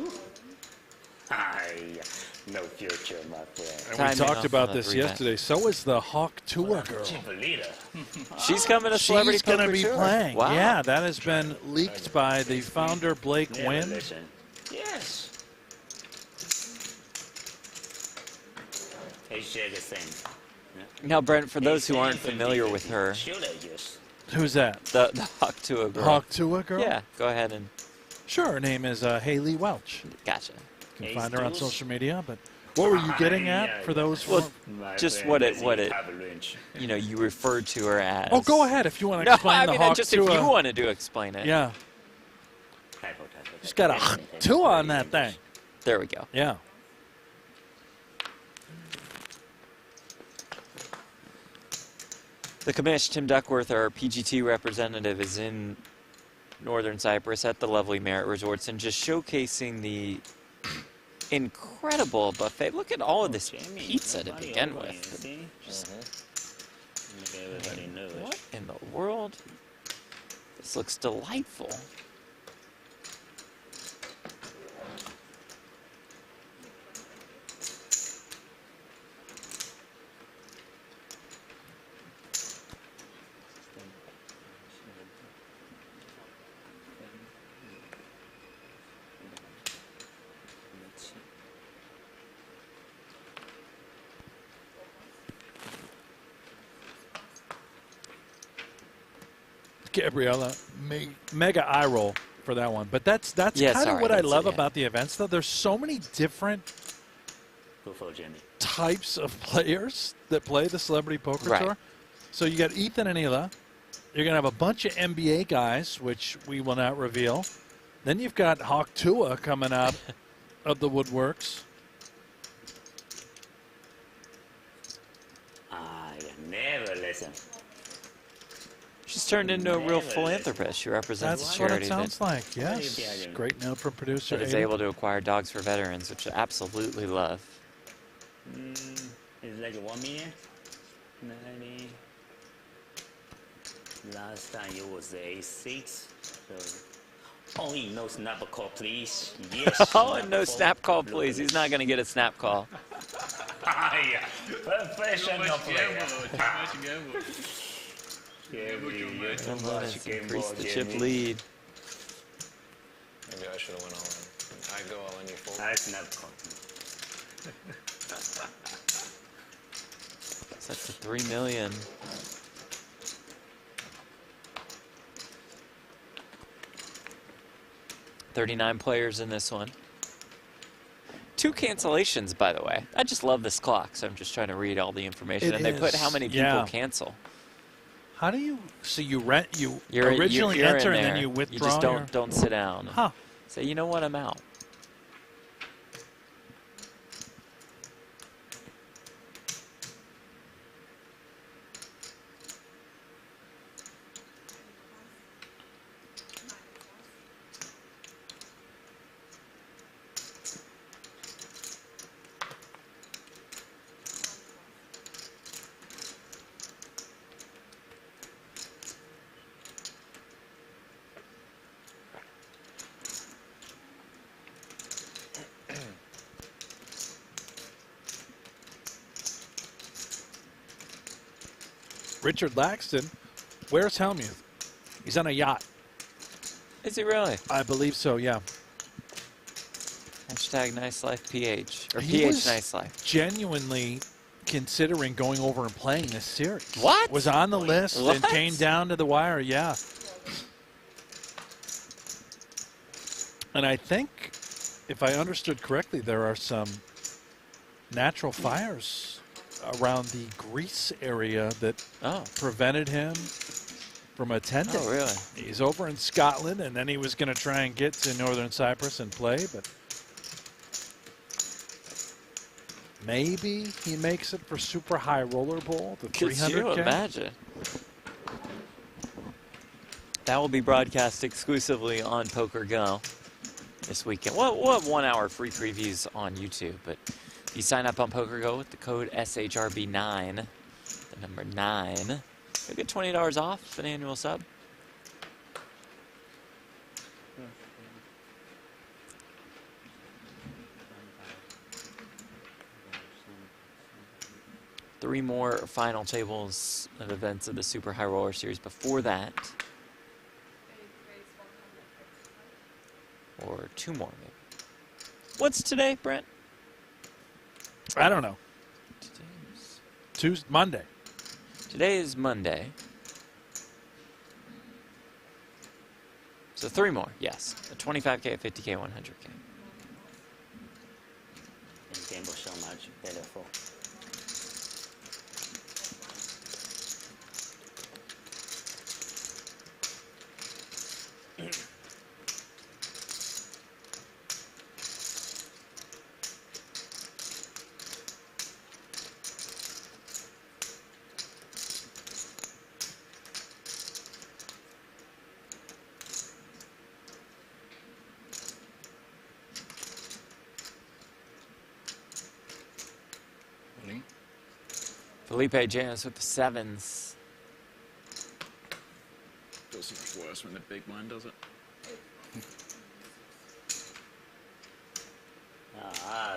No future, my friend. And we Timing talked off about on the this 3 bet. yesterday. So is the Hawk Tour girl. She's coming to Celebrity She's going to Poker be Tour. Playing. Wow. Yeah, that has been leaked by the founder, Blake Wynn. Yes. It's the same. Now, Brent, for those who aren't familiar with her, Who's that? the Hawk Tour girl. Hawk Tour girl? Yeah, go ahead and Sure, her name is Haley Welch. Gotcha. You can Ace find her on deuce. social media. But what were you getting at for those? Well, My just friend what it doesn't have a range. you referred to her as. Oh, go ahead if you want to No, explain I the mean, Hawk just if Tua. you wanted to explain it. Yeah, Typo. she's got a Tua on that thing. There we go. Yeah. The commish, Tim Duckworth, our PGT representative, is in Northern Cyprus at the lovely Merit Resorts and just showcasing the incredible buffet. Look at all of this Jamie, pizza to nobody begin over here, with. see? Make everybody nervous. What in the world? This looks delightful. Gabriella, mega eye roll for that one. But that's Yeah, kind of sorry, what I that's it, love yeah. about the events, though. There's so many different Go for Jamie. types of players that play the Celebrity Poker Right. Tour. So you got Ethan and Hila. You're going to have a bunch of NBA guys, which we will not reveal. Then you've got Hawk Tua coming out of the woodworks. Never listen. She's turned into a real Never philanthropist. She represents That's a what charity it sounds like. Yeah, Yes. yeah. Great note from producer. that is Aiden. able to acquire dogs for veterans, which I absolutely love. It's like 1 million. 90. Last time it was A6. So only no snap call, please. Yes. Oh, and no snap call, please. He's not going to get a snap call. Yeah. Professional player. Too much gamble. And let us increase the chip Jamie. lead. Maybe I should have went all in. I go all in, you fold. I snap call. Set to 3 million. $39 players in this one. 2 cancellations, by the way. I just love this clock, so I'm just trying to read all the information. It and they put is, how many people yeah. cancel. How do you? So you rent? You You're originally you're enter in and then there. you withdraw. You just your- don't sit down. Huh. Say, you know what? I'm out. Richard Laxton, where's Helmuth? He's on a yacht. Is he really? I believe so. Yeah. Hashtag nice life PH. Or He PH was nice life. genuinely considering going over and playing this series. What? Was on the list and What? came down to the wire. Yeah. And I think, if I understood correctly, there are some natural fires around the Greece area that Oh. prevented him from attending. Oh, really? He's over in Scotland, and then he was going to try and get to Northern Cyprus and play, but maybe he makes it for Super High Roller Bowl, the Could 300K. you imagine? That will be broadcast exclusively on PokerGo this weekend. We'll have 1 hour free previews on YouTube, but if you sign up on PokerGo with the code SHRB9, the number 9, you'll get $20 off an annual sub. Three more final tables of events of the Super High Roller Series before that. Or 2 more, maybe. What's today, Brent? I don't know. Today's... Tuesday, Monday. Today is Monday. So 3 more, yes. A 25K, 50K, 100K. And gamble so much, better fold. Felipe jams with the 7s. Feels so much worse when the big blind does it.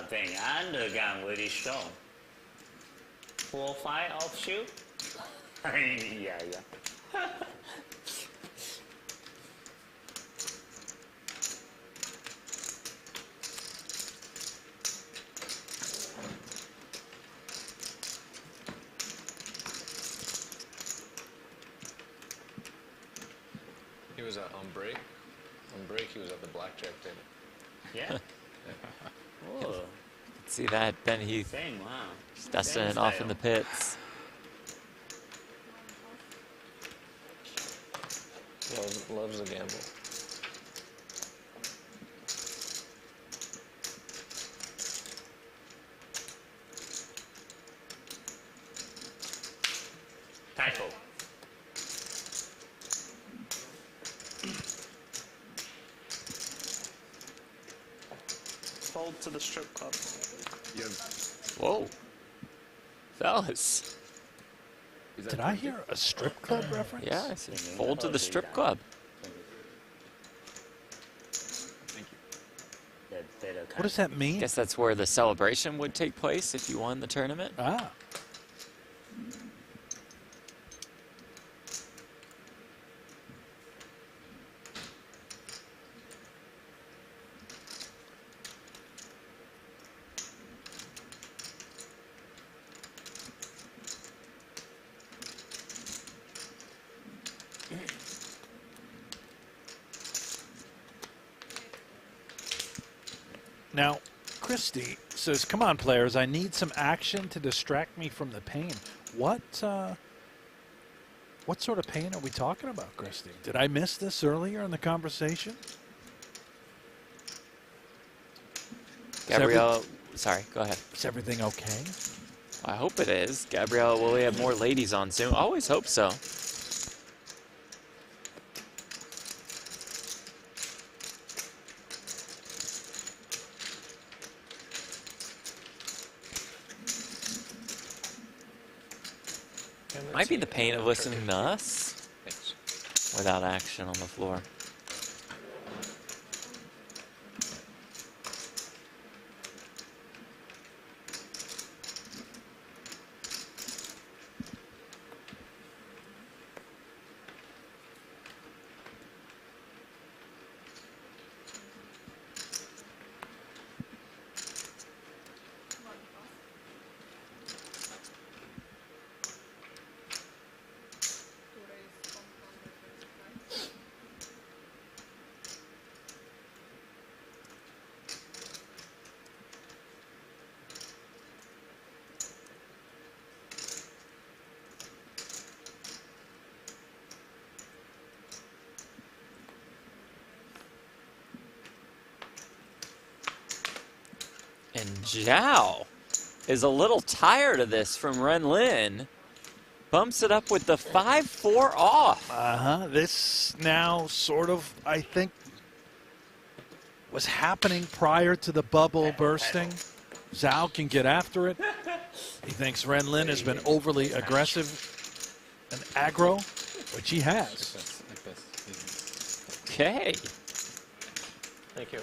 Then undergun very strong. 4-5 offshoot. Yeah. He was on break. On break, he was at the blackjack table. Yeah. Oh, See that? Ben Heath same, wow. just dusting Same it off in style. the pits. Loves the gamble. Typo. Fold to the strip club. Whoa. Fellas. Did I hear a strip club reference? Yeah, I said fold to the strip club. What does that mean? Guess that's where the celebration would take place if you won the tournament. Ah. Now, Christy says, "Come on, players! I need some action to distract me from the pain." What sort of pain are we talking about, Christy? Did I miss this earlier in the conversation? Gabrielle, sorry, go ahead. Is everything okay? I hope it is. Gabrielle, will we have more ladies on soon? Always hope so. Might be the pain of listening to us without action on the floor. And Zhao is a little tired of this from Ren Lin. Bumps it up with the 5-4 off. This now sort of, I think, was happening prior to the bubble bursting. Zhao can get after it. He thinks Ren Lin has been overly aggressive and aggro, which he has. Okay. Thank you.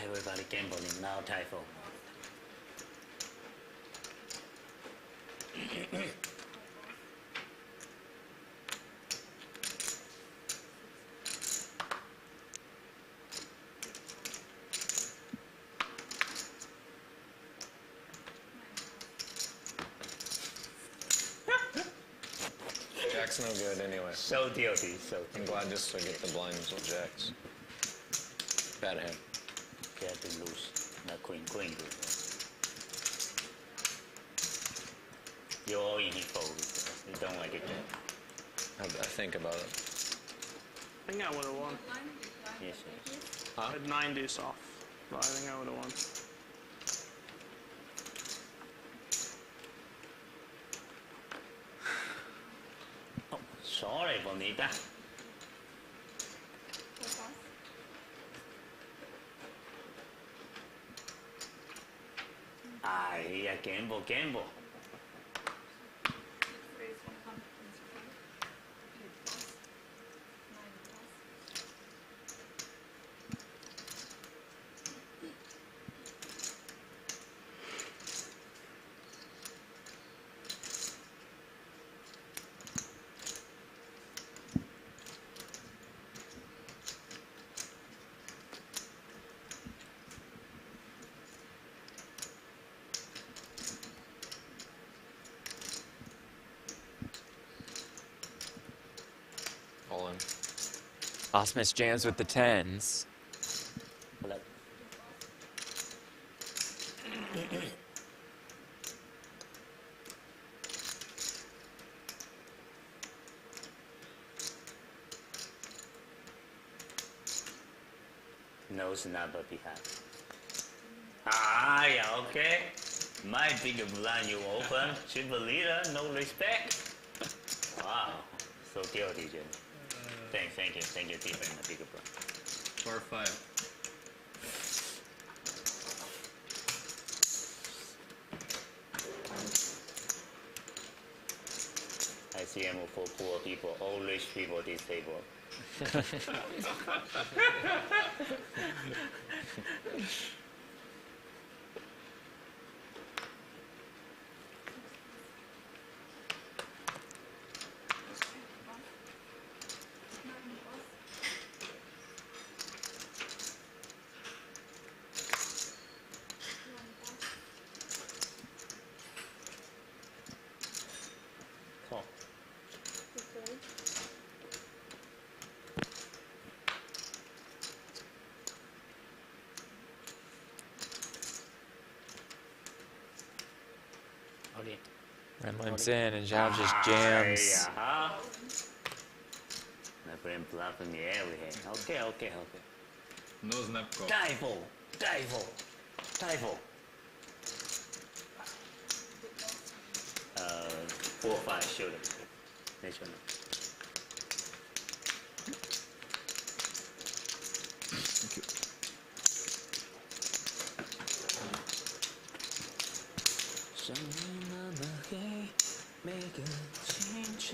Everybody gambling now, Typho. Jack's no good anyway. So guilty, so I'm glad just to get the blinds with Jacks. Bad hand. get to lose. Not queen, queen good. You're all in his fold. You don't like it. I think about it. I think I would have won. Yes, yes. I had 9 deuce off, but I think I would have won. Oh, sorry, bonita. Ay, ya Gamble, Gamble. All in. Osmus jams with the tens. Hello. Nose number behind. Ah, yeah, okay. My big blind you open. Triple leader, no respect. Wow, so guilty, Jim. Thank you, defense, my bigger blind. 4 or 5. I see him for poor people, all rich people this table. Cool. Okay. Ren limps in and Zhao just jams. Yeah. My friend bluffing me everything. Okay. No snap call. Dive. 4 5 shoot him. Next one. Make a change.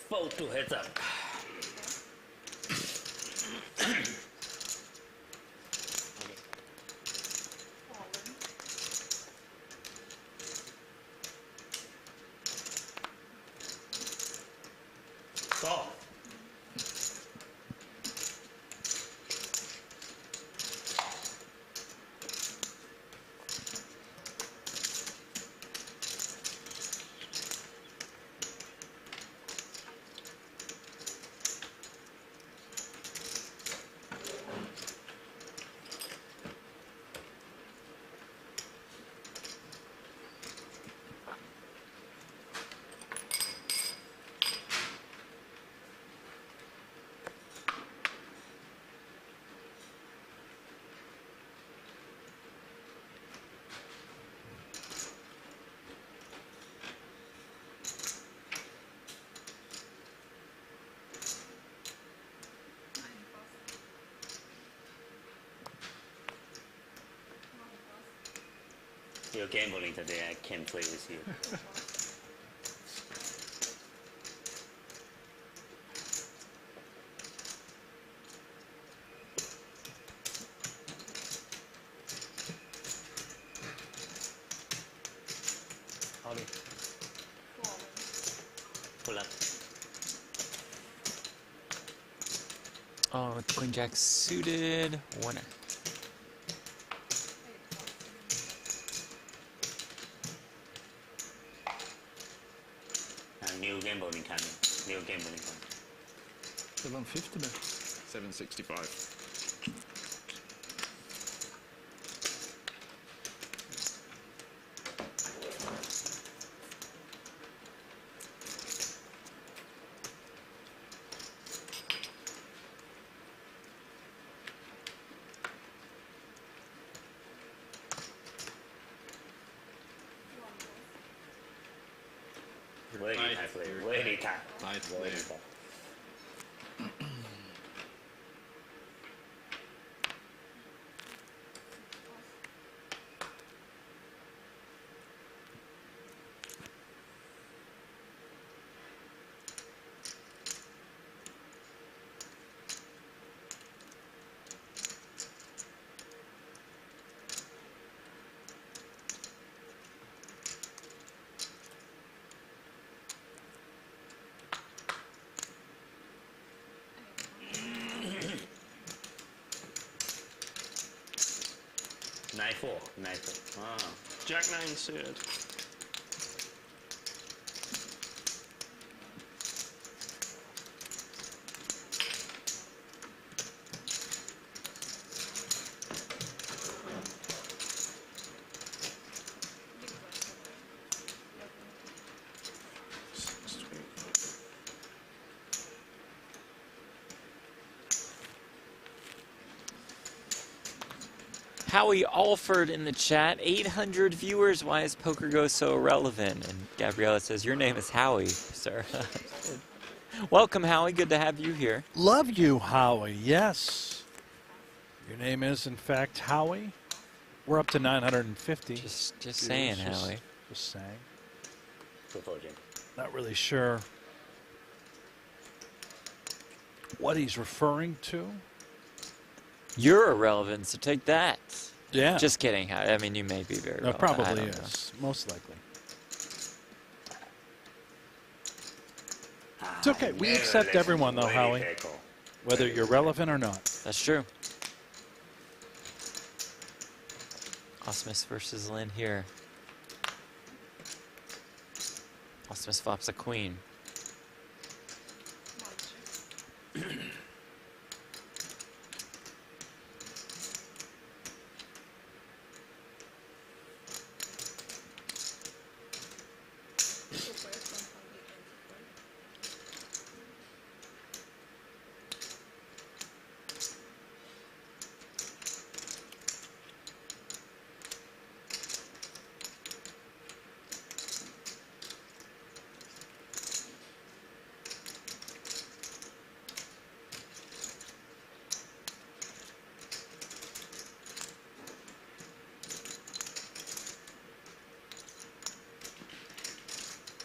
Fold 2 heads up. Go. You're gambling today. I can't play with you. Howdy. Pull up. Oh, with Queen Jack suited, winner. New gambling coming. New gambling coming. 750 now. 765. Very tight play. Very tight. Nice Very player. tight. Nine four. Ah. Jack 9 suited. Howie Alford in the chat, 800 viewers, why is pokergo so irrelevant? And Gabriella says, your name is Howie, sir. Welcome, Howie, good to have you here. Love you, Howie. Yes. Your name is, in fact, Howie. We're up to 950. Just saying, Howie. Just saying. Proposing. Not really sure what he's referring to. You're irrelevant, so take that. Yeah. Just kidding, Howie. I mean, you may be very No, relevant. I probably don't know. is. Most likely. It's okay. We accept everyone, though, Howie, whether you're relevant or not. That's true. Osmus versus Lynn here. Osmus flops a queen.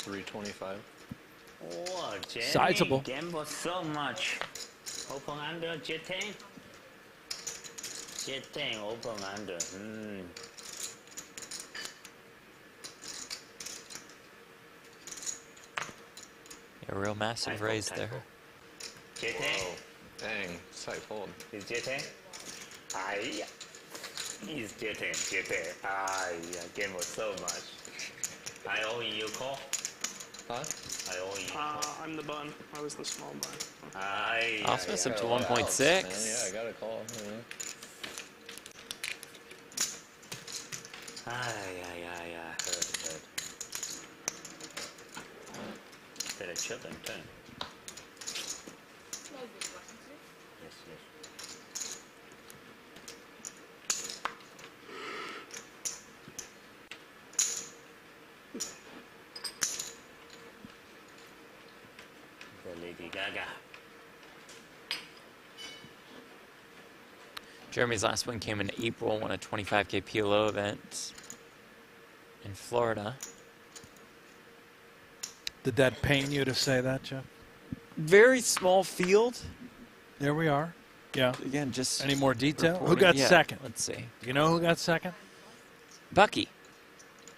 $325. Oh, Jenny, Sizable. gamble so much. Open under J10. J10 open under. A real massive raise there. J10. Whoa. Dang. Side fold. Is J10? Aye. Is J10. J10. Aye. Gamble so much. I owe you call. Huh? I owe you call. I'm the bun. I was the small bun. Aye. Osmus up to Outs, 1.6. man. Yeah, I got a call. Aye. Heard. Better chip and turn. Yes. The Lady Gaga. Jeremy's last win came in April, won a 25K PLO event. in Florida. Did that pain you to say that, Jeff? Very small field. There we are. Yeah. Again, just any more detail? Who reporting. got Yeah, second? Let's see. Do you know who got second? Bucky.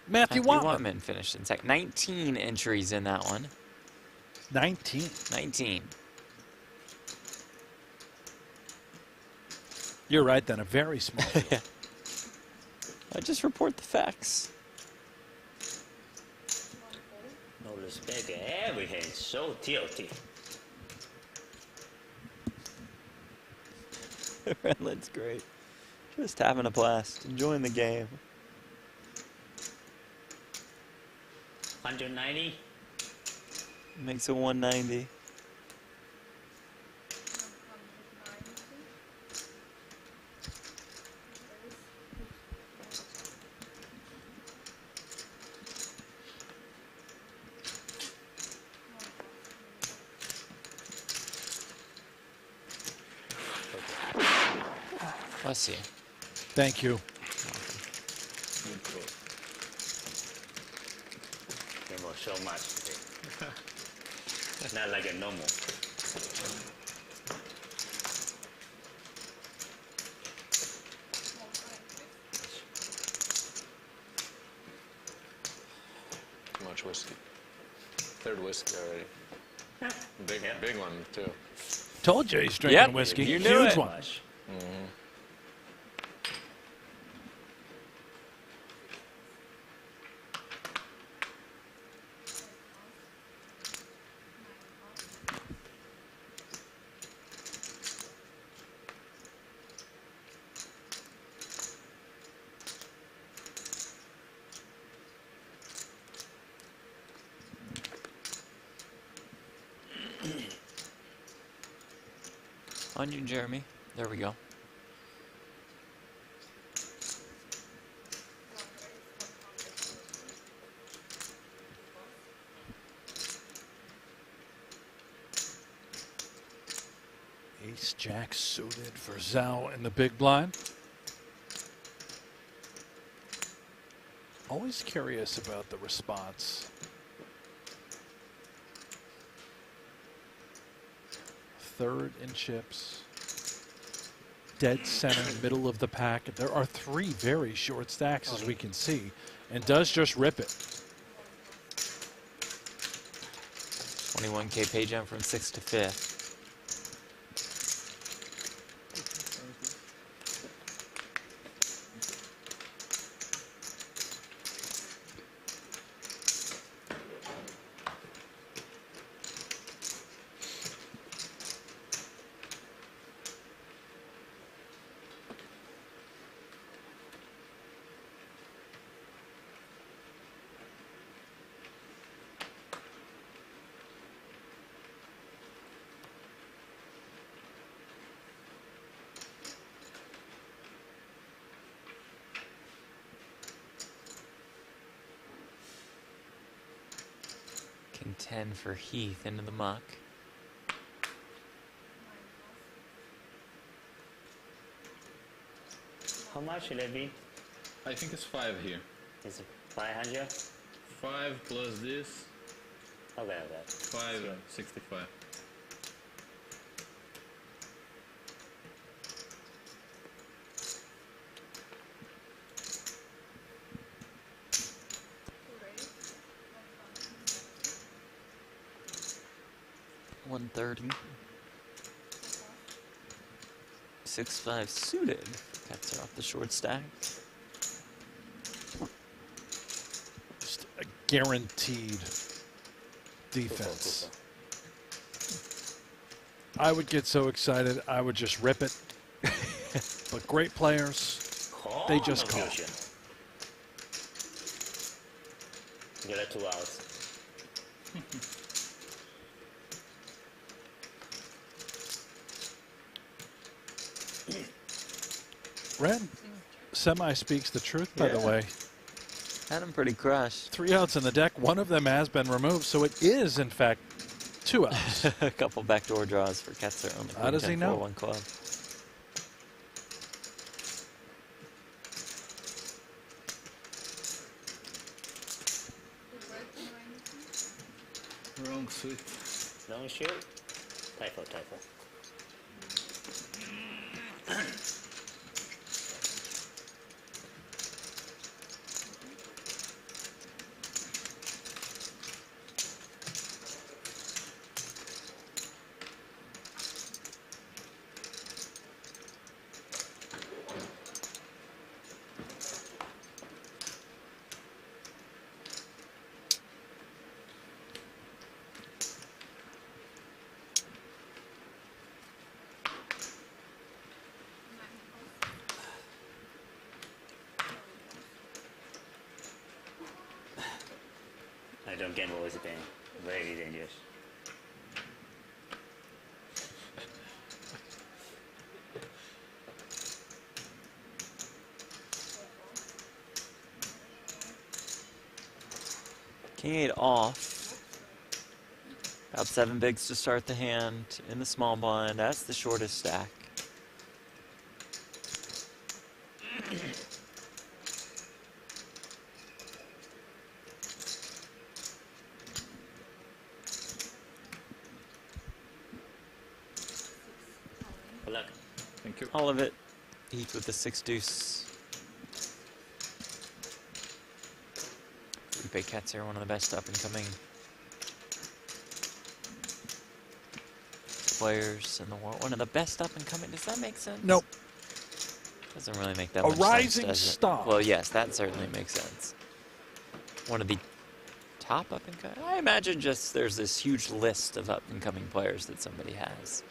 Matthew Watman. Finished in second. 19 entries in that one. 19. 19. You're right then. A very small field. I just report the facts. No respect, everything so tilty. Redland's great. Just having a blast, enjoying the game. 190. Makes it 190. Bless you. Thank you. There was so much today. Not like a normal. Too much whiskey. Third whiskey already. Big one too. Told you he's drinking whiskey. You knew Huge it. one. Mm-hmm. On you, Jeremy. There we go. Ace Jack suited for Zhao in the big blind. Always curious about the response. Third in chips. Dead center, middle of the pack. There are three very short stacks, as we can see, and does just rip it. 21K pay jump from 6th to 5th. King 10 for Heath into the muck. How much will it be? I think it's 5 here. Is it 500? 5 plus this. Okay, okay. 565. $130. 6-5 suited. Cuts her off the short stack. Just a guaranteed defense. I would get so excited, I would just rip it. But great players, they just call. Get it 2 outs. Red semi speaks the truth, by the way. Had him pretty crushed. 3 outs in the deck. One of them has been removed, so it is, in fact, 2 outs. A couple backdoor draws for Ketzer on the How does he know? 4-1 club. Wrong suit. Don't shoot. Typo. I don't gamble with pain. Very dangerous. King 8 off. About 7 bigs to start the hand in the small blind. That's the shortest stack. Good luck. Thank you. All of it. Heat with the 6 deuce. Felipe Ketzer, one of the best up-and-coming players in the world. One of the best up-and-coming. Does that make sense? Nope. Doesn't really make that A much rising sense, does it? star. Well, yes, that certainly makes sense. One of the top up-and-coming. I imagine just there's this huge list of up-and-coming players that somebody has.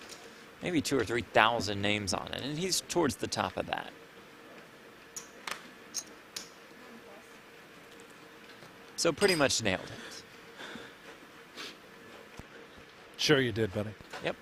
Maybe 2,000 or 3,000 names on it, and he's towards the top of that. So pretty much nailed it. Sure you did, buddy. Yep.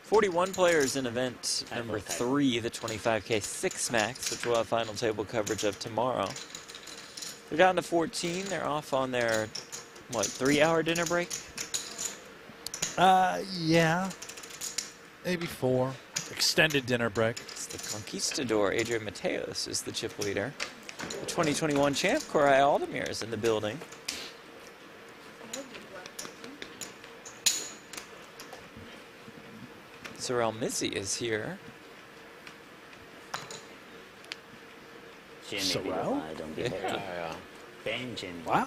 Forty-one players in event number 3, the 25K 6 max, which we'll have final table coverage of tomorrow. They're down to 14. They're off on their, what, 3-hour dinner break? Yeah. Maybe 4. Extended dinner break. It's the Conquistador. Adrian Mateos is the chip leader. The 2021 champ, Koray Aldemir, is in the building. Sorel Mizzi is here. Jimmy, Sorrel? I don't give a Ben Jimmy. Wow.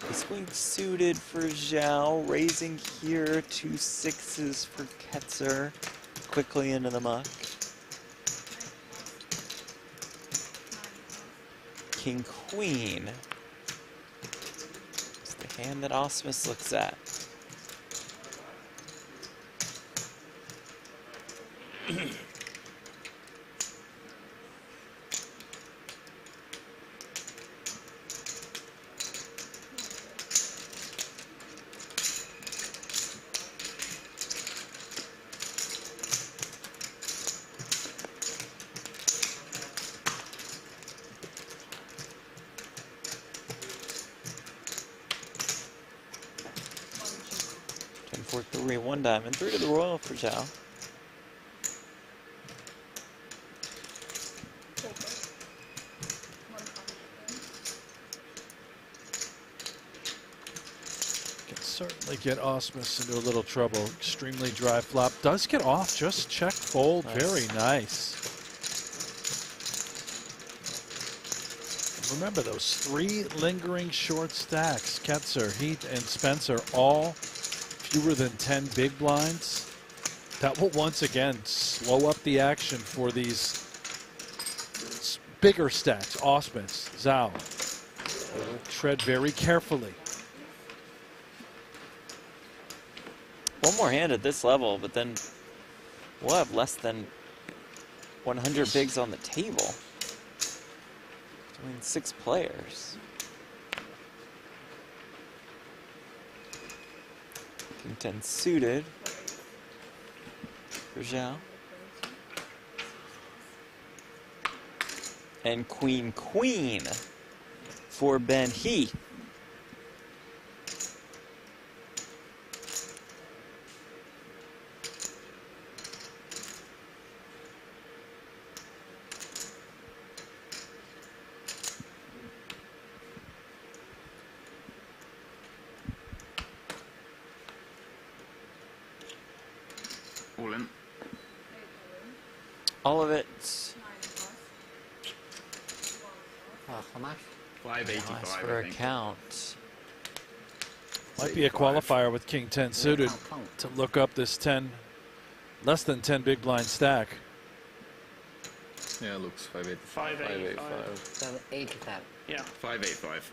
Ace queen suited for Zhao, raising here, 2 6s for Ketzer, quickly into the muck. King queen is the hand that Osmus looks at. For 3, 1 diamond, 3 to the royal for Zhao. Can certainly get Osmus into a little trouble. Extremely dry flop. Does get off. Just check fold. Nice. Very nice. Remember those 3 lingering short stacks. Ketzer, Heath, and Spencer all fewer than 10 big blinds. That will once again slow up the action for these bigger stacks. Osmus, Zhao. Tread very carefully. one more hand at this level, but then we'll have less than 100 bigs on the table. Between 6 players. King 10 suited for Zhao. And Queen for Ben Heath. All in. All of it. How much? 585, Nice for I a think. count. Might be a qualifier with King 10 suited to look up this 10, less than 10 big blind stack. Yeah, it looks 585. 585. 785. Yeah. 585.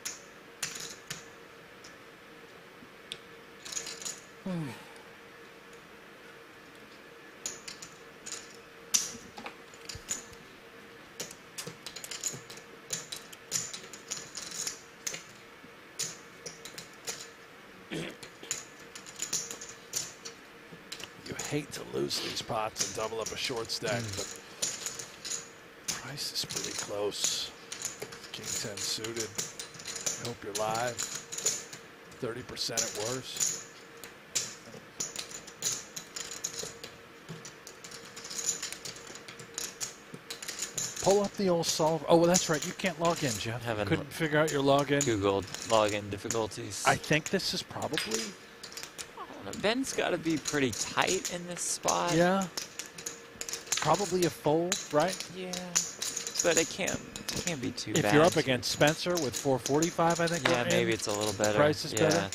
You hate to lose these pots and double up a short stack, but price is pretty close. King 10 suited. I hope you're live. 30% at worst. Pull up the old solver. Oh, well, that's right. You can't log in, Jeff. Haven't Couldn't figure out your login. Googled login difficulties. I think this is probably. Ben's got to be pretty tight in this spot. Yeah. Probably a fold, right? Yeah. But it can't be too bad. If you're up against Spencer with 445, I think. Yeah, we're maybe in. it's a little better. Price is yeah. better.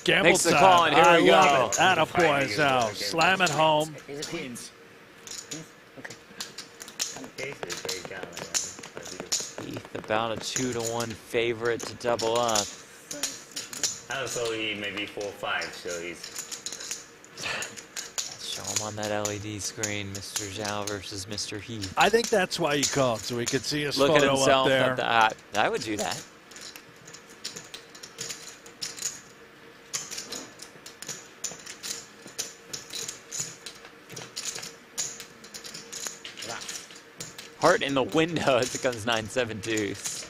Gamble Makes the time. call, and here I we love go. it. Attaboy, Zhao. Slam it home. Is it Queens. Heath about a 2-1 favorite to double up. Also, he maybe 4-5, so he's. Show him on that LED screen, Mr. Zhao versus Mr. Heath. I think that's why he called, so he could see his Look at photo himself up there. at the, I would do that. Heart in the window as it comes 9-7 deuce.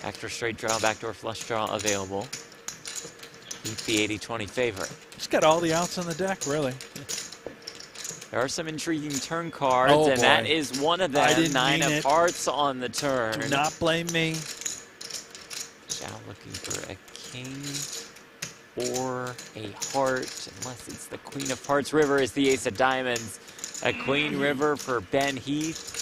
Backdoor straight draw, backdoor flush draw available. Heath the 80-20 favorite. He's got all the outs on the deck, really. There are some intriguing turn cards, Oh, and that boy. is one of I them. didn't 9 mean of it. hearts on the turn. Do not blame me. Zhao looking for a king or a heart, unless it's the Queen of Hearts. River is the ace of diamonds. A Queen River for Ben Heath.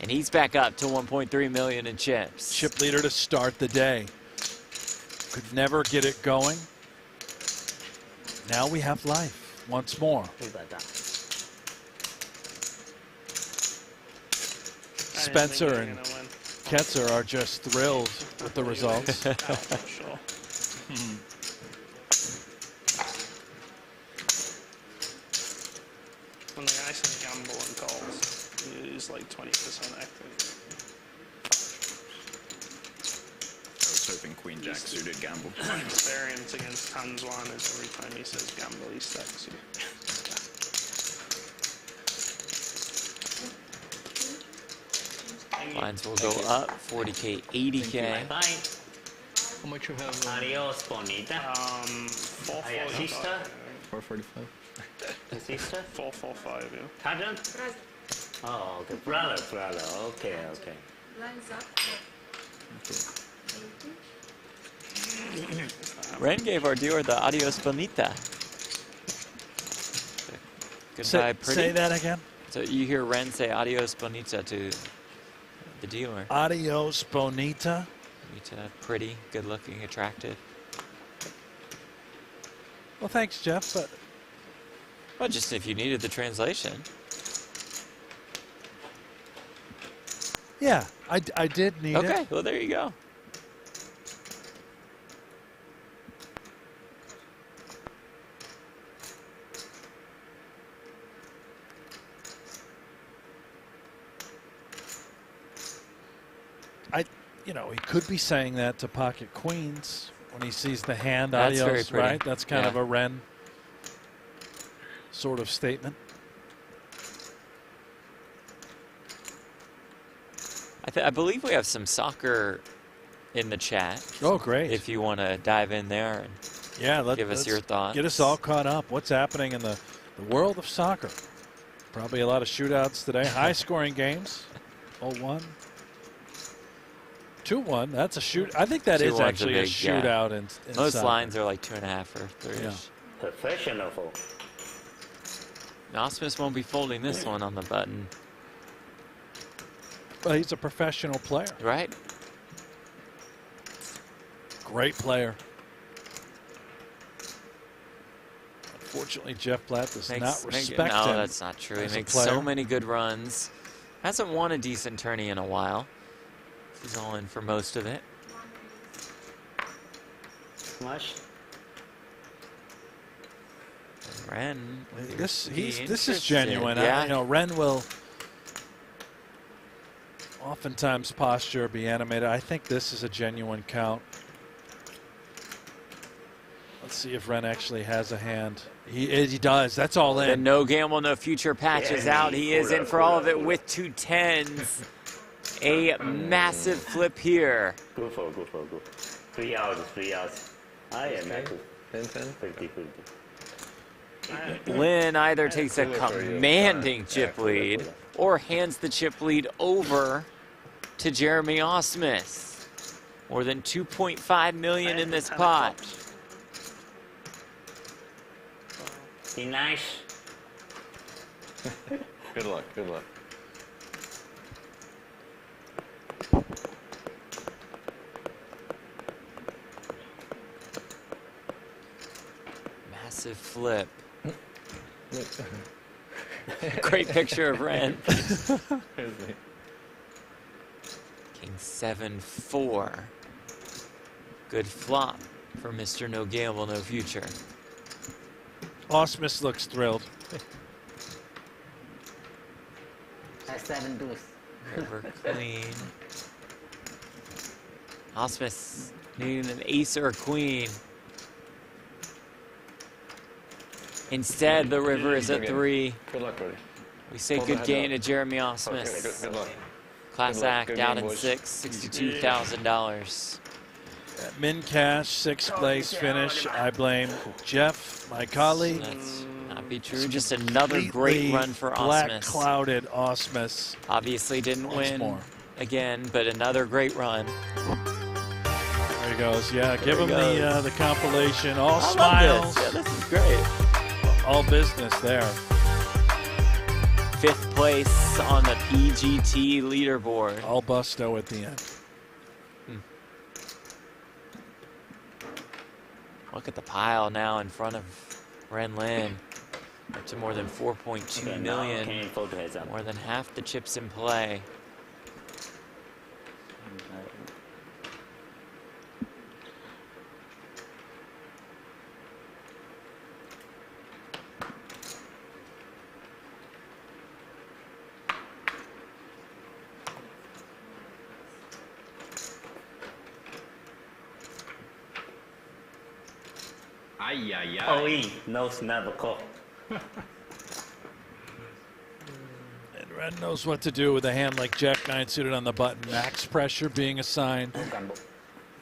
And he's back up to 1.3 million in chips. Chip leader to start the day. Could never get it going. Now we have life once more. Spencer and Ketzer are just thrilled with the results. Sure. When the guy says gamble and calls, he's like 20% active. I was hoping Queen Jack suited gamble. My experience against Tanzwan is every time he says gamble, he stacks you. Lines will go up, 40K, 80K. Bye. How much you have? Adios, bonita. 445. Sister? 445. Sister? 445, yeah. Pardon? Oh, okay. Brother. Okay. Ren gave our dealer the Adios Bonita. Goodbye, pretty. Say that again. So you hear Ren say adios bonita to the dealer. Adios, bonita. Bonita, pretty, good looking, attractive. Well, thanks, Jeff. But Well, just if you needed the translation. yeah, I did need it. Okay, well, there you go. You know, he could be saying that to pocket queens when he sees the hand. That's Adios, very pretty. right? That's kind Yeah. of a Ren sort of statement. I believe we have some soccer in the chat. Oh, great. If you want to dive in there and give us your thoughts. Get us all caught up. What's happening in the world of soccer? Probably a lot of shootouts today. High-scoring games. 0-1. 2-1. That's a shoot. I think that is 2-1's a actually a big, shootout in Most soccer. lines are like 2.5 or 3. Yeah. Professional. Osmus won't be folding this one on the button. Well, he's a professional player. Right. Great player. Unfortunately, Jeff Platt does not respect no, him. that's not true. He as a makes player. so many good runs. Hasn't won a decent tourney in a while. He's all in for most of it. Smash. Ren. This is interested. genuine. Yeah. You know, Ren will oftentimes posture, be animated. I think this is a genuine count. Let's see if Ren actually has a hand. He does. That's all in. The no gamble, no future patch is out. He is in for all of it with 2 10s. A massive flip here. Go for. 3 outs. I am active. 50. Lynn either takes a commanding chip lead or hands the chip lead over to Jeremy Osmus. More than 2.5 million in this pot. Be nice. Good luck. Good luck. Massive flip. Great picture of Ren. King 7-4. Good flop for Mr. No Gamble, No Future. Osmus looks thrilled. 7 deuce. River clean. Osmus needing an ace or a queen. Instead, the river is at 3. Good luck, buddy. We say Hold the good head gain up. to Jeremy Okay, Osmus. good luck. Class Good luck. act Good out game, in boys. 6, $62,000. Min cash, 6th place finish. I blame Jeff, my colleague. That's not be true. Just another great run for Black Osmus. clouded Osmus. Obviously didn't Once win more. again, but another great run. There he goes. Yeah, There give he him goes. the compilation. All I love smiles. this. Yeah, this is great. All business there. 5th place on the PGT leaderboard. All busto at the end. Look at the pile now in front of Ren Lin. Up to more than 4.2 million. More than half the chips in play. OE, no snap call. And Ren knows what to do with a hand like Jack 9 suited on the button. Max pressure being assigned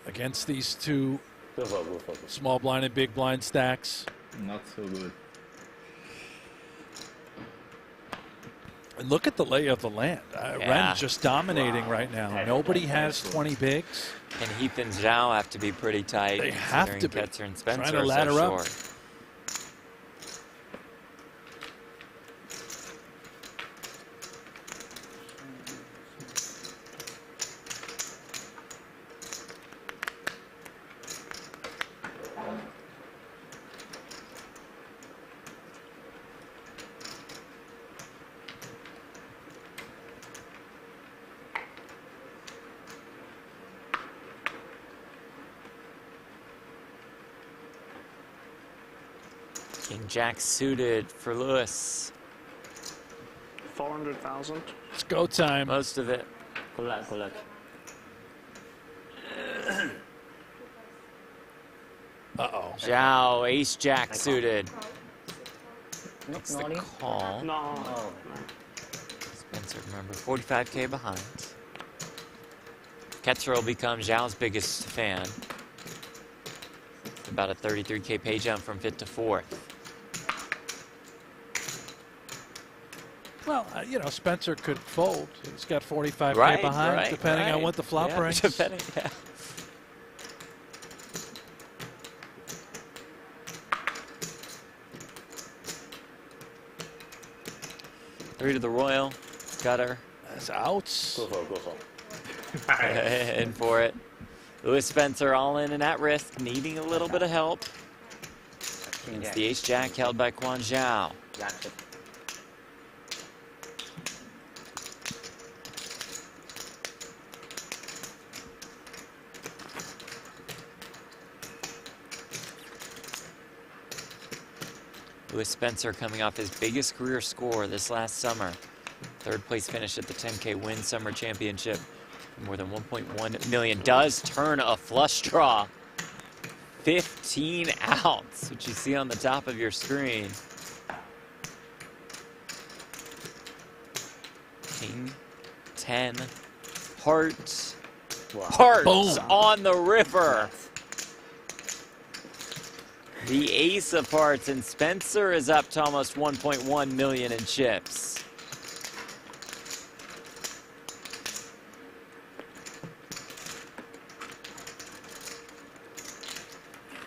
against these two small blind and big blind stacks. Not so good. And look at the lay of the land. Ren's just dominating right now. Nobody has 20 bigs. And Heath and Zhao have to be pretty tight. They have to be. Ketzer and Spencer Trying to are ladder so up. short. King Jack suited for Lewis. 400,000. It's go time. Most of it. Good luck, good luck. Uh-oh. Zhao, Ace Jack suited. No, It's the no, call. No. Oh, Spencer, remember, 45K behind. Ketzer will become Zhao's biggest fan. About a 33K pay jump from 5th to 4th. Well, you know, Spencer could fold. He's got 45K Right, behind, right, depending on right. what the flop Yeah, brings. depending, yeah. Three to the Royal. Gutter. That's outs. Go for it, go for it. In for it. Lewis Spencer all in and at risk, needing a little bit of help. King It's Jack. the Ace Jack held by Quan Zhao. Jack check. Lewis Spencer coming off his biggest career score this last summer. Third place finish at the 10K Win Summer Championship. More than 1.1 million. Does turn a flush draw. 15 outs, which you see on the top of your screen. King, 10, heart, hearts Boom. on the river. The ace of hearts, and Spencer is up to almost 1.1 million in chips.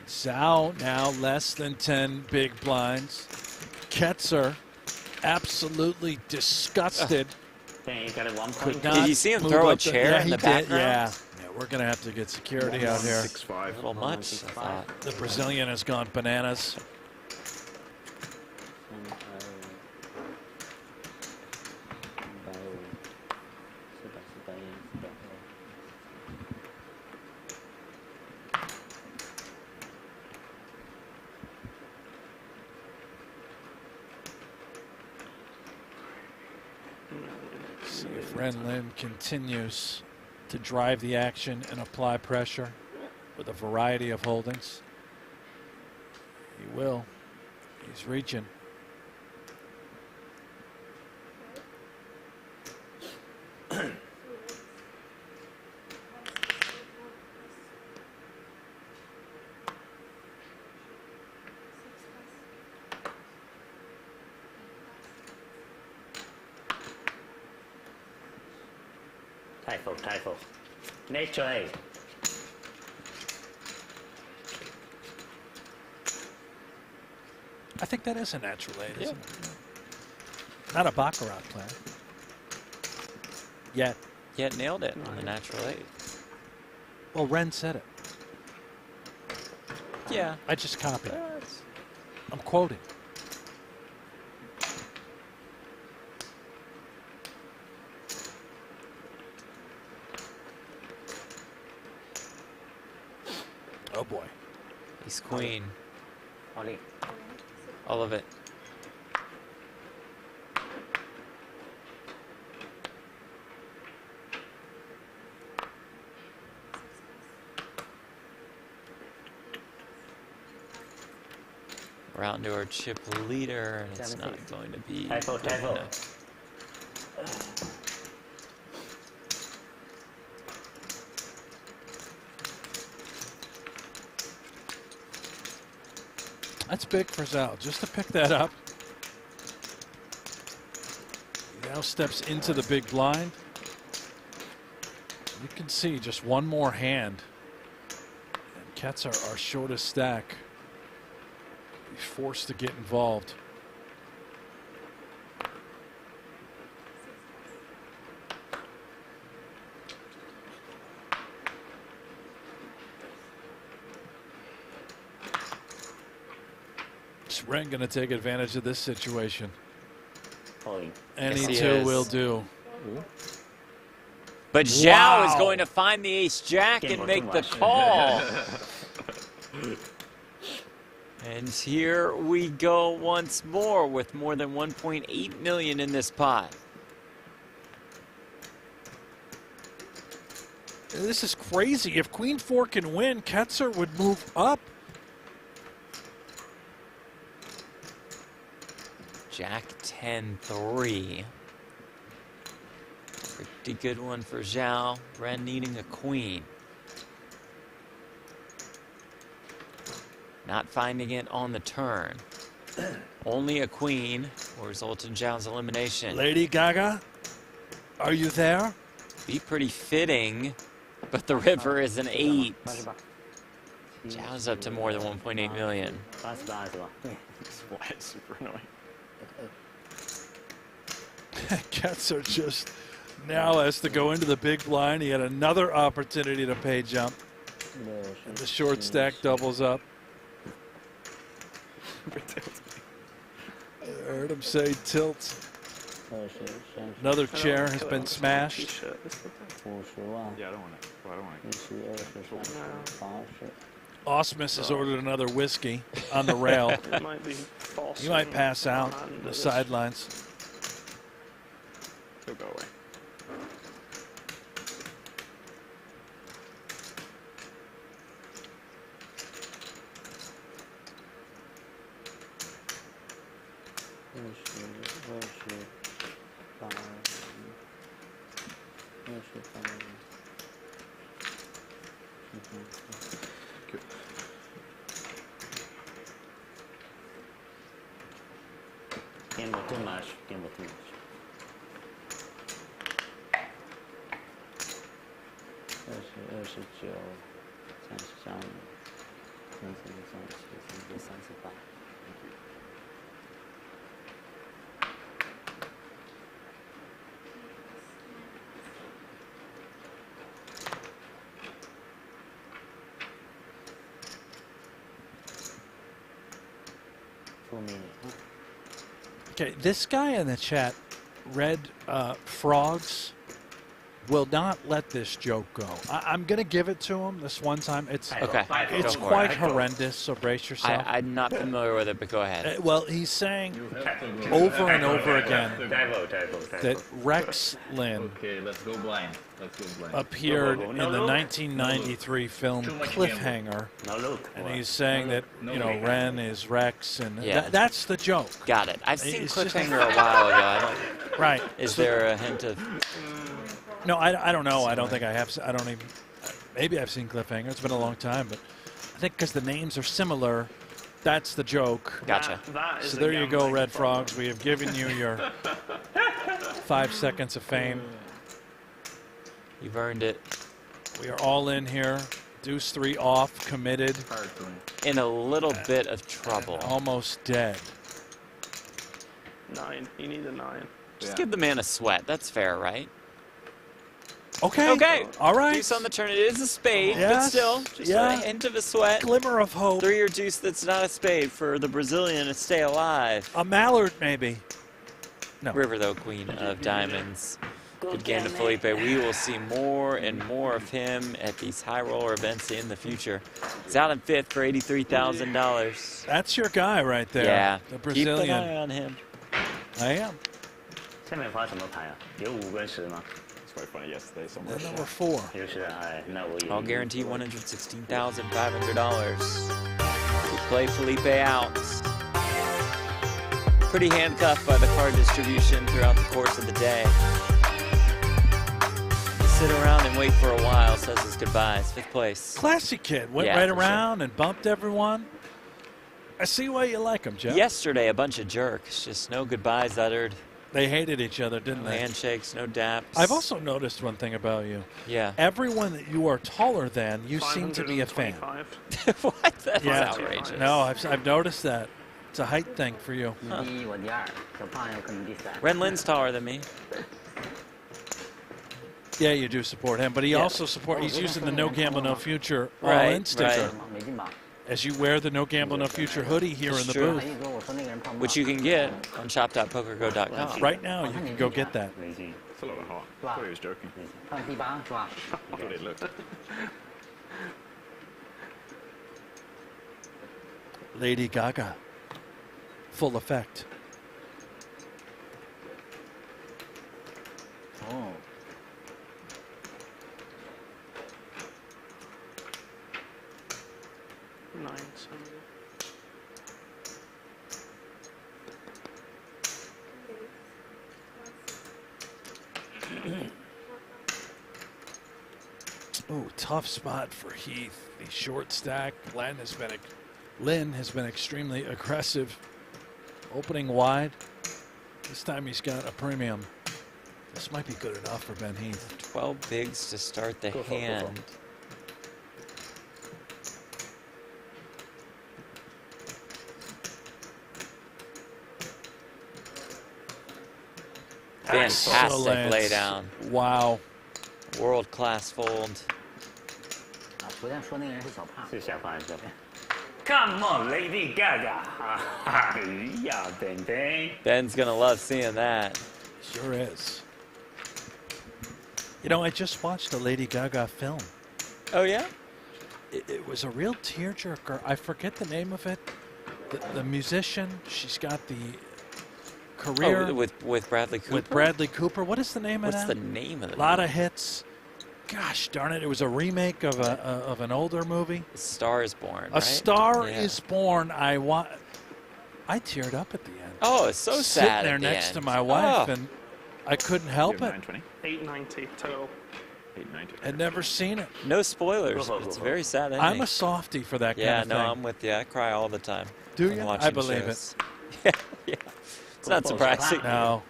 Zhao now less than 10 big blinds. Ketzer absolutely disgusted. Then you got a 1 Could point. not Did you see him move throw a up the- chair yeah, in he the did, background? Yeah. We're going to have to get security out here. 6-5. A little much, I thought. The Brazilian has gone bananas. See if Ren Lim continues to drive the action and apply pressure with a variety of holdings. He will. He's reaching. Typho. Nature A. I think that is a natural eight, isn't it? Not a Baccarat player. Yet. Yet nailed it on the natural 8. Well, Ren said it. Yeah. I just copied. I'm quoting. Oh boy. Ace Queen. Ollie. All of it. We're out into our chip leader, and it's not going to be Typho. good enough. That's big for Zhao, just to pick that up. He now steps into the big blind. You can see just one more hand. And Ketzer, our shortest stack, be forced to get involved. Is Ren going to take advantage of this situation? And Yes, he he too is. will do. But Zhao is going to find the ace jack and make the call. And here we go once more with more than 1.8 million in this pot. This is crazy. If Queen 4 can win, Ketzer would move up. Jack 10-3. Pretty good one for Zhao. Ren needing a queen. Not finding it on the turn. Only a queen will result in Zhao's elimination. Lady Gaga, are you there? Be pretty fitting, but the river is an 8. Zhao's up to more than 1.8 million. 88是吧？ Why it's super annoying. Ketzer just now has to go into the big blind. He had another opportunity to pay jump. And the short stack doubles up. I heard him say tilt. Another chair has been smashed. Yeah, I don't want to. Osmus has ordered another whiskey on the rail. It might be false. He might pass out on the sidelines. He'll go away. Gamble too much. Gamble too much. 29、29、38、34、35、38。Okay, this guy in the chat, Red Frogs, will not let this joke go. I'm going to give it to him this one time. It's Okay. It's quite horrendous, so brace yourself. I'm not familiar with it, but go ahead. Well, he's saying over and over again that Rex Lynn Okay, let's go blind. appeared in the 1993 film Cliffhanger, and he's saying that, you know, Ren is Rex, and Yeah. that's the joke. Got it. I've seen It's just- Cliffhanger a while ago. I don't, Right. is there a hint of... No, I don't know. I don't think I have. I don't even. Maybe I've seen Cliffhanger. It's been a long time, but I think because the names are similar, that's the joke. Gotcha. That is So a there you go, gambling Red problem. Frogs. We have given you your 5 seconds of fame. You've earned it. We are all in here. Deuce 3 off, committed, In a little bit of trouble. almost dead. 9. You need a 9. Just give the man a sweat. That's fair, right? Okay. Okay. All right. Deuce on the turn. It is a spade, but Yes, still, just yeah. a hint of a sweat. Glimmer of hope. 3 or deuce that's not a spade for the Brazilian to stay alive. A mallard, maybe. No. River, though, queen of diamonds. Good game to Felipe. We will see more and more of him at these high roller events in the future. He's out in 5th for $83,000. That's your guy right there. Yeah. The Keep an Brazilian. eye on him. I am. 下面发什么牌啊？有5跟10吗？ It's quite funny yesterday. Someone And number 4. 有10啊，哎，那我也。 I'll guarantee $116,500. We play Felipe out. Pretty handcuffed by the card distribution throughout the course of the day. We sit around and wait for a while, says his goodbyes. 5th place. Classy kid. Went Yeah, right for sure. around and bumped everyone. I see why you like him, Jeff. Yesterday, a bunch of jerks. Just no goodbyes uttered. They hated each other, didn't No they? handshakes, no daps. I've also noticed one thing about you. Yeah. Everyone that you are taller than, you seem to be a fan. 525. What? That's Yeah. outrageous. No, I've noticed that. It's a height thing for you. 你第一，我第2，小胖有可能第3。 Ren Lin's taller than me. Yeah, you do support him, but he Yeah. also he's using the No Gamble No Future All Right, In sticker. 没进吧？ As you wear the No Gamble No Future hoodie here in the true. booth. 还有一个我说那个人胖不胖？ Which you can get on shop.pokergo.com. Right now, you can go get that. 没进， It's a lot of heart. I thought he was joking. 他第8是吧？ I thought it looked. Lady Gaga. Full effect. Oh. Nine, seven. Oh, tough spot for Heath. The short stack. Lynn has been extremely aggressive. Opening wide. This time he's got a premium. This might be good enough for Ben Heath. 12 bigs to start the hand. Fantastic laydown. Wow. World-class fold. 昨天说那个人是小胖，是小胖，小胖。Come on, Lady Gaga. 哎呀，Ben Ben. Ben's gonna love seeing that. Sure is. You know, I just watched a Lady Gaga film. Oh, yeah? It was a real tearjerker. I forget the name of it. The musician, she's got the career. Oh, with Bradley Cooper? With Bradley Cooper. What is the name of that? What's the name of it? A lot of hits. Gosh darn it! It was a remake of an older movie. A Star is Born. A Star is Born. I teared up at the end. Oh, it's so sad. Sitting there next to my wife, and I couldn't help it. 890 total. 890. I'd never seen it. No spoilers. But it's a very sad ending. I'm a softie for that kind of thing. Yeah, no, I'm with you. I cry all the time. Do you? I believe it. Yeah. It's not surprising. No.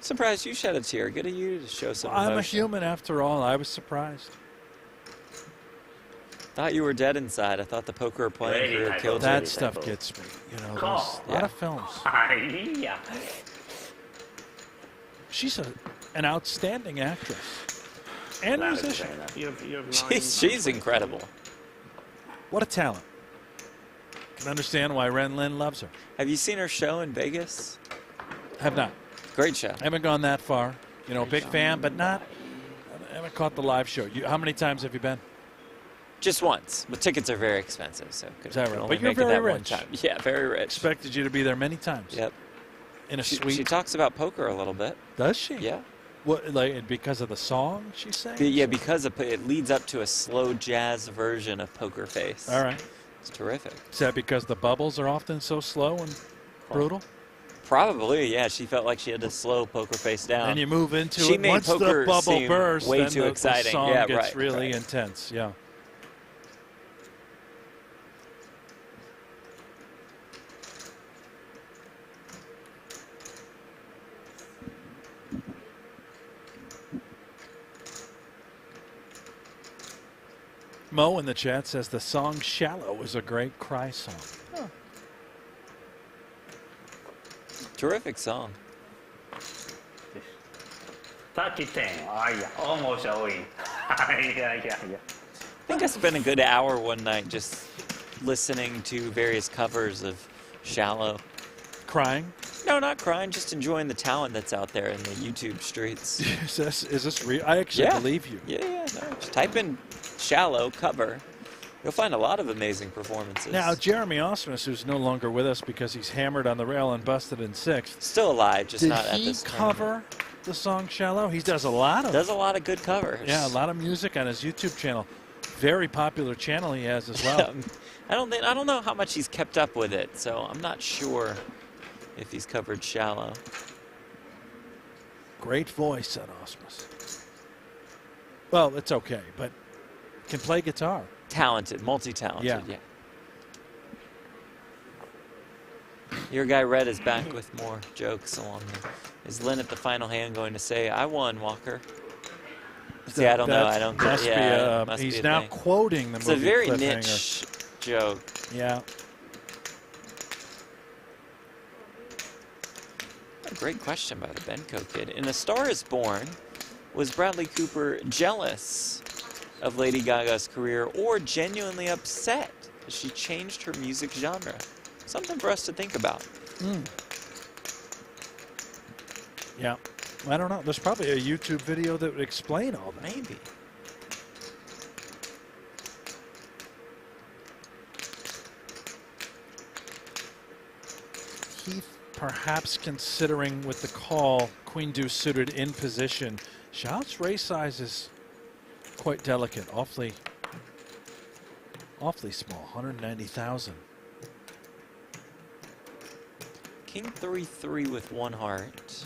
Surprised you shed a tear. Good of you to show some I'm emotion. a human after all. I was surprised. Thought you were dead inside. I thought the poker playing career killed you. That stuff gets me. You know, there's a lot of films. She's an outstanding actress and musician. You have nine. She's incredible. What a talent. Can understand why Ren Lin loves her. Have you seen her show in Vegas? Have not. Great show. I haven't gone that far. You know, big fan, but I haven't caught the live show. How many times have you been? Just once. But tickets are very expensive, so Is that right? only But you're make it very that one rich. time. Yeah, very rich. Expected you to be there many times. Yep. In a She suite. talks about poker a little bit. Does she? Yeah. What, like because of the song she sang? Yeah, because it leads up to a slow jazz version of Poker Face. All right. It's terrific. Is that because the bubbles are often so slow and brutal? Probably, yeah. She felt like she had to slow Poker Face down. And you move into she it. Made Once poker the bubble seem bursts, way then too the exciting. song Yeah, gets right, really right. intense. Yeah. Mo in the chat says the song "Shallow" is a great cry song. Huh. Terrific song. 30点。哎呀，almost a win。哎呀呀呀。I think I spent a good hour one night just listening to various covers of Shallow. Crying? No, not crying, just enjoying the talent that's out there in the YouTube streets. Is this real? I actually believe you. Yeah, no. Just type in Shallow cover. You'll find a lot of amazing performances. Now, Jeremy Osmus, who's no longer with us because he's hammered on the rail and busted in sixth. Still alive, just Did not at he this cover the song "Shallow"? He does a lot of. Does a lot of good covers. Yeah, a lot of music on his YouTube channel. Very popular channel he has as well. I don't know how much he's kept up with it, so I'm not sure if he's covered Shallow. Great voice on Osmus. Well, it's okay, but can play guitar. Talented, multi-talented, Yeah. Your guy Red is back with more jokes along there. Is Lynn at the final hand going to say, "I won, Walker"? See, I don't know. I don't must get. be Yeah, it must he's be a now thing. quoting the It's movie a very Cliffhanger. niche joke. Yeah. A great question by the Benko kid. In A Star is Born, was Bradley Cooper jealous of Lady Gaga's career or genuinely upset that she changed her music genre? Something for us to think about. Yeah. I don't know. There's probably a YouTube video that would explain all that. Maybe. Heath perhaps considering with the call, queen deuce suited in position. Zhao's raise size is quite delicate, awfully small, 190,000. King 3-3 with 1 heart.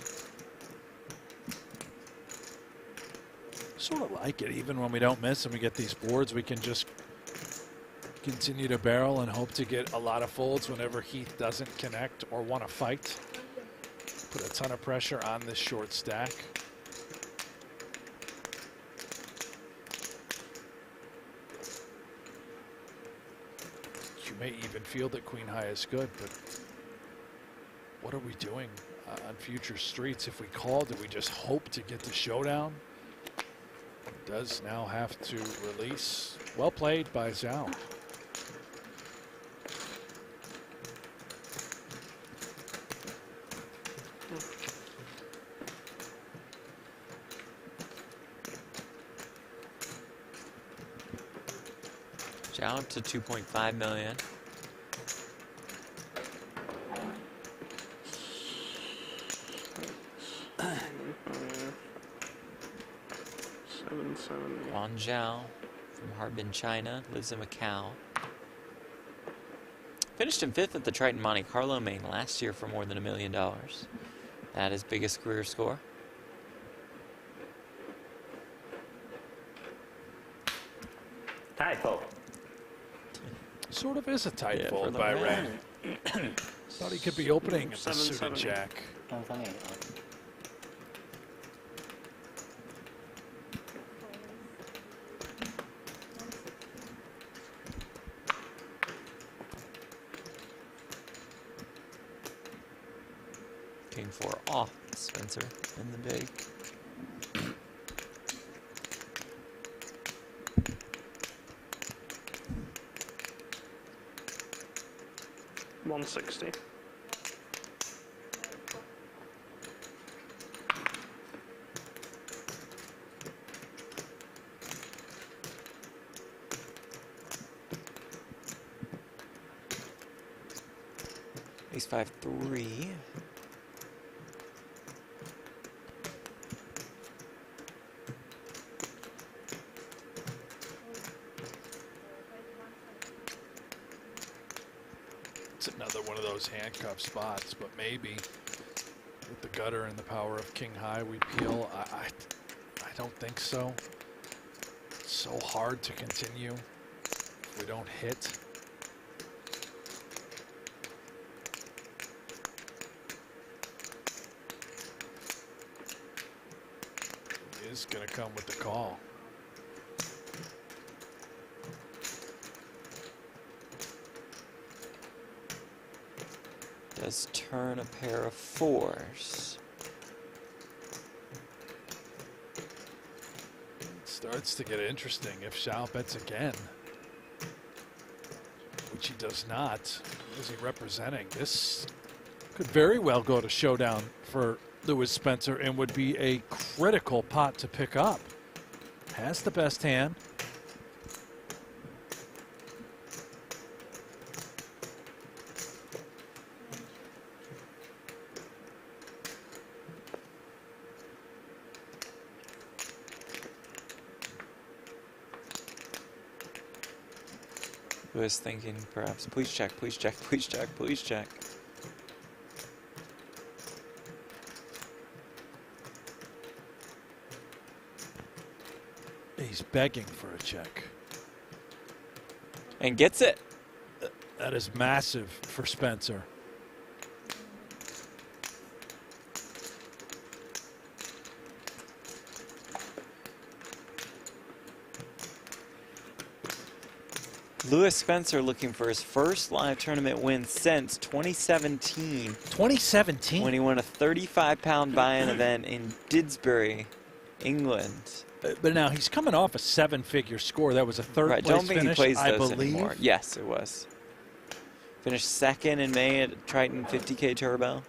Sort of like it, even when we don't miss and we get these boards, we can just continue to barrel and hope to get a lot of folds whenever Heath doesn't connect or want to fight. Put a ton of pressure on this short stack. You may even feel that queen high is good, but what are we doing on future streets? If we call, do we just hope to get the showdown? Does now have to release. Well played by Zhao. Zhao to 2.5 million. Guan Zhao from Harbin, China, lives in Macau. Finished in 5th at the Triton Monte Carlo main last year for more than $1 million. That is biggest career score. Tight fold. Sort of is a tight Yeah, fold for by the Ray. Thought he could be opening the suited jack. 338啊。King 4 off Spencer in the big. $160. Ace 5-3. It's another one of those handcuff spots, but maybe with the gutter and the power of king high, we peel. I don't think so. It's so hard to continue if we don't hit. He is going to come with the call. Does turn a pair of 4s. It starts to get interesting if Zhao bets again, which he does not. What is he representing? This could very well go to showdown for Lewis Spencer and would be a critical pot to pick up. Has the best hand. Lewis thinking perhaps, please check, please check, please check, please check. He's begging for a check. And gets it. That is massive for Spencer. Lewis Spencer looking for his first live tournament win since 2017. 2017? When he won a 35-pound buy-in event in Didsbury, England. But now he's coming off a 7-figure score. That was a third Right, place don't think finish, he plays I those believe. anymore. Yes, it was. Finished 2nd in May at Triton 50K Turbo.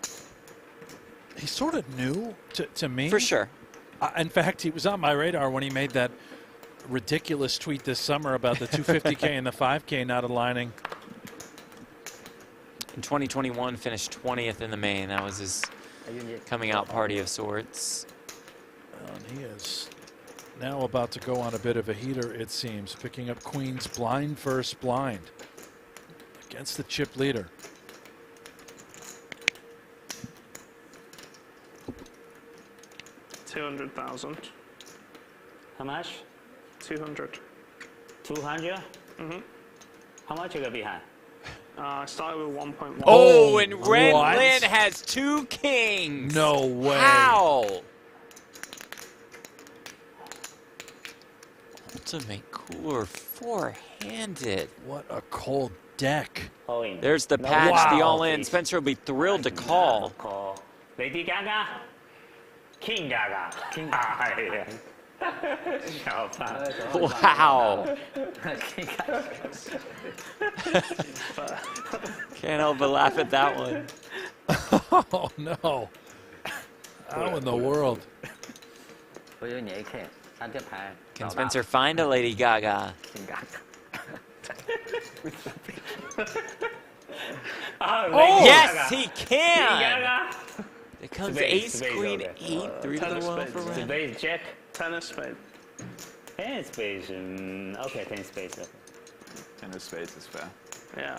He's sort of new to me. For sure. In fact, he was on my radar when he made that ridiculous tweet this summer about the 250K and the 5K not aligning. In 2021, finished 20th in the main. That was his coming out party of sorts. And he is now about to go on a bit of a heater, it seems, picking up queens blind first blind against the chip leader. $200,000. How much? 200. 200? Mm-hmm. How much you got behind? I started with 1.1. Oh, and Ren what? Lin has 2 kings. No way. How? Ultimate cooler 4-handed. What a cold deck. All in. There's the No. patch, the Wow. all-in. Spencer will be thrilled to call. Call. Lady Gaga? King Gaga. King Gaga. Wow. Can't help but laugh at that one. Oh, no. How in the world? 我以为你 AK， 他这牌 Can Spencer find a Lady Gaga? Oh, Yes, he can. Gaga. It comes Spade, ace, spade, queen, okay. 8, 3 to the tennis 1 spades. for Ren. Spade check. Tennis spade. 10 spades. Okay, 10 spades. Okay. And the spades is fair. Yeah.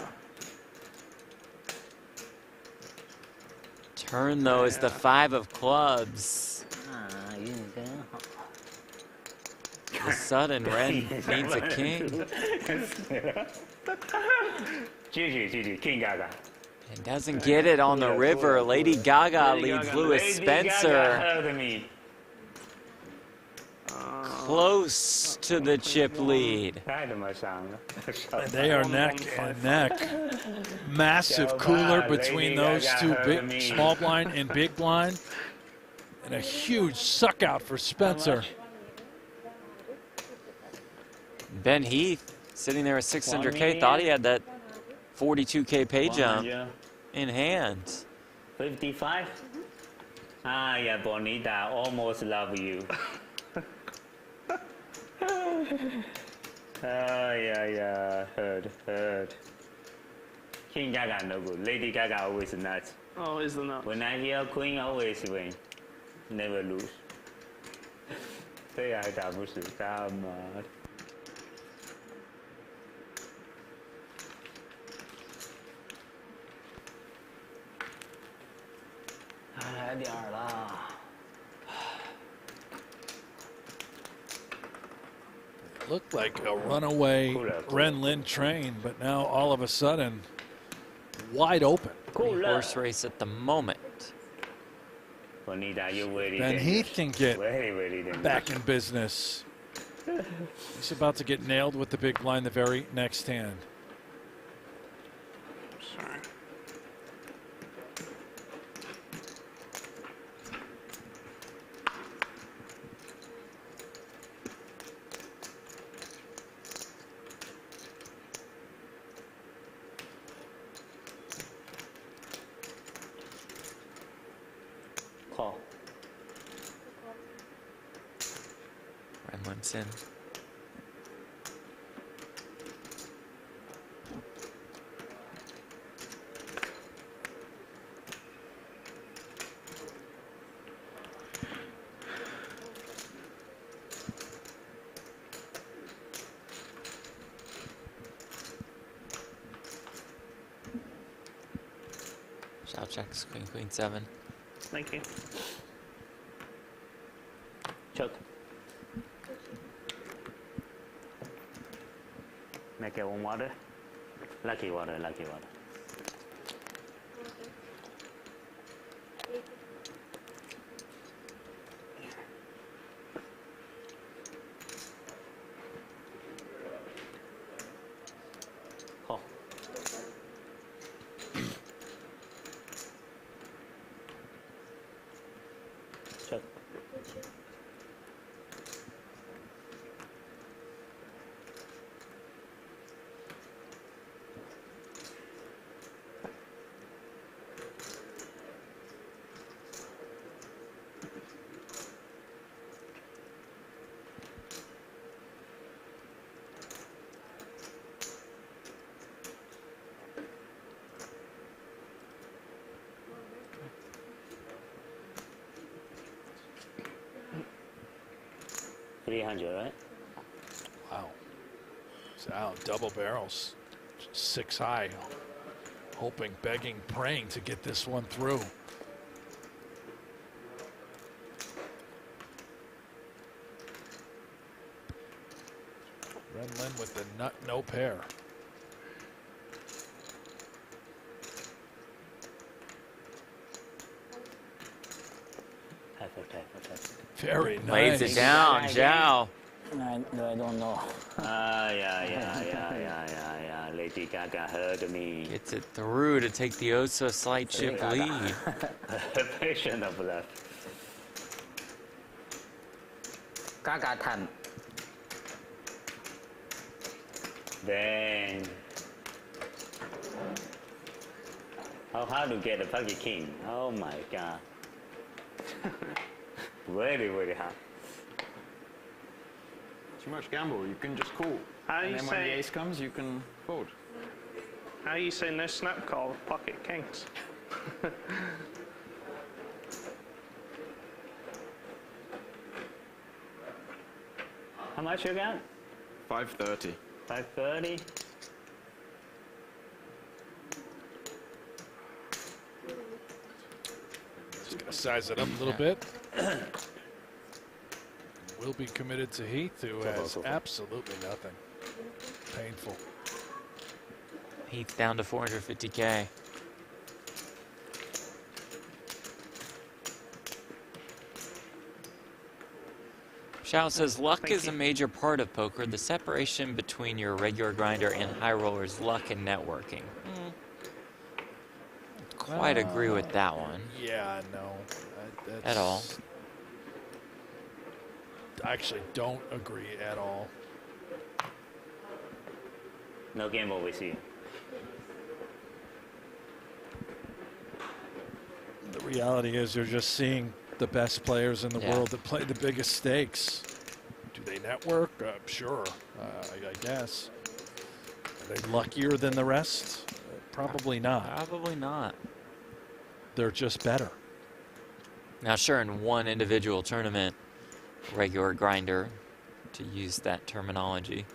Turn, though, is the 5 of clubs. 啊，运真好。 The sudden Ren needs a king. GG, King Gaga. And doesn't get it on the river. Lady Gaga Lady leads Gaga. Lewis Lady Gaga Spencer heard me. close to the chip lead. 太他妈伤了。 They are neck and neck. Massive cooler between those two, big, small blind and big blind. And a huge suck out for Spencer. Ben Heath sitting there at 600K, thought he had that 42K pay jump in hand. 55? Ah, yeah, Bonita, almost love you. Yeah, heard. King Gaga no good. Lady Gaga always nuts. Oh, is the nut. When I hear Queen, always win, never lose. 这还打不死他妈的。 来点儿了。 Looked like a runaway Ren Lin train, but now all of a sudden, wide open. Horse race at the moment. Bonita, you're very Ben Heath can get very dangerous. back in business. He's about to get nailed with the big blind the very next hand. Sorry. Call. Ren limps in. Shot checks, queen, queen, 7. Thank you. Choke. Make it one water. Lucky water, lucky water. Call. Choke. 300, right? Wow. Zhao, double barrels. 6 high. Hoping, begging, praying to get this one through. Renlin with the nut, no pair. Very nice. Lays it down, Zhao. I don't know. Yeah. Lady Gaga heard me. Gets it through to take the oh-so slight chip lead. Patient of left. Gaga time. Dang. How hard to get a pocket king? Oh my god. Very, very hard. Too much gamble. You can just call. How And you then when the say? ace comes, you can fold. How you say no snap call with pocket kings? How much you got? 530. 530? Just gonna size it up a little bit. Will be committed to Heath, who has absolutely nothing. Painful. Heath down to 450K. Xiao says, luck is a major part of poker. The separation between your regular grinder and high roller is luck and networking. Quite agree with that one. Yeah, no. At all. I actually don't agree at all. No gamble with you. The reality is you're just seeing the best players in the world that play the biggest stakes. Do they network? Sure, I guess. Are they luckier than the rest? Probably not. Probably not. They're just better. Now, sure, in one individual tournament, regular grinder, to use that terminology,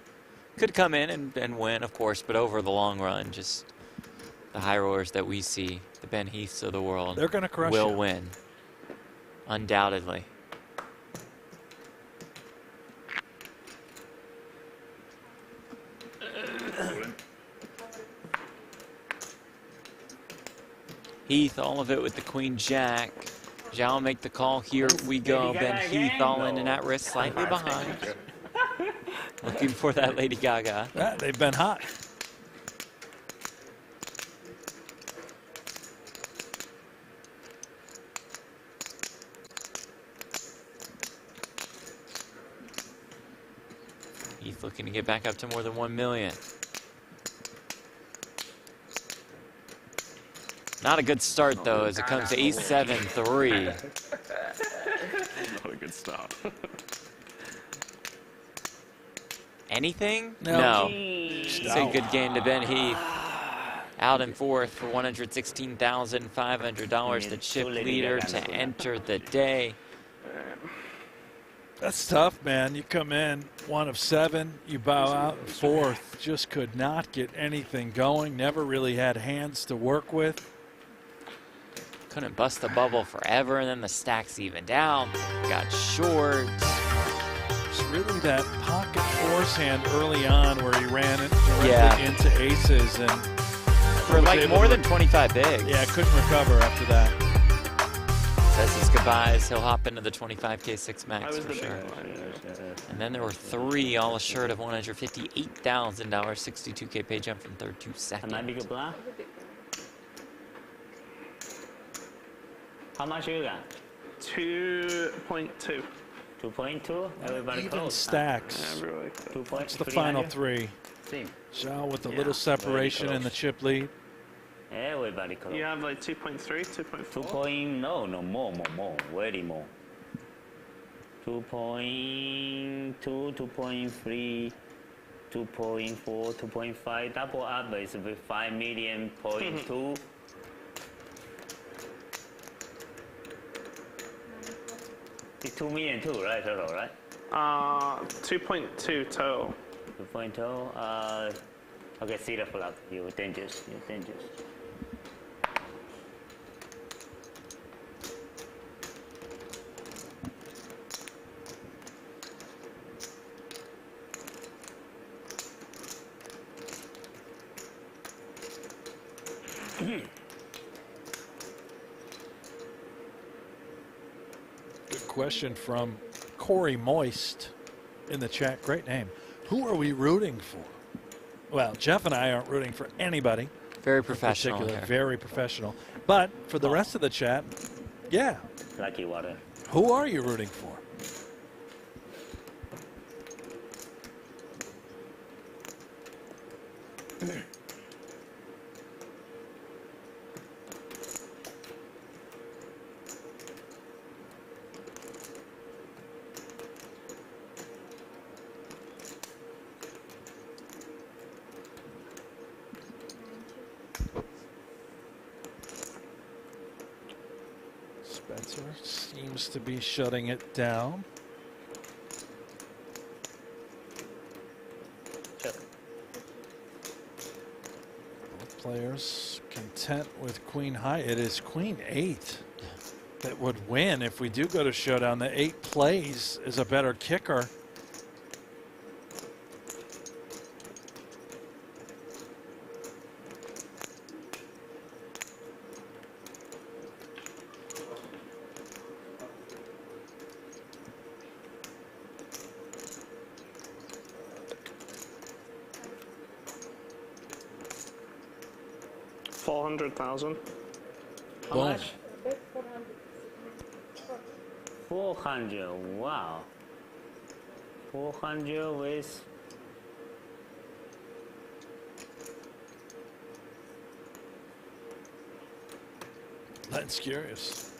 could come in and win, of course, but over the long run, just the high rollers that we see, the Ben Heaths of the world, they're going to crush will you. win, undoubtedly. Heath, all of it with the Queen Jack. Zhao make the call. Here we go. Ben Heath all in and at risk, slightly behind. Looking for that Lady Gaga. Yeah, they've been hot. Heath looking to get back up to more than 1 million. Not a good start, though, as it comes to ace 7-3. Not a good start. Anything? No. It's a good game to Ben Heath. Out in fourth for $116,500. The chip leader to enter the day. That's tough, man. You come in 1 of 7, you bow out in fourth. Just could not get anything going. Never really had hands to work with. Couldn't bust the bubble forever, and then the stacks evened out. Got short. It's really that pocket force hand early on where he ran it directly into aces and for like more than 25 bigs. Yeah, couldn't recover after that. Says his goodbyes. He'll hop into the 25K 6 max for sure. And then there were 3 all assured of $158,000. 62K pay jump from third to second. How much you got? 2.2. 2.2? Everybody Even close. stacks. Everybody close. That's the final 3. Zhao with a little separation in the chip lead. Everybody close. You have like 2.3, 2.4? 2. No, more, very more. 2.2, 2.3, 2.4, 2.5. Double up is 5 million point 2. It's 2 million too, right? Total, right? 2.2 total. 2.0. Okay, see the flop. You're dangerous. You're dangerous. Good question from Corey Moist in the chat. Great name. Who are we rooting for? Well, Jeff and I aren't rooting for anybody. Very professional. Particular, Here. very professional. But for the rest of the chat, yeah. Lucky water. Who are you rooting for? Spencer seems to be shutting it down. Both players content with queen high. It is queen 8 that would win if we do go to showdown. The 8 plays is a better kicker. $400,000. How much? 400. Wow. 400 with. That's curious.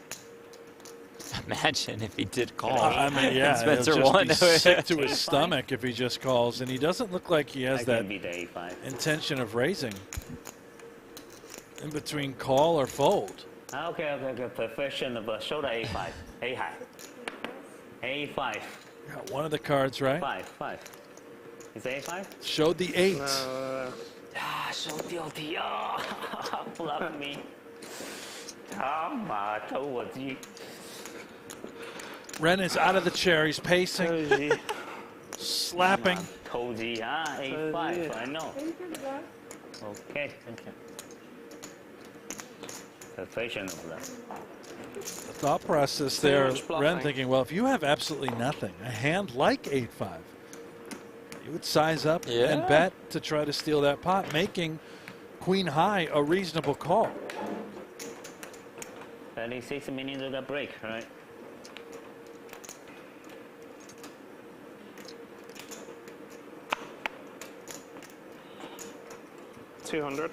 Imagine if he did call. I mean, yeah, Spencer he'll won. just be sick to his stomach if he just calls, and he doesn't look like he has that Be the A5. intention of raising. In between call or fold. Okay. Professional, but show the A5. A high. A5. Got one of the cards right. 5. Is it A5? Showed the 8. Ah, 收掉题啊！Flop me。他妈偷我鸡。 Ren is out of the chair. He's pacing, slapping. 偷鸡啊！A5, I know. Okay. Professional. The thought process there, Ren thinking, well, if you have absolutely nothing, a hand like 8-5, you would size up and bet to try to steal that pot, making queen high a reasonable call. 36 minutes of the break, right? $200.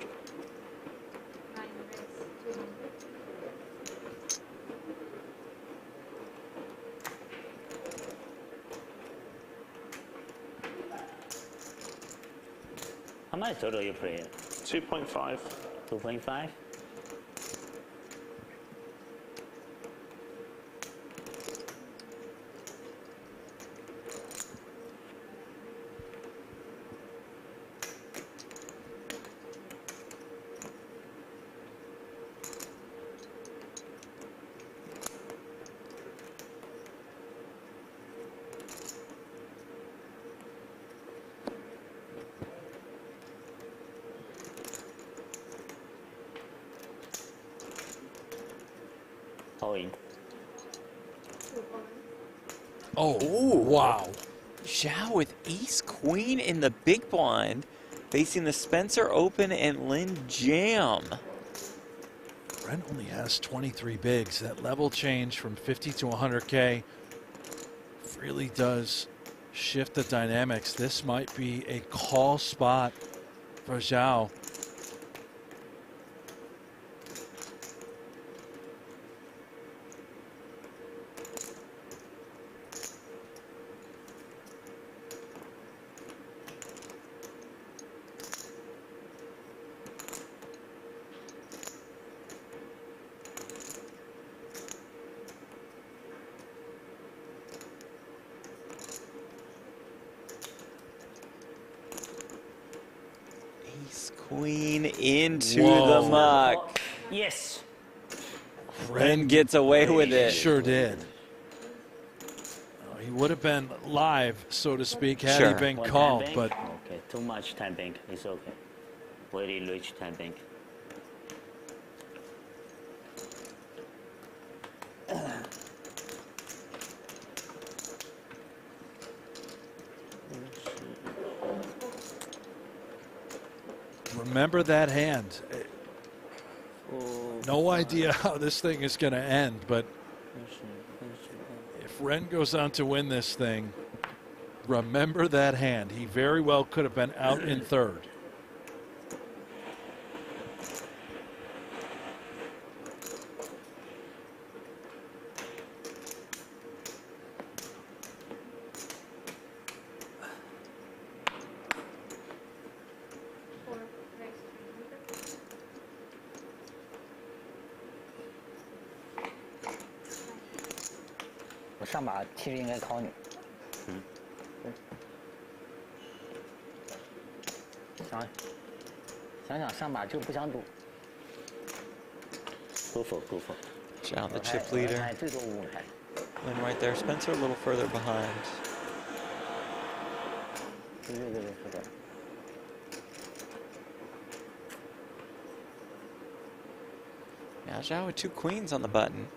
How much total you play? 2.5. 2.5? Oh, wow. Zhao with ace queen in the big blind, facing the Spencer Open and Lynn Jam. Ren only has 23 bigs. That level change from 50 to 100K really does shift the dynamics. This might be a call spot for Zhao. Queen into Whoa. the muck. Yes. Ren gets away with it. Sure did. He would have been live, so to speak, had he Sure. been One called, time but bank? Okay, too much time bank. It's okay. Very rich time bank. remember that hand. No idea how this thing is going to end, but if Ren goes on to win this thing, remember that hand. He very well could have been out in third.我上把其实应该考你。想上把就不想赌。Go for. Down the chip leader. 哎，最多5台。 And right there, Spencer a little further behind. 对。 Now Zhao with 2 queens on the button.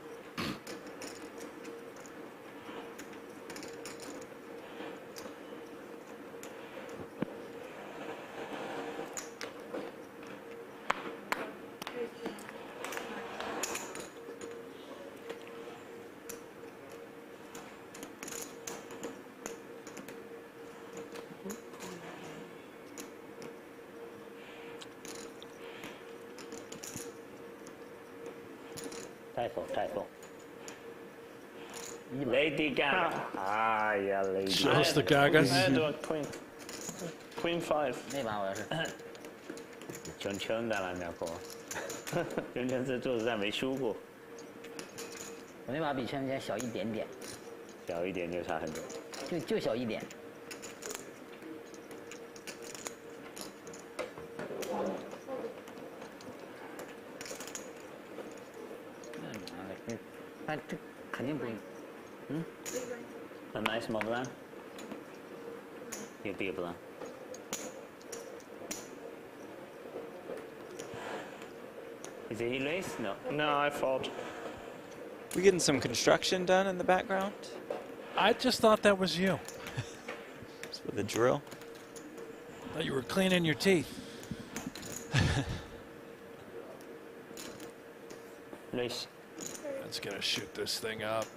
Typho. Lady Gaga. Ah, yeah, Lady Shows the I Gagas. had a queen 5. 那把我要是。全的了，那个。全是做实战没输过。我那把比圈圈小一点点。小一点就差很多。就小一点。 那这肯定不赢。A nice small blind. You big blind. Is it race? No. No, I fault. We getting some construction done in the background? I just thought that was you. Just with a drill. Thought you were cleaning your teeth. Race. That's going to shoot this thing up.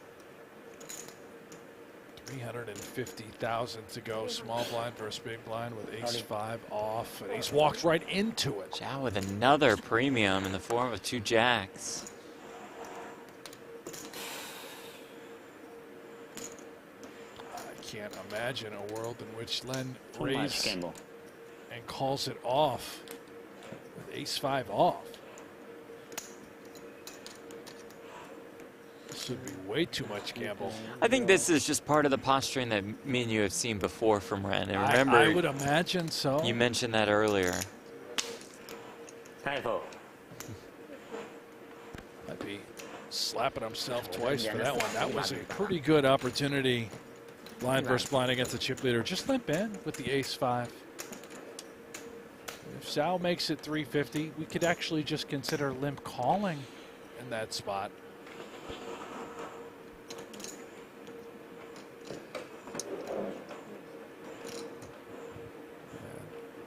350,000 to go. Small blind versus big blind with ace-5 off. And he's walked right into it. Zhao with another premium in the form of 2 jacks. I can't imagine a world in which Len Too much raises gamble. and calls it off with ace-5 off. This would be way too much gamble. I think this is just part of the posturing that me and you have seen before from Ren. And remember, I would imagine so. you mentioned that earlier. Typho. Might be slapping himself twice for that one. That was a pretty good opportunity. Blind versus blind against the chip leader. Just limp in with the ace-5. If Zhao makes it 350, we could actually just consider limp calling in that spot.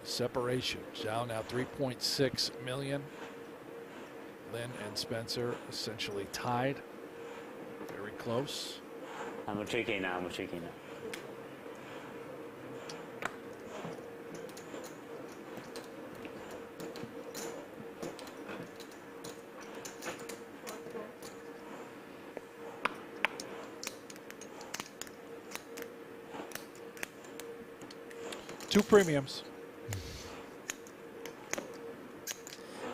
Separation. Zhao now 3.6 million. Lin and Spencer essentially tied. Very close. I'm tricky now. Two premiums.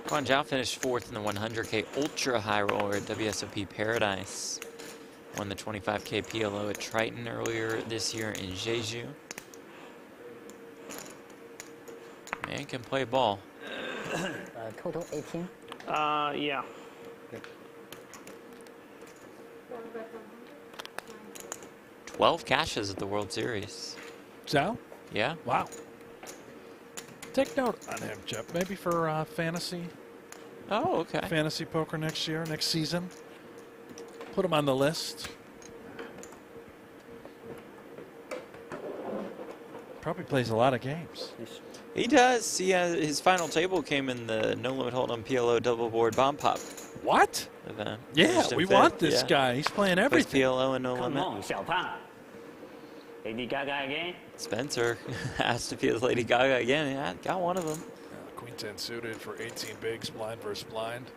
Guan Zhao finished 4th in the 100K Ultra High Roller at WSOP Paradise. Won the 25K PLO at Triton earlier this year in Jeju. Man can play ball. total 18. Yeah. 12 cashes at the World Series. Zhao? Yeah. Wow. Take note on him, Jeff. Maybe for fantasy. Oh, okay. Fantasy poker next year, next season. Put him on the list. Probably plays a lot of games. He does. His final table came in the No Limit Hold'em PLO Double Board Bomb Pop What? event. Yeah, Finished in we fifth, want this yeah. guy. He's playing Plays everything. PLO and No Come Limit. on, 小胖. Lady Gaga again? Spencer asked if he was Lady Gaga again. Yeah, got one of them. Queen 10 suited for 18 bigs, blind versus blind.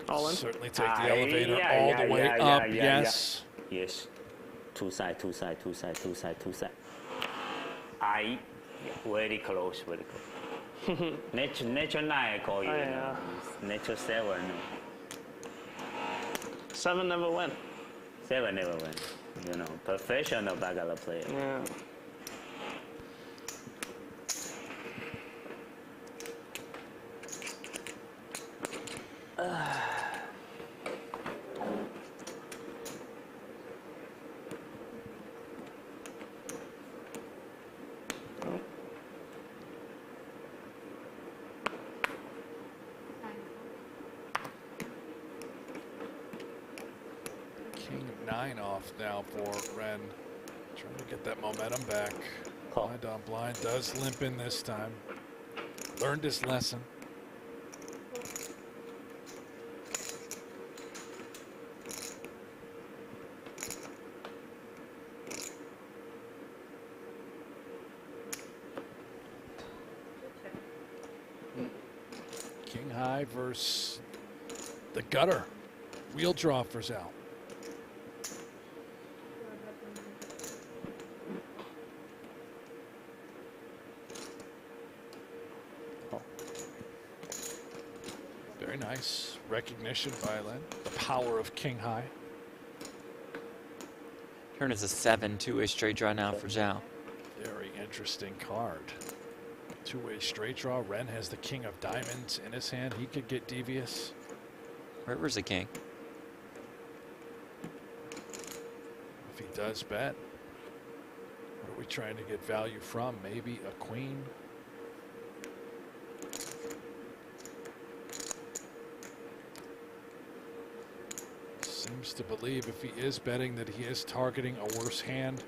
All in. Certainly take the elevator all the way up. Yes. Yes. Two side, two side, two side, two side, two side. Very close, very close. Nature 9 I call you. Yeah. Nature 7. 7 never win. 7 never win. You know, professional baccarat player. Yeah. King 9 off now for Ren. Trying to get that momentum back. Call. Blind on blind does limp in this time. Learned his lesson. King high versus the gutter. Wheel draw for Zhao. Very nice recognition by Len. The power of King high. Turn is a 7, two-way straight draw now for Zhao. Very interesting card. Two-way straight draw. Ren has the king of diamonds in his hand. He could get devious. River's a king. If he does bet. What are we trying to get value from? Maybe a queen? Seems to believe if he is betting that he is targeting a worse hand.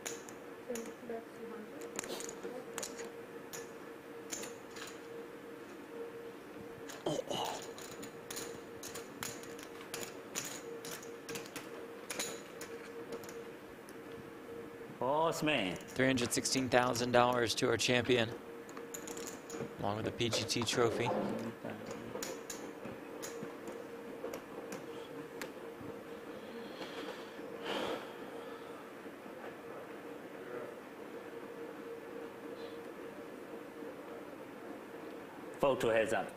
Boss man. $316,000 to our champion, along with a PGT trophy. Photo heads up.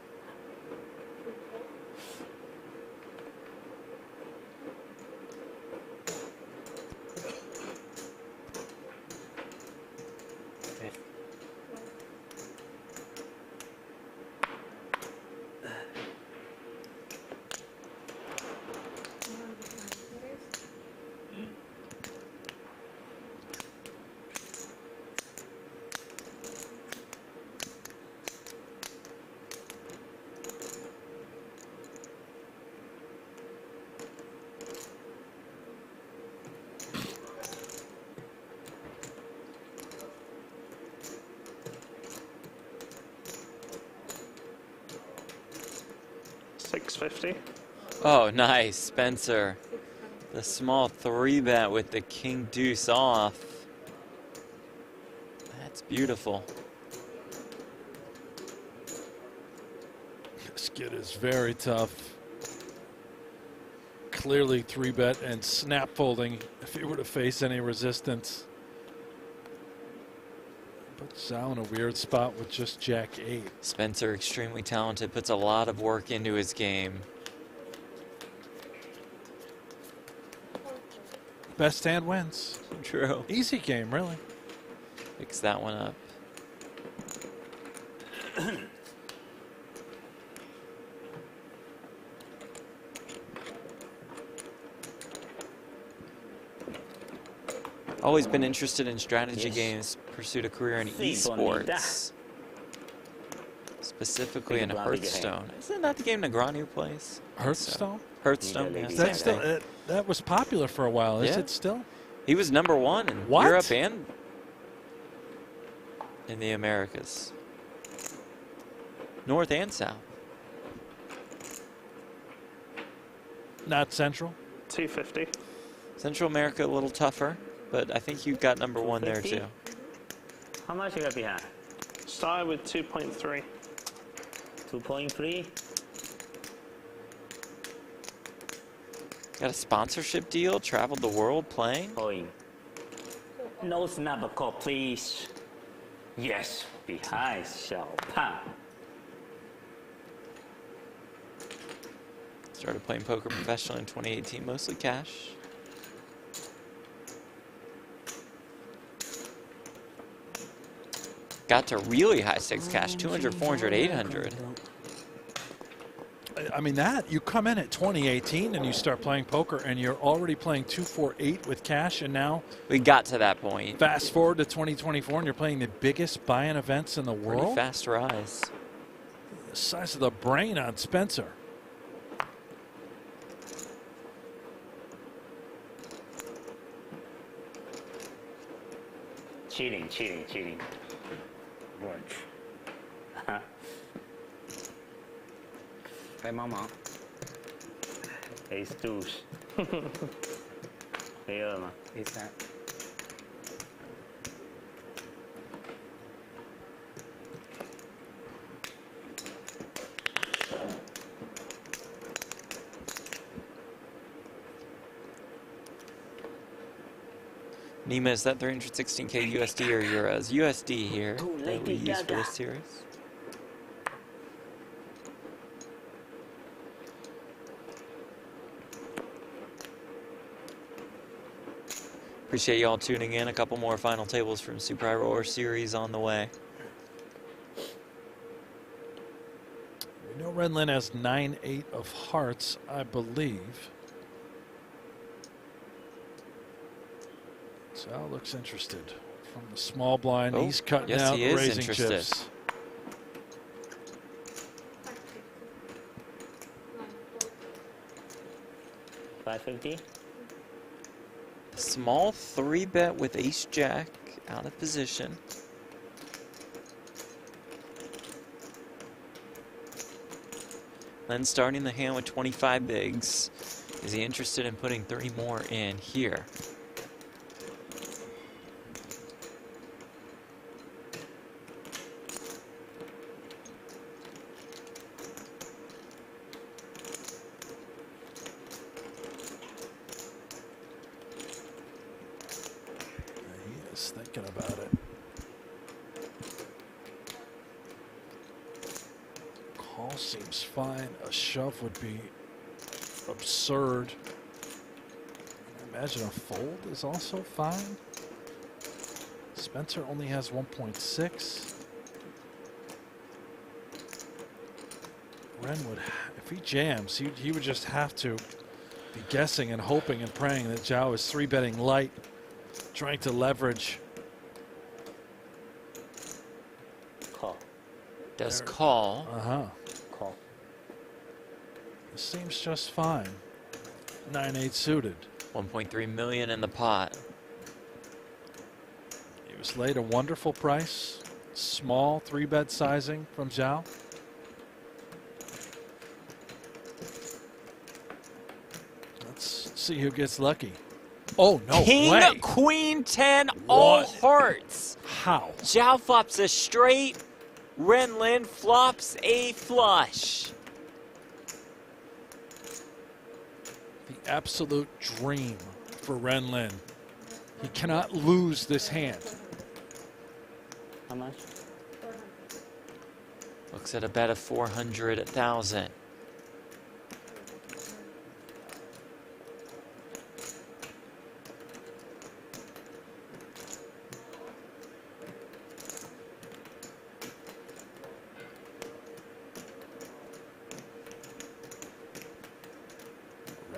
$650. Oh, nice, Spencer. The small 3-bet with the king deuce off. That's beautiful. This kid is very tough. Clearly 3-bet and snap folding if he were to face any resistance. But Zhao in a weird spot with just Jack 8. Spencer, extremely talented, puts a lot of work into his game. Best hand wins. True. Easy game, really. Picks that one up. Always been interested in strategy games, pursued a career in esports. Specifically in Hearthstone. Isn't that the game Negreanu plays? Hearthstone? Hearthstone, yeah. That's still, that was popular for a while. Is it still? He was #1 in Europe and in the Americas. North and South. Not Central? 250. Central America a little tougher, but I think you got #1 there too. How much you got behind? Started with 2.3. 2.3. Got a sponsorship deal, traveled the world playing. No snapper call, please. Yes, behind Xiao Pan. Started playing poker professionally in 2018, mostly cash. Got to really high stakes cash, 200, 400, 800. I mean, you come in at 2018 and you start playing poker and you're already playing 248 with cash, and now we got to that point. Fast forward to 2024 and you're playing the biggest buy-in events in the world. Pretty fast rise. The size of the brain on Spencer. Cheating. Right. 该帮忙。 Ace deuce。黑2吗？ A3。Nima, is that 316K USD or euros? USD here that we use for this series. Appreciate y'all tuning in. A couple more final tables from Super High Roller series on the way. We know Ren Lin has 9-8 of hearts, I believe. Sal looks interested from the small blind. Oh, he's cutting yes, out he is raising interested. chips. $550. Small 3-bet with Ace Jack out of position. Then starting the hand with 25 bigs. Is he interested in putting 3 more in here? He is thinking about it. Call seems fine. A shove would be absurd. I imagine a fold is also fine. Spencer only has 1.6. Ren would, if he jams, he would just have to be guessing and hoping and praying that Zhao is 3-betting light, trying to leverage. Call. Does call. Uh-huh. Call. This seems just fine. 9-8 suited. 1.3 million in the pot. He was laid a wonderful price. Small 3-bet sizing from Zhao. Let's see who gets lucky. Oh, no King, way. Queen, 10, all What? hearts. How? Zhao flops a straight. Ren Lin flops a flush. The absolute dream for Ren Lin. He cannot lose this hand. How much? Looks at a bet of 400 at 1,000.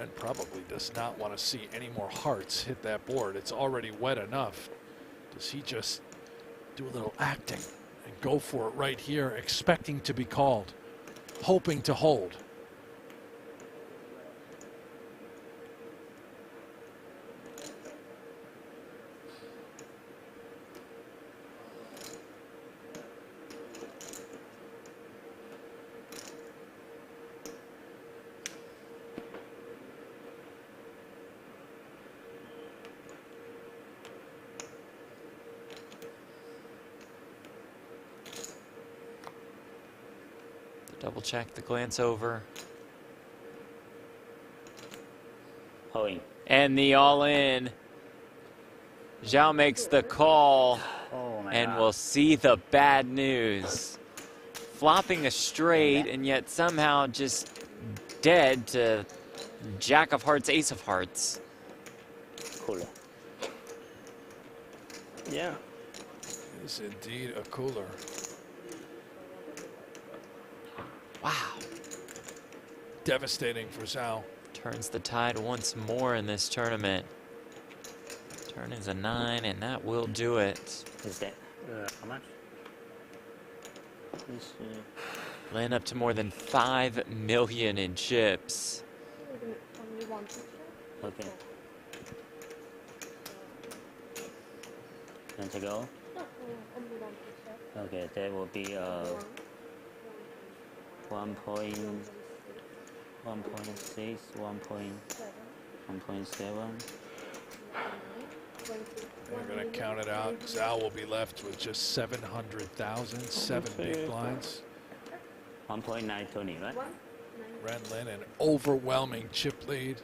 Ren probably does not want to see any more hearts hit that board. It's already wet enough. Does he just do a little acting and go for it right here, expecting to be called, hoping to hold? Double check the glance over. All-in. And the all-in. Zhao makes the call. Oh my And God. we'll see the bad news. Flopping a straight and yet somehow just dead to Jack of Hearts, Ace of Hearts. Cooler. Yeah. Is indeed a cooler. Wow. Devastating for Zhao. Turns the tide once more in this tournament. Turn is a 9, and that will do it. Is that how much? This, Land up to more than 5 million in chips. okay. And to go? Okay, that will be 1.6, 1.7. They're going to count it out. Zhao will be left with just 700,000, 7 big blinds. 1.920, right? Ren Lin, an overwhelming chip lead.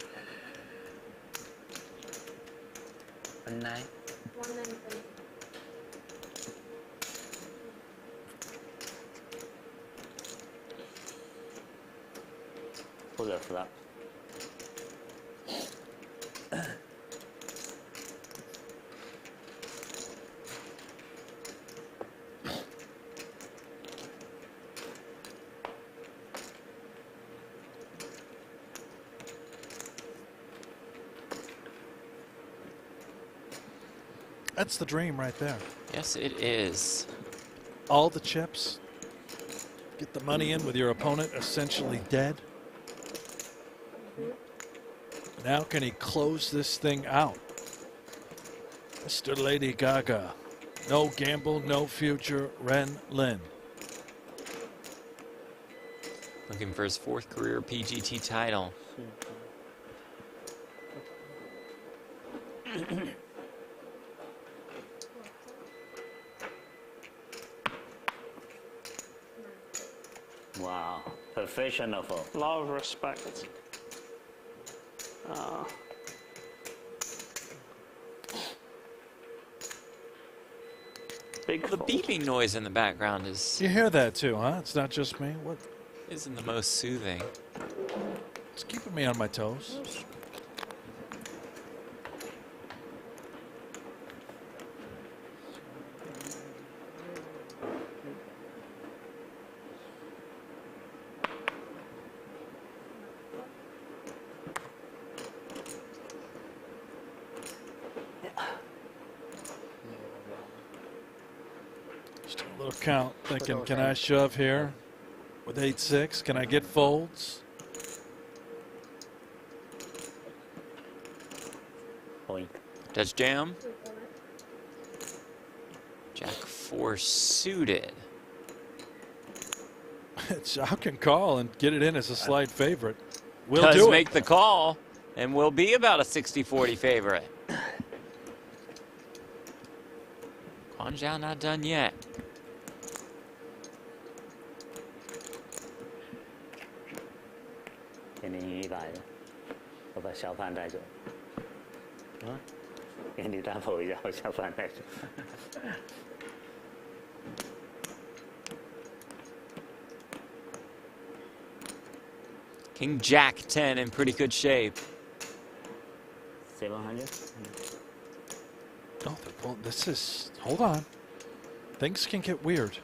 1.9. For the flop. That's the dream right there. Yes, it is. All the chips. Get the money in with your opponent essentially dead. Now can he close this thing out? Mr. Lady Gaga. No gamble, no future, Ren Lin. Looking for his 4th career PGT title. Wow, professional. A lot of respect. Big The fold. beeping noise in the background is You hear that too, huh? It's not just me. What? isn't the most soothing. It's keeping me on my toes. Just a little count, thinking, can I shove here with 8-6? Can I get folds? Point. Dutch jam. Jack 4 suited. Zhao can call and get it in as a slight favorite. We'll Does do make it. the call and will be about a 60-40 favorite. Quan Zhao not done yet. Can you buy it? 我把小盘带走。给你担保一下，我小盘带走。King Jack 10 in pretty good shape. 700. Oh, this is. Hold on. Things can get weird.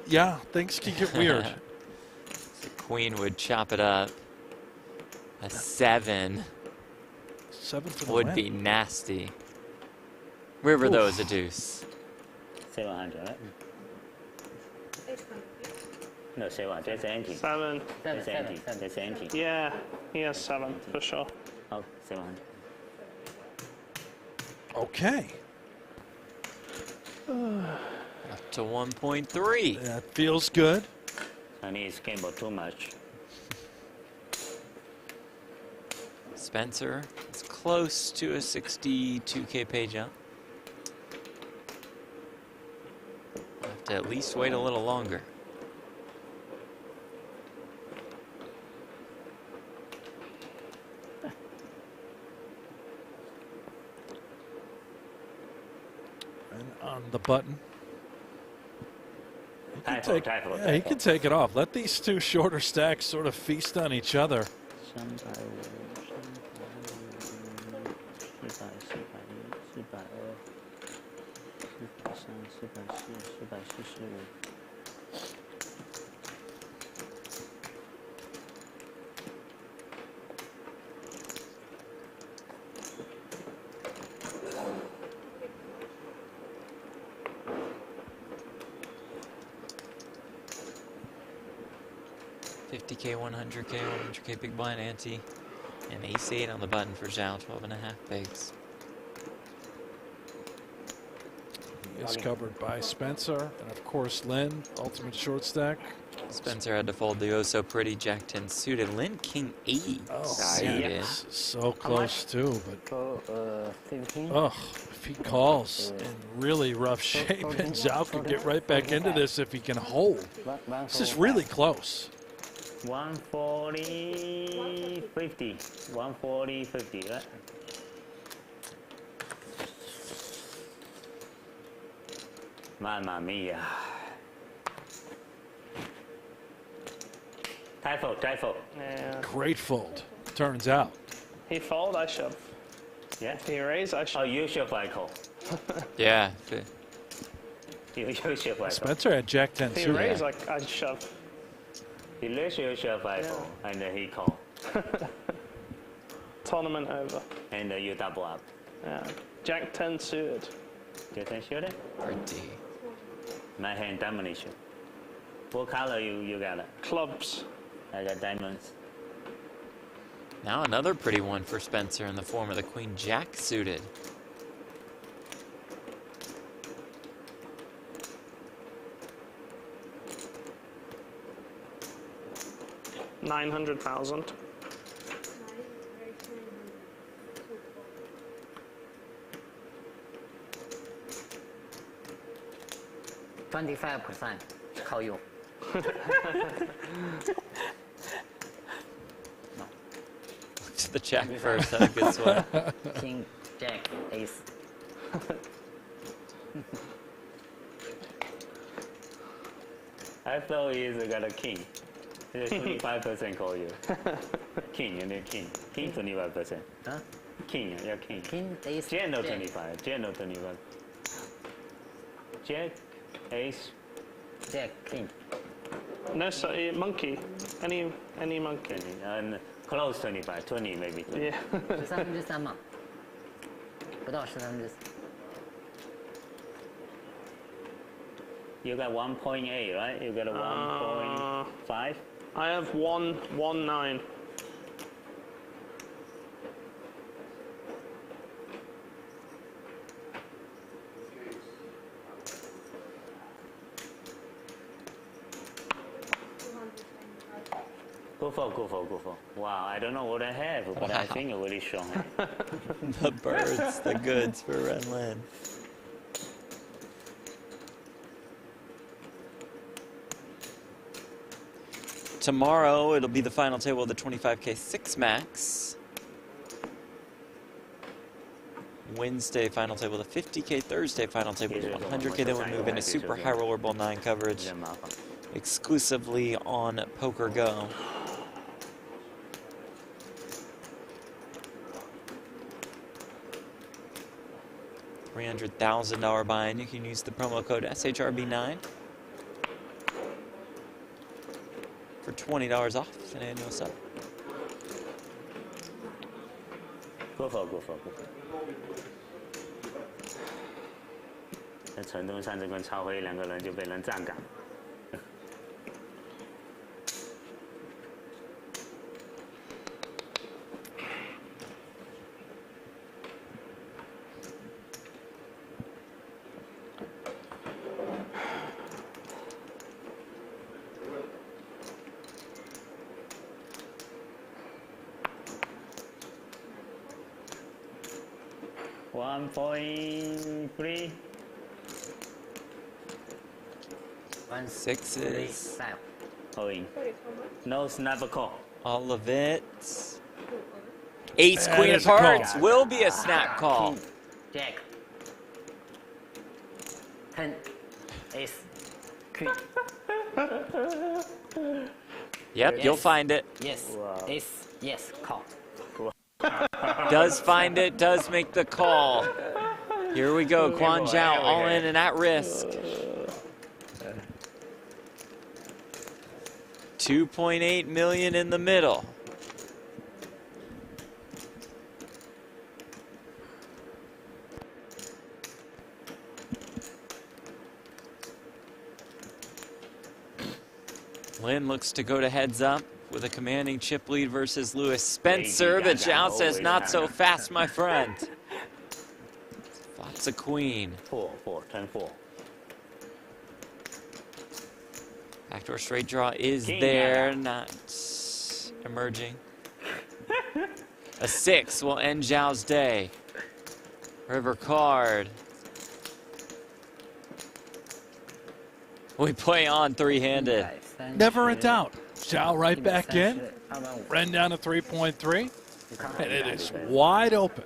Yeah, things can get weird. The queen would chop it up. A 7 7 for the would win. be nasty. River, though, is a deuce. 700, right? No, 700. That's empty. 7. That's empty. That's empty. Yeah, he has 7 for sure. Oh, 700. Okay. Up to 1.3. That feels good. Chinese gamble too much. Spencer is close to a 62K pay jump. Have to at least wait a little longer. And on the button. Typhoid. He can take it off. Let these two shorter stacks sort of feast on each other. 50K, 100K, 100K big blind ante, and ace-8 on the button for Zhao, 12.5 bigs. He is covered by Spencer, and of course Lynn, ultimate short stack. Spencer had to fold the oh so pretty Jack 10 suited. Lynn King 8 suited. Yes. So close too, but Go 15. ugh, if he calls in really rough shape, and Zhao could get right back into this if he can hold. This is really close. 140, 50. 140, 50, right? Mamma mia. Typhoid. Yeah. Great fold, turns out. He fold, I shove. Yeah. If he raise, I shove. Oh, you shove, I call. Yeah. You shove, I call. Spencer had Jack 10 If he suited. raise, I shove. He lets you shove, I call, and then he call. Tournament over. And you double up. Yeah. Jack 10 suited. Jack 10 suited? Pretty. My hand domination. What color you got? Clubs. I got diamonds. Now another pretty one for Spencer in the form of the Queen Jack suited. $900,000. $25%靠用。 Look to the Jack first, had a good sweat. King, Jack, Ace. I thought he's got a king. He's 25% call you. King, and then king. King 25%. Huh? King, yeah, king. King, Ace, Jack no Jack. 25. Jack no 25. Jack, ace, Jack, King. No, so, monkey. Any monkey. and close 25. 20 maybe. 20. Yeah. 13/3嘛，不到13/3。 You got 1.8, right? You got a 1.5? I have 119. Go for. Wow, I don't know what I have, but I think it's really strong. The birds, the goods for Ren Lin. Tomorrow, it'll be the final table of the 25K 6 max. Wednesday, final table of the 50K. Thursday, final table of the 100K. Then we'll move into Super High Roller Bowl 9 coverage exclusively on pokergo. $300,000 buy-in. You can use the promo code SHRB9 for $20 off an annual sub. Go for, go for, go for。在城东上，这跟超辉两个人就被人站岗。1.3. Sixes. Going. No snap call. All of it. Ace, Yeah, queen of there's a call. hearts will be a snap call. Jack. 10. Ace. Queen. Yep, Yes. you'll find it. Yes. Ace. Yes. Call. Does find it, does make the call. Here we go, Quan Zhao all in and at risk. 2.8 million in the middle. Lin looks to go to heads up with a commanding chip lead versus Lewis Spencer, but Zhao says not so fast, my friend. Lots of queen. 4, 4, 10, 4. Backdoor straight draw is King there, Gaga. not emerging. A 6 will end Zhao's day. River card. We play on three-handed. Never in doubt. Zhao right back in. Ren down to 3.3. And it is wide open.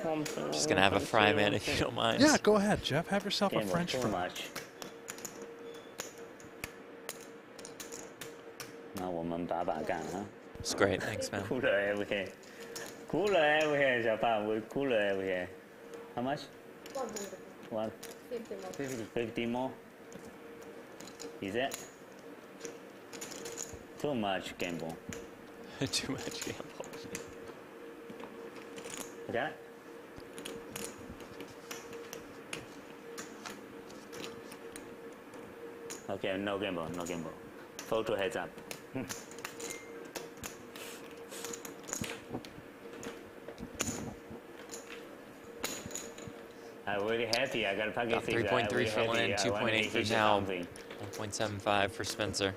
135. Just gonna have a fry man if you don't mind. Yeah, go ahead, Jeff. Have yourself a Game French too fry. much. 那我们把把干哈。 It's great, thanks, man. Cooler everything. Cooler everything, 小胖 we cooler everything. How much? 100. 50 more. Is it? Too much gamble. Too much gamble. Got it? Okay, no gamble, no gamble. Photo heads up. I'm really happy. I got a packet. Got 3.3 for Lin, 2.8 for Zhao, 1.75 for Spencer.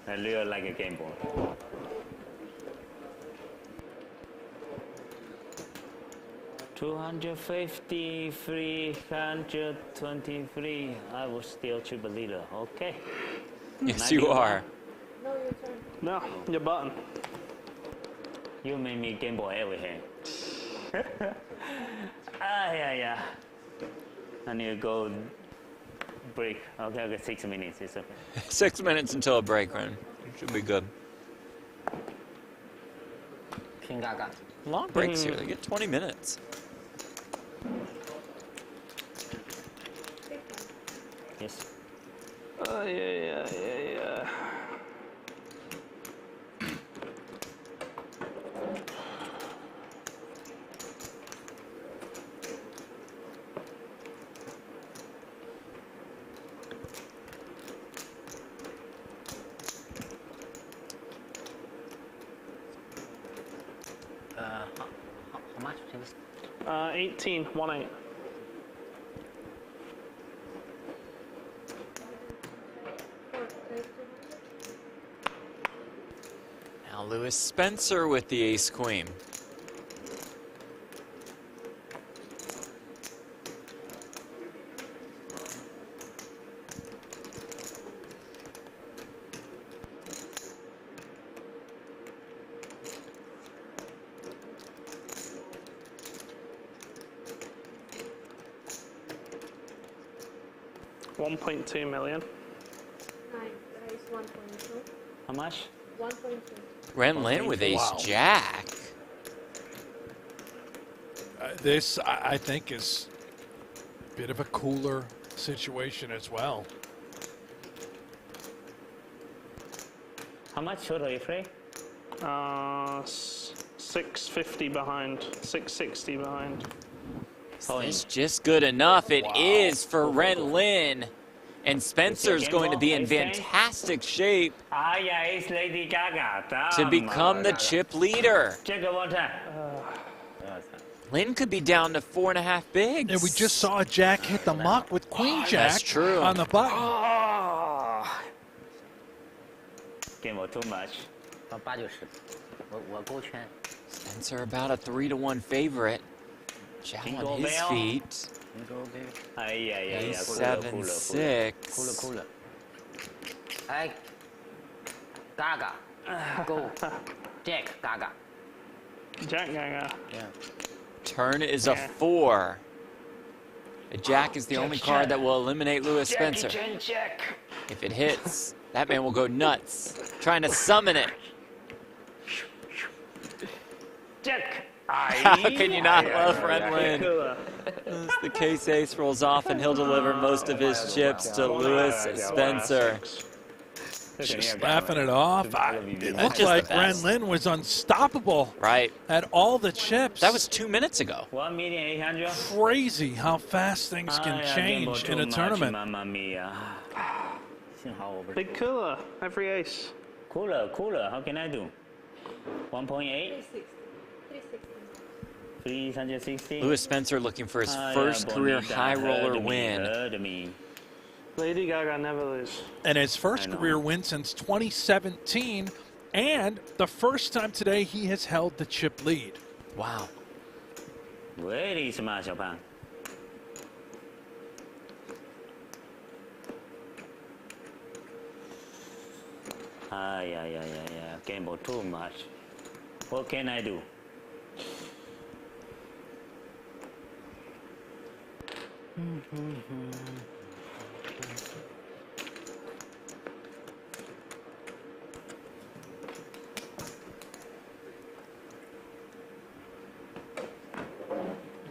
I really like a game board. $250, 323. I was still triple leader. Okay. Yes, you are. No, your turn. No, your button. You made me game boy everything. Yeah. I need to go break. Okay, 6 minutes. It's okay. 6 minutes until a break, Ren. Should be good. King Gaga. Long breaks here. They get 20 minutes. Yes. Yeah. how much? 18, 1-8. Now Lewis Spencer with the ace queen. $1.2 million. 9. Raise 1.2. How much? 1.2. Ren Lin with ace Wow. jack. This, I think, is a bit of a cooler situation as well. How much total you play? 650 behind, 660 behind. It's just good enough. It is for Ren Lin. And Spencer's going to be in fantastic shape It's Lady Gaga. to become the chip leader. Check it one time. Lin could be down to 4.5 bigs. And we just saw Jack hit the muck with Queen Jack That's true. on the button. Game over too much. 8、90，我勾圈。 Spencer about a 3-1 favorite. Zhao on his feet. Ace 7, 6. 哭了哭了。哎，Gaga， go Jack Gaga。 Jack Gaga. Yeah. Turn is a 4. A Jack is the only card that will eliminate Louis Spencer. If it hits, that man will go nuts, trying to summon it. Jack. How can you not love Ren Lin? As the case ace rolls off, and he'll deliver most of his chips to Louis Spencer. Just laughing it off. It looked like Ren Lin was unstoppable. Right. Had all the chips. That was 2 minutes ago. 1,800,000. Crazy how fast things can change in a tournament. Mamma mia. 幸好我不是。 Big cooler, every ace. Cooler. How can I do? 1.8? 360. Louis Spencer looking for his first career high roller win. Lady Gaga never lose. And his first career win since 2017, and the first time today he has held the chip lead. Wow. Very smart, 小胖。Gamble too much. What can I do?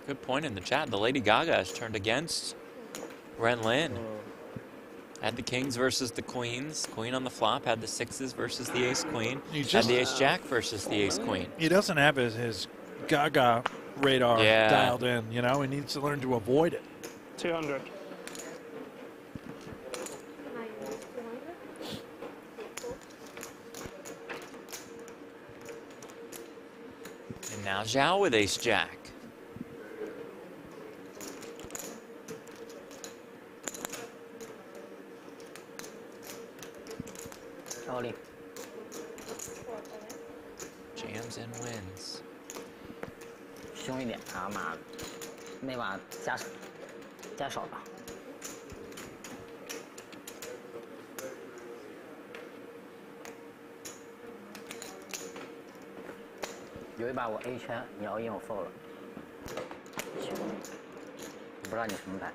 Good point in the chat. The Lady Gaga has turned against Ren Lin. Had the kings versus the queens. Queen on the flop. Had the sixes versus the ace queen. Had the ace jack versus the ace queen. He doesn't have his Gaga radar dialed in, you know? He needs to learn to avoid it. 200. And now Zhao with ace jack. Jams and wins. 凶一点啊妈的，那把加少吧。有一把我 A 圈，你要赢我 fold 了。我不知道你什么牌。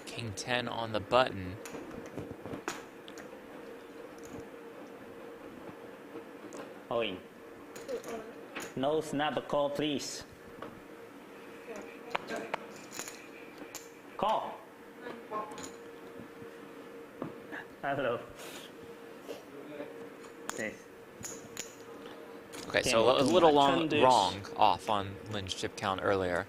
King 10 on the button. Oi. No snap call, please. Call. Hello. Yes. Okay, so a little wrong off on Lin's chip count earlier.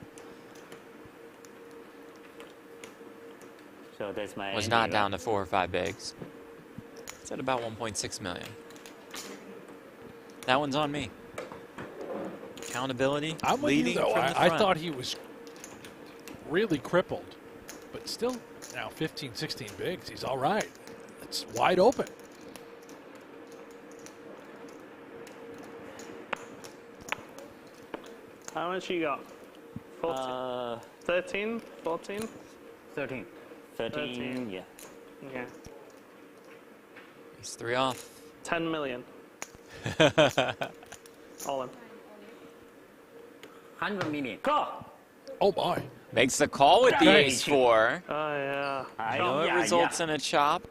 So that's my was not down to 4 or 5 bigs. It's at about 1.6 million. That one's on me. Accountability. I'm with you, leading though. from the I front. thought he was really crippled, but still now 15, 16 bigs. He's all right. It's wide open. How much you got? 14? 13? 14? 13. 13, yeah. Okay. He's 3 off. 10 million. All in. 100 million. Call. Oh, my. Makes the call with the ace 4. Oh, yeah. I know it results in a chop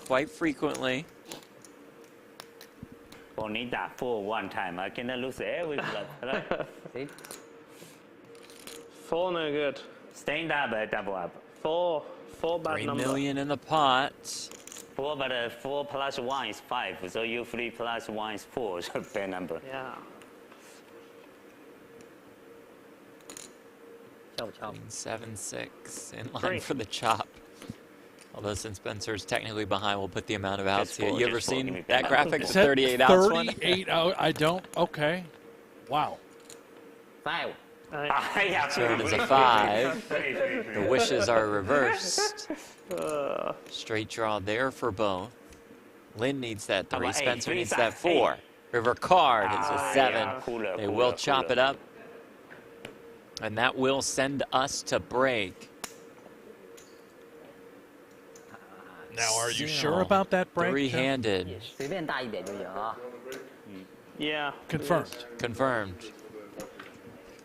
quite frequently. only that for one time. I cannot lose every flop. Right? See? 4 no good. Stand up, double up. 4 bad 3 number. million in the pot. 4, but 4 plus 1 is 5. So you 3 plus 1 is 4. So bad number. Yeah. 跳不跳？ 7-6 in line Three. for the chop. Although since Spencer's technically behind, we'll put the amount of outs Just here. four, You ever just four, give seen me that that. graphic, the Is that 38 outs one? 38 out. I don't. Okay. Wow. 5。 Turn is a 5. The wishes are reversed. Straight draw there for both. Lynn needs that 3. about eight? Spencer Three needs sides, that 4. River card is a 7. yeah. Cooler, They cooler, will chop cooler. it up. And that will send us to break. Now, are you Still sure about that break? Jeff? Three-handed. 随便大一点就行啊。 Yeah. Confirmed. Confirmed.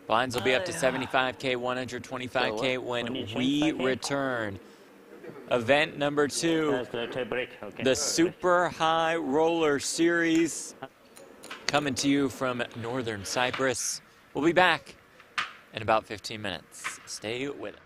Blinds will be up to 75K, 125K when we return. Event number 2, Let's go to break. Okay. the Super High Roller Series, coming to you from Northern Cyprus. We'll be back in about 15 minutes. Stay with us.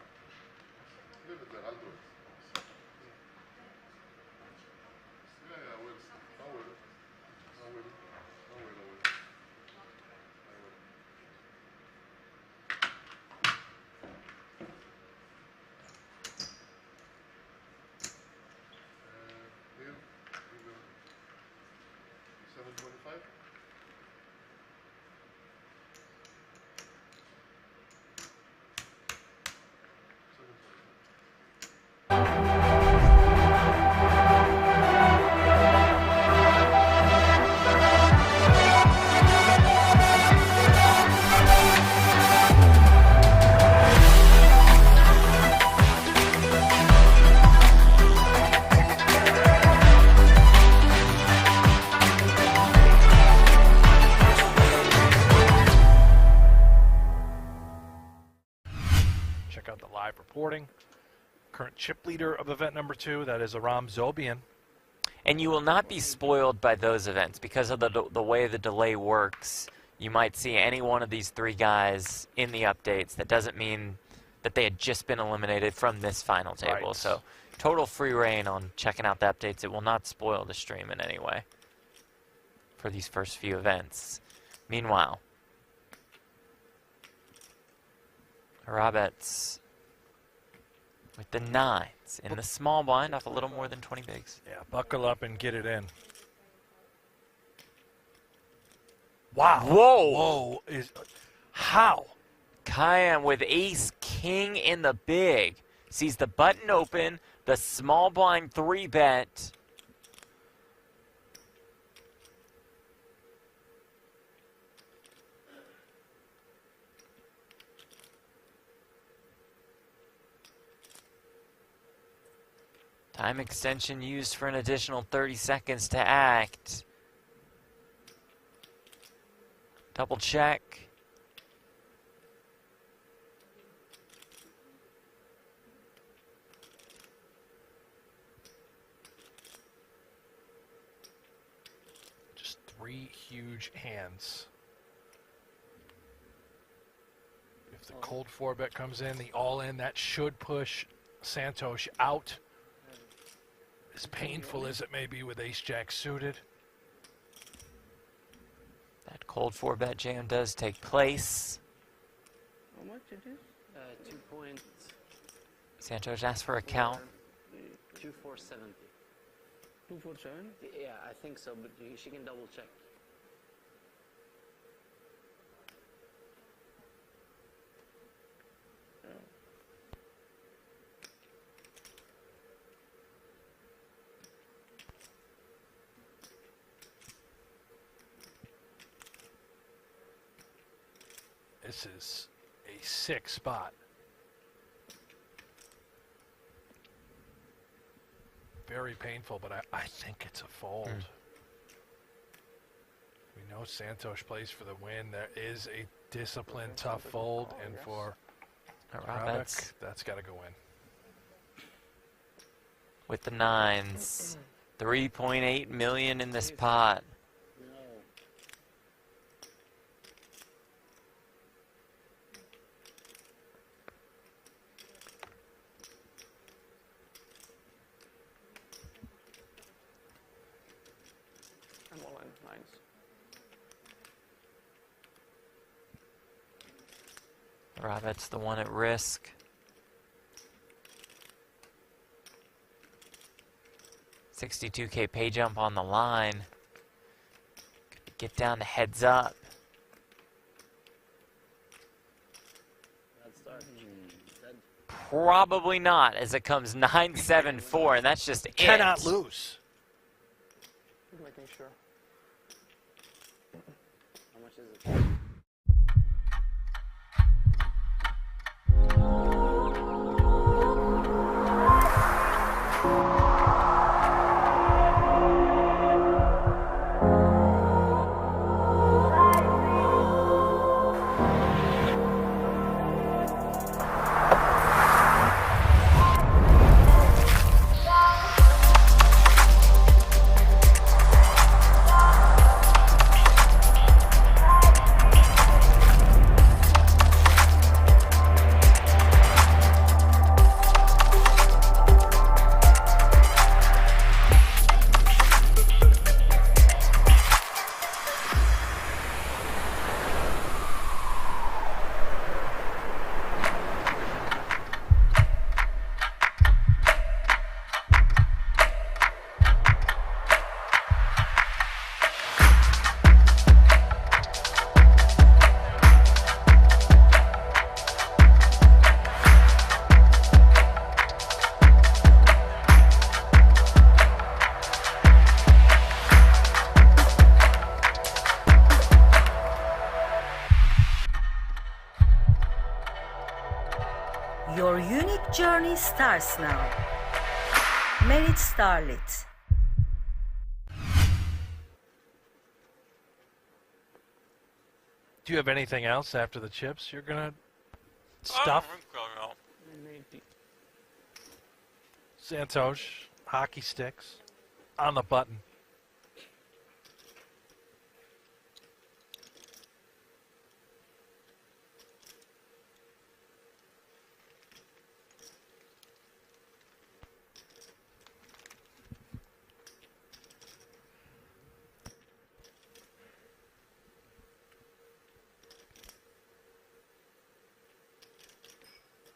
Check out the live reporting. Current chip leader of event number 2, that is Aram Zobian. And you will not be spoiled by those events because of the way the delay works. You might see any one of these 3 guys in the updates. That doesn't mean that they had just been eliminated from this final table. Right. So total free reign on checking out the updates. It will not spoil the stream in any way for these first few events. Meanwhile, Roberts with the 9s in the small blind off a little more than 20 bigs. Yeah, buckle up and get it in. Wow. Whoa. Whoa. How? Kyan with ace king in the big. Sees the button open, the small blind 3-bet. Time extension used for an additional 30 seconds to act. Double check. Just 3 huge hands. If the cold 4-bet comes in, the all-in, that should push Santosh out. As painful as it may be with ace-jack suited. That cold 4-bet jam does take place. How much it is? 2 points. Santos asks for a count. 2470. 247? Yeah, I think so, but she can double check. This is a 6 spot. Very painful, but I think it's a fold. We know Santosh plays for the win. There is a disciplined, tough fold, and for Rabeck, that's got to go in. With the 9s. 3.8 million in this pot. nines. Rabbit's the one at risk. $62K pay jump on the line. Get down to heads up. Probably not, as it comes 9-7-4, and that's just it. Cannot lose. Making sure. How much is it? Your unique journey starts now. Merit Starlit. Do you have anything else after the chips you're going to stuff? Maybe. Santosh, hockey sticks, on the button.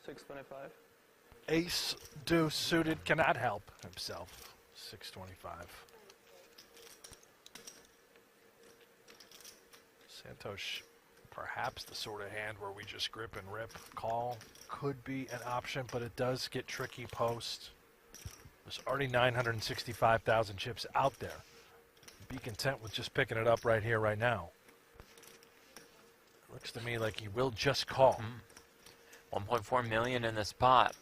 $6.25. Ace deuce suited cannot help himself. 625. Santosh, perhaps the sort of hand where we just grip and rip. Call could be an option, but it does get tricky post. There's already 965,000 chips out there. Be content with just picking it up right here, right now. Looks to me like he will just call. 1.4 million in this pot.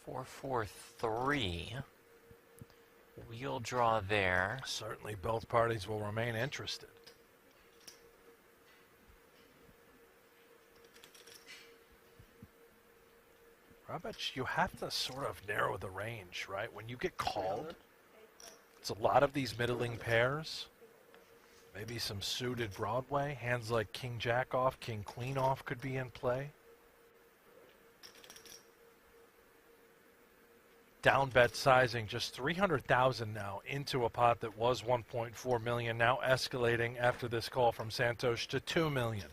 Four, 4-3. Wheel draw there. Certainly both parties will remain interested. Robert, you have to sort of narrow the range, right? When you get called, it's a lot of these middling pairs. Maybe some suited Broadway. Hands like King Jack off, King Queen off could be in play. Down bet sizing just 300,000 now into a pot that was 1.4 million, now escalating after this call from Santosh to 2 million.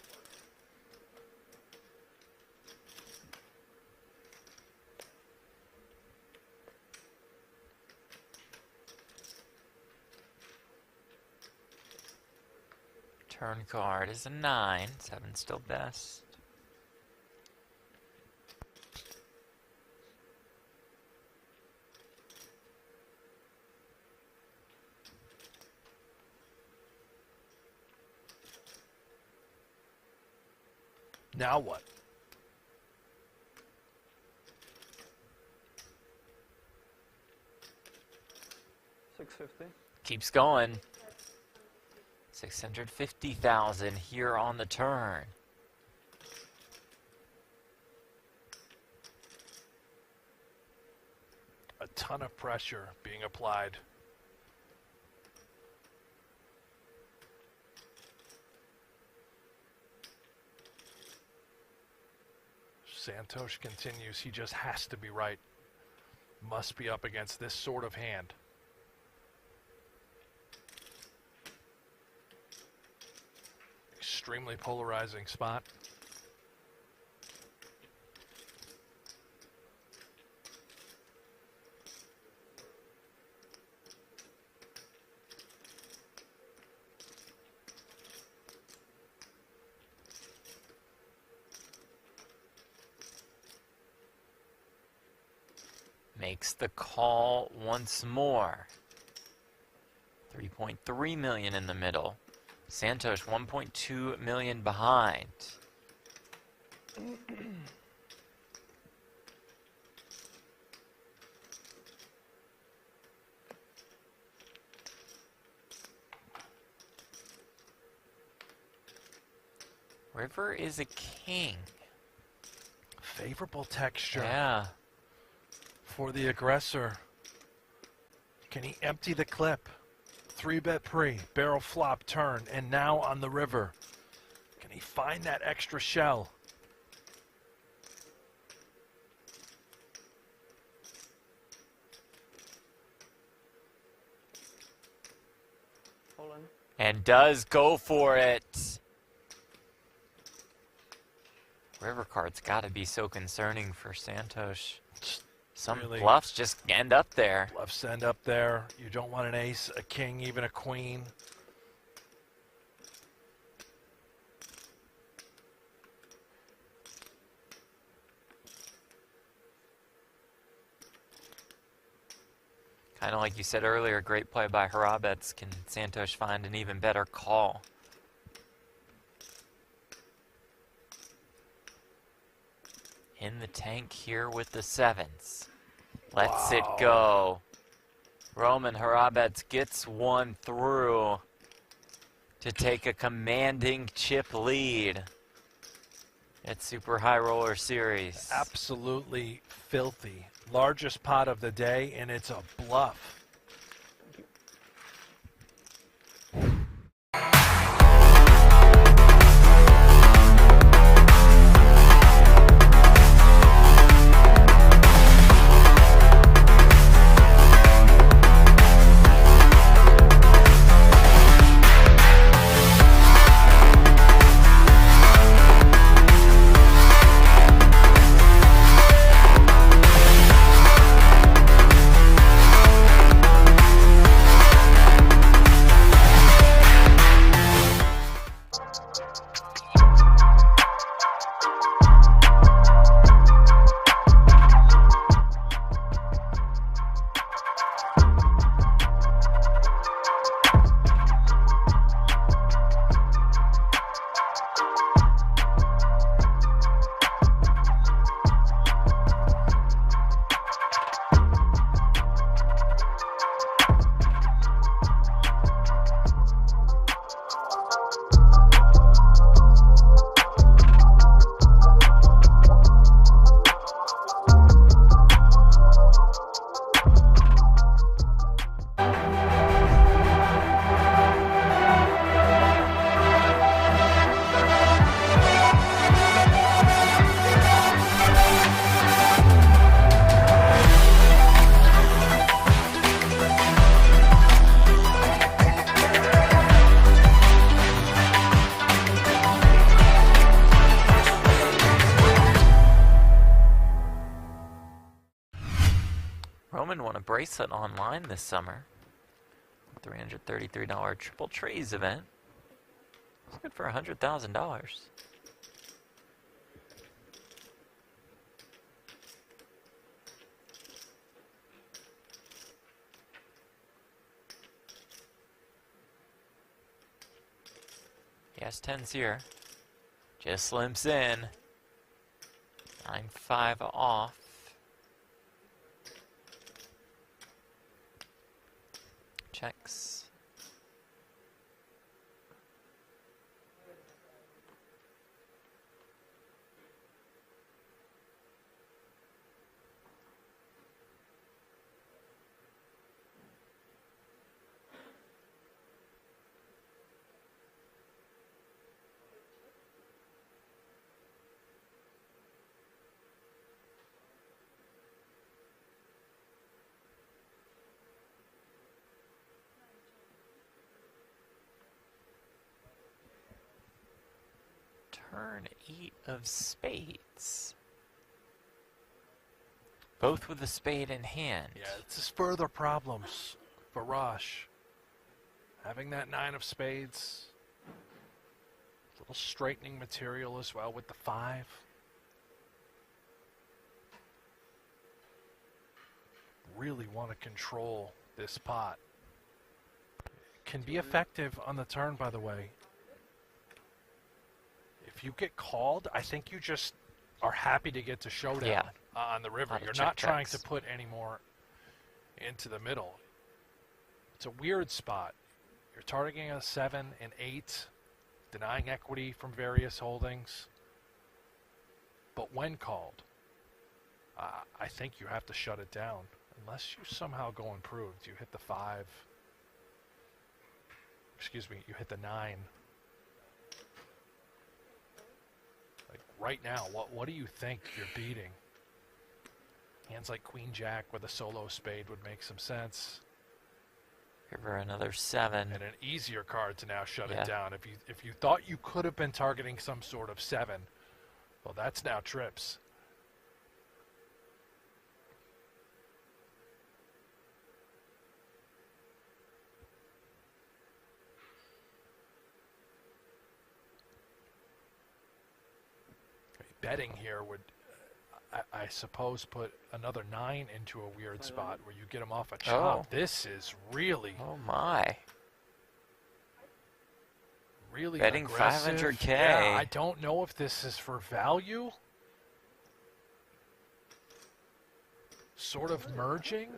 Turn card is a 9. 7 still best. Now what? $6.50. Keeps going. 650,000 here on the turn. a ton of pressure being applied. Santosh continues. He just has to be right. Must be up against this sort of hand. Extremely polarizing spot. Makes the call once more. 3.3 million in the middle. Santosh 1.2 million behind. River is a king. Favorable texture. Yeah. For the aggressor. Can he empty the clip? 3-bet pre, barrel flop, turn, and now on the river. Can he find that extra shell? Hold on. And does go for it. River card's got to be so concerning for Santosh. Some Really, bluffs just end up there. bluffs end up there. You don't want an ace, a king, even a queen. Kind of like you said earlier, great play by Harabets. Can Santosh find an even better call? In the tank here with the sevens. Lets it go. Roman Harabets gets one through to take a commanding chip lead at Super High Roller Series. Absolutely filthy. Largest pot of the day, and it's a bluff. Roman won a bracelet online this summer. $333 triple trays event. It's good for $100,000. Yes, 10's here. Just limps in. 9-5 off. Checks. Turn 8 of spades. Both with a spade in hand. Yeah, it's just further problems for Rush. Having that 9 of spades. A little straightening material as well with the 5. Really want to control this pot. Can be effective on the turn, by the way. If you get called, I think you just are happy to get to showdown on the river. You're not trying to put any more into the middle. It's a weird spot. You're targeting a 7 and 8, denying equity from various holdings. But when called, I think you have to shut it down. Unless you somehow go improved. You hit the 5. Excuse me, you hit the 9. Like right now, what do you think you're beating? Hands like Queen Jack with a solo spade would make some sense. Give her another 7. And an easier card to now shut it down. If you thought you could have been targeting some sort of 7, well, that's now trips. Betting here would, I suppose, put another 9 into a weird spot where you get them off a chop. Oh. This is really, Oh my. really Betting aggressive. 500K. Yeah, I don't know if this is for value. Sort of merging.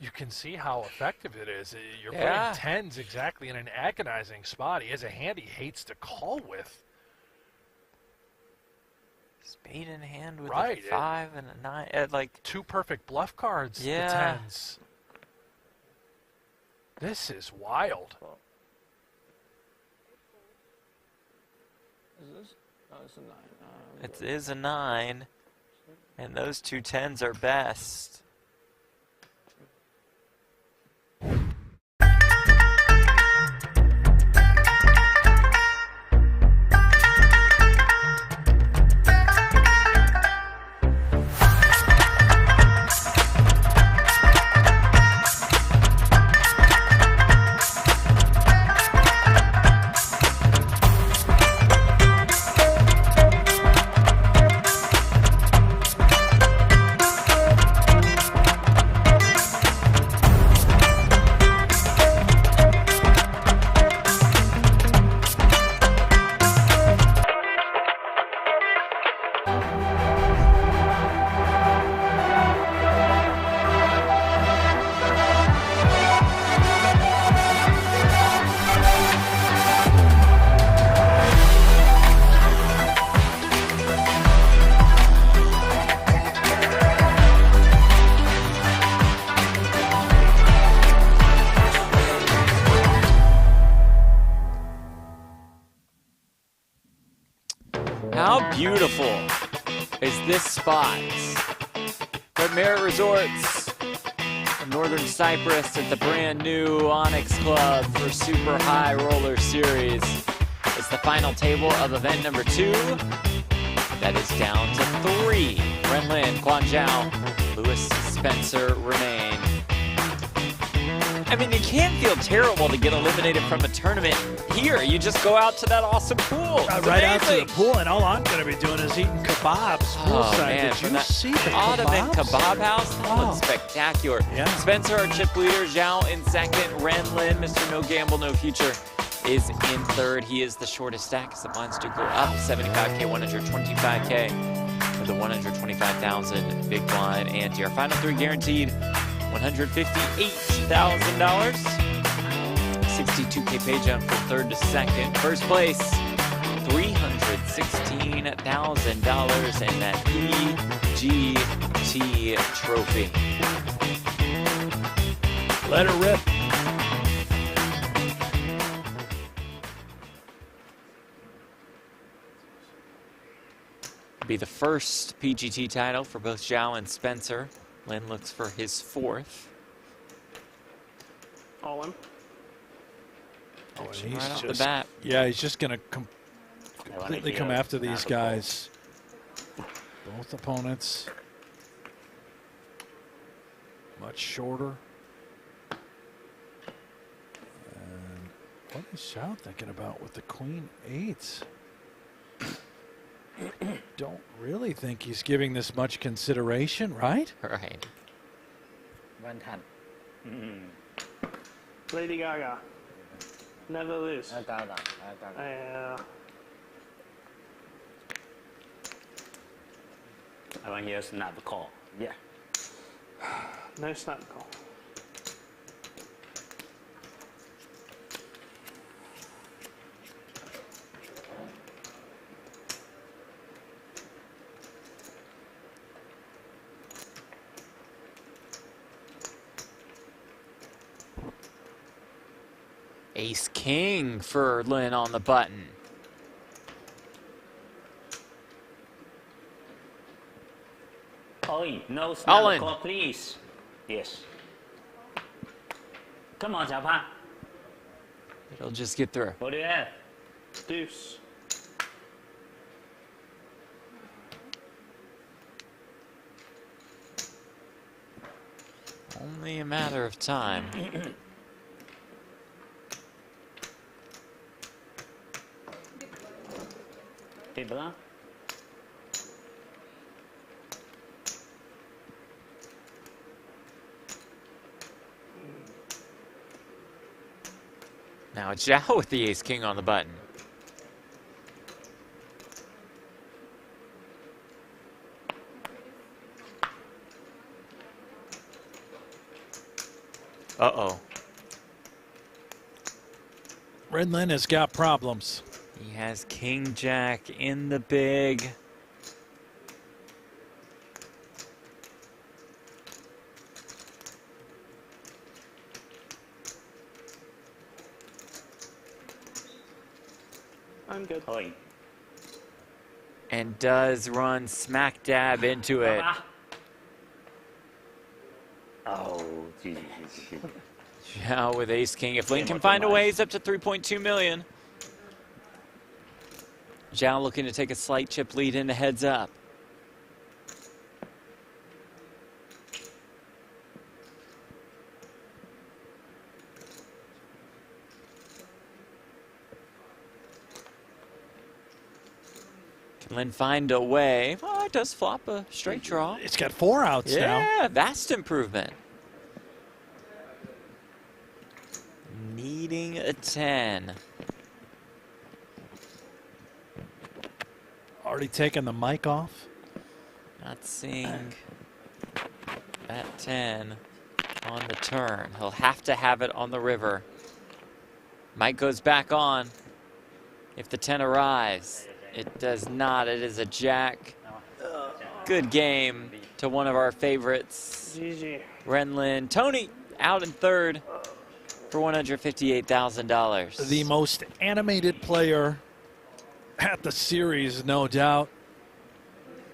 You can see how effective it is. You're putting 10s exactly in an agonizing spot. He has a hand he hates to call with. Spade in hand with Right, a 5 and a 9. Like 2 perfect bluff cards, Yeah. the 10s. This is wild. Is this? Oh, it's a 9. It is a 9. And those 2 10s are best. How beautiful is this spot? The Marriott Resorts in Northern Cyprus at the brand new Onyx Club for Super High Roller Series. It's the final table of event number 2. That is down to 3. Ren Lin, Guan Zhao, Lewis Spencer remain. I mean, you can't feel terrible to get eliminated from a tournament here. You just go out to that awesome pool. Right out to the pool, and all I'm going to be doing is eating kebabs poolside. Man, Did you see the Ottoman kebabs? Kebab House? That looks spectacular. Yeah. Spencer, our chip leader. Zhao in second. Ren Lin, Mr. No Gamble, No Future, is in third. He is the shortest stack as the blinds do go up. 75K, 125K for the 125,000 big blind ante. Our final 3 guaranteed. $158,000. 62K pay jump from third to second. First place, $316,000 in that EGT trophy. Let her rip. Be the first PGT title for both Zhao and Spencer. Lin looks for his 4th. All in. Action right off the bat. Yeah, he's just going to completely come after these guys. Both opponents much shorter. And what is Xiao thinking about with the queen eights? Don't really think he's giving this much consideration, right? Right. 110. Lady Gaga. Never lose. Gaga. I want you to snap the call. Yeah. No snap call. Ace King for Lin on the button. Oh, no All snap in. call, please. Yes. Come on, Xiaopan. It'll just get through. What do you have? Deuce. Only a matter of time. Hey, Blanc. Now it's Zhao with the Ace King on the button. Uh-oh. Red Lin has got problems. He has King Jack in the big. I'm good. And does run smack dab into it. Oh, geez. Zhao with Ace King. If Lin can find a way, he's up to 3.2 million. Zhao looking to take a slight chip lead into heads up. Can Lin find a way? Oh, it does flop a straight draw. It's got 4 outs now. Yeah, vast improvement. Needing a 10. Already taken the mic off. Not seeing that 10 on the turn. He'll have to have it on the river. Mic goes back on if the 10 arrives. It does not. It is a jack. Good game to one of our favorites. GG. Renlin. Tony out in third for $158,000. The most animated player at the series, no doubt.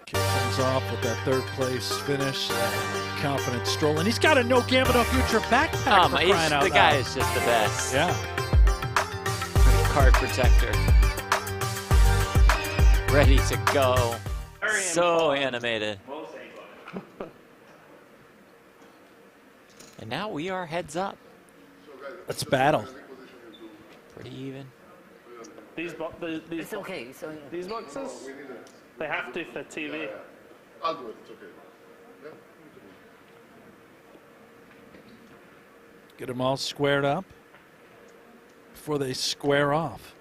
Kick things off with that third place finish. Confident stroll. And he's got a no gambit, no future backpack for crying out The loud. guy is just the best. Yeah. Card protector. Ready to go. So animated. And now we are heads up. Let's battle. Pretty even. These It's okay. So these boxes, they have to for TV. I'll do it, it's okay. Yeah? Get them all squared up before they square off.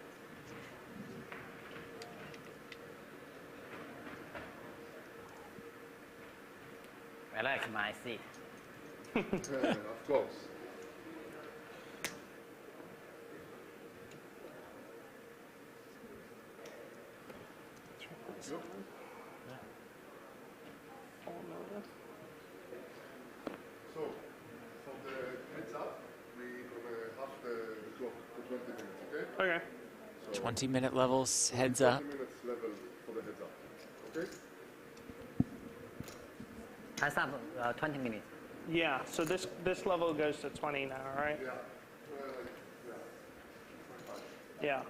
I like my seat. Yeah, of course. So, for the heads up, we're gonna have the clock for 20 minutes, okay? Okay. 20-minute levels, heads up. 20 minutes level for the heads up, okay? Heads up, 20 minutes. Yeah. So this level goes to 20 now, right? Yeah. Yeah.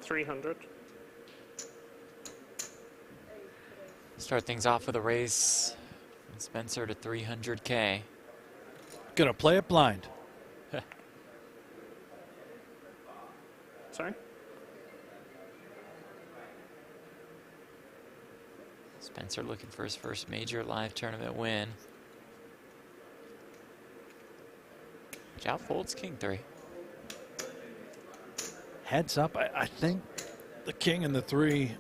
$300. Start things off with a raise. Spencer to 300K. Gonna play it blind. Sorry? Spencer looking for his first major live tournament win. Zhao folds king 3. Heads up, I think the king and the 3,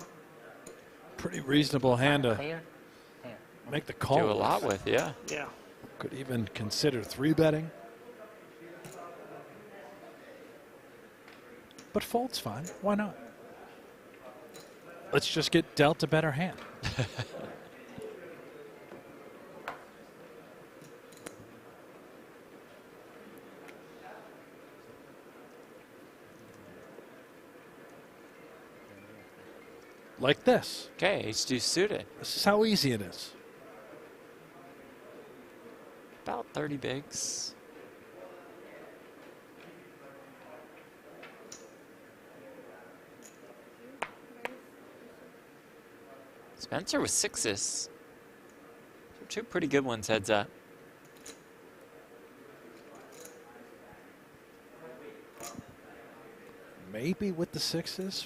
pretty reasonable hand to make the call. Do a lot with, yeah. Yeah. Could even consider 3-betting. But fold's fine. Why not? Let's just get dealt a better hand. Like this. Okay, ace-deuce suited. This is how easy it is. About 30 bigs. Spencer with 6s. Two pretty good ones heads up. Maybe with the 6s.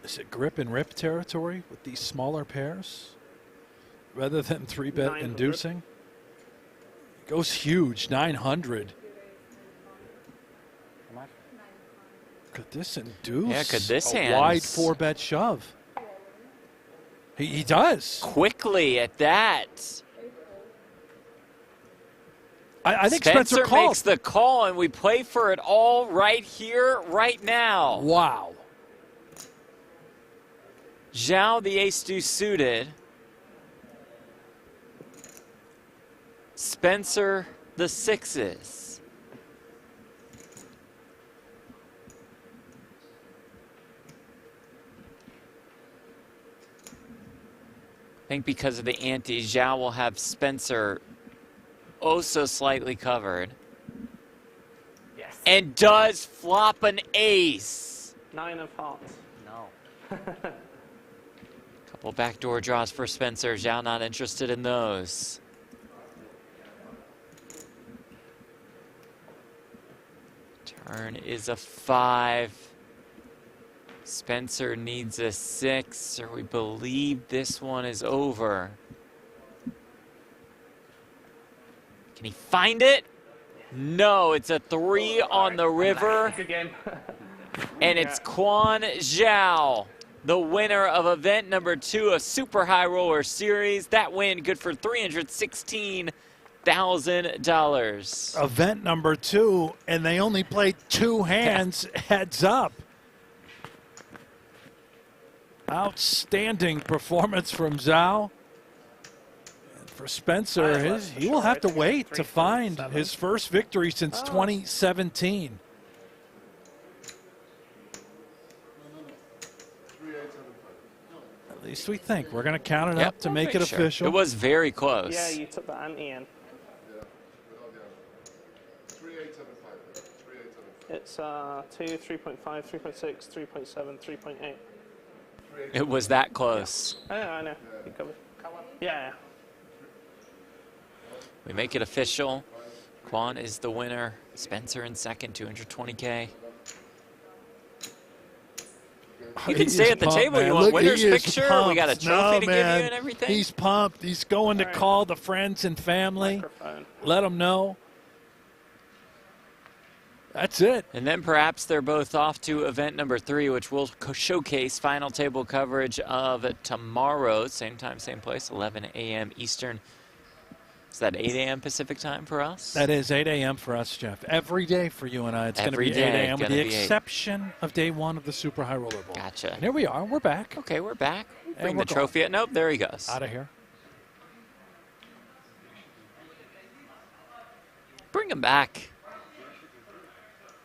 Is it grip and rip territory with these smaller pairs? Rather than 3-bet 900. inducing? It goes huge, 900. Could this induce? Yeah, could this a hand? Wide 4-bet shove. He does. Quickly at that. I think Spencer called. Makes the call, and we play for it all right here, right now. Wow. Zhao, the ace-deuce suited. Spencer, the 6s. I think because of the ante, Zhao will have Spencer oh so slightly covered. Yes. And does flop an ace. 9 of hearts. No. Couple backdoor draws for Spencer. Zhao not interested in those. Turn is a 5. Spencer needs a 6, or we believe this one is over. Can he find it? No, it's a 3 on the river. Good game. And it's Quan Zhao, the winner of event number 2 of Super High Roller Series. That win good for $316,000. Event number 2, and they only played 2 hands heads up. Outstanding performance from Zhao. And for Spencer, he will have to wait to find his first victory since 2017. At least we think. We're going to count it up to make it official. It was very close. Yeah, you took the ante in. It's 2, 3.5, 3.6, 3.7, 3.8. It was that close. I know. You covered. Yeah. We make it official. Quan is the winner. Spencer in second, 220K. You can stay at the table. You want winner's picture? We got a trophy to give you and everything. He's pumped. He's going to call the friends and family. Let them know. That's it. And then perhaps they're both off to event number 3, which will showcase final table coverage of tomorrow. Same time, same place, 11 a.m. Eastern Is that 8 a.m. Pacific time for us? That is 8 a.m. for us, Jeff. Every day for you and I, it's going to be 8 a.m. with the exception of day 1 of the Super High Roller Bowl. Gotcha. And here we are. We're back. Okay, we're back. Bring we're the trophy. Nope, there he goes. Out of here. Bring him back.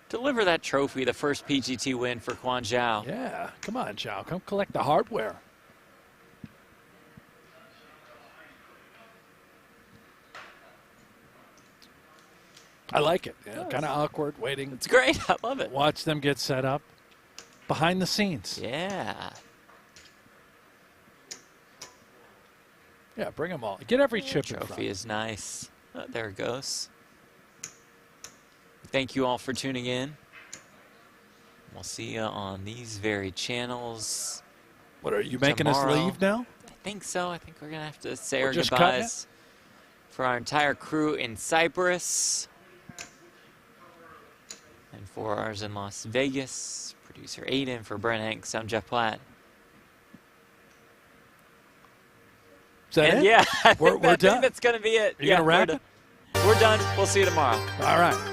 Deliver that trophy, the first PGT win for Quan Zhao. Yeah, come on, Zhao. Come collect the hardware. I like it. Yeah, kind of awkward, waiting. It's great. I love it. Watch them get set up behind the scenes. Yeah. Yeah, bring them all. Get every chip in front. Trophy is nice. Oh, there it goes. Thank you all for tuning in. We'll see you on these very channels. What, are you making us leave now? I think so. I think we're going to have to say We're our just goodbyes for our entire crew in Cyprus. And for ours in Las Vegas. Producer Aiden, for Brent Hanks, I'm Jeff Platt. Is that it? Yeah, We're I think done. that's going to be it. You going to wrap it? We're done. We'll see you tomorrow. All right.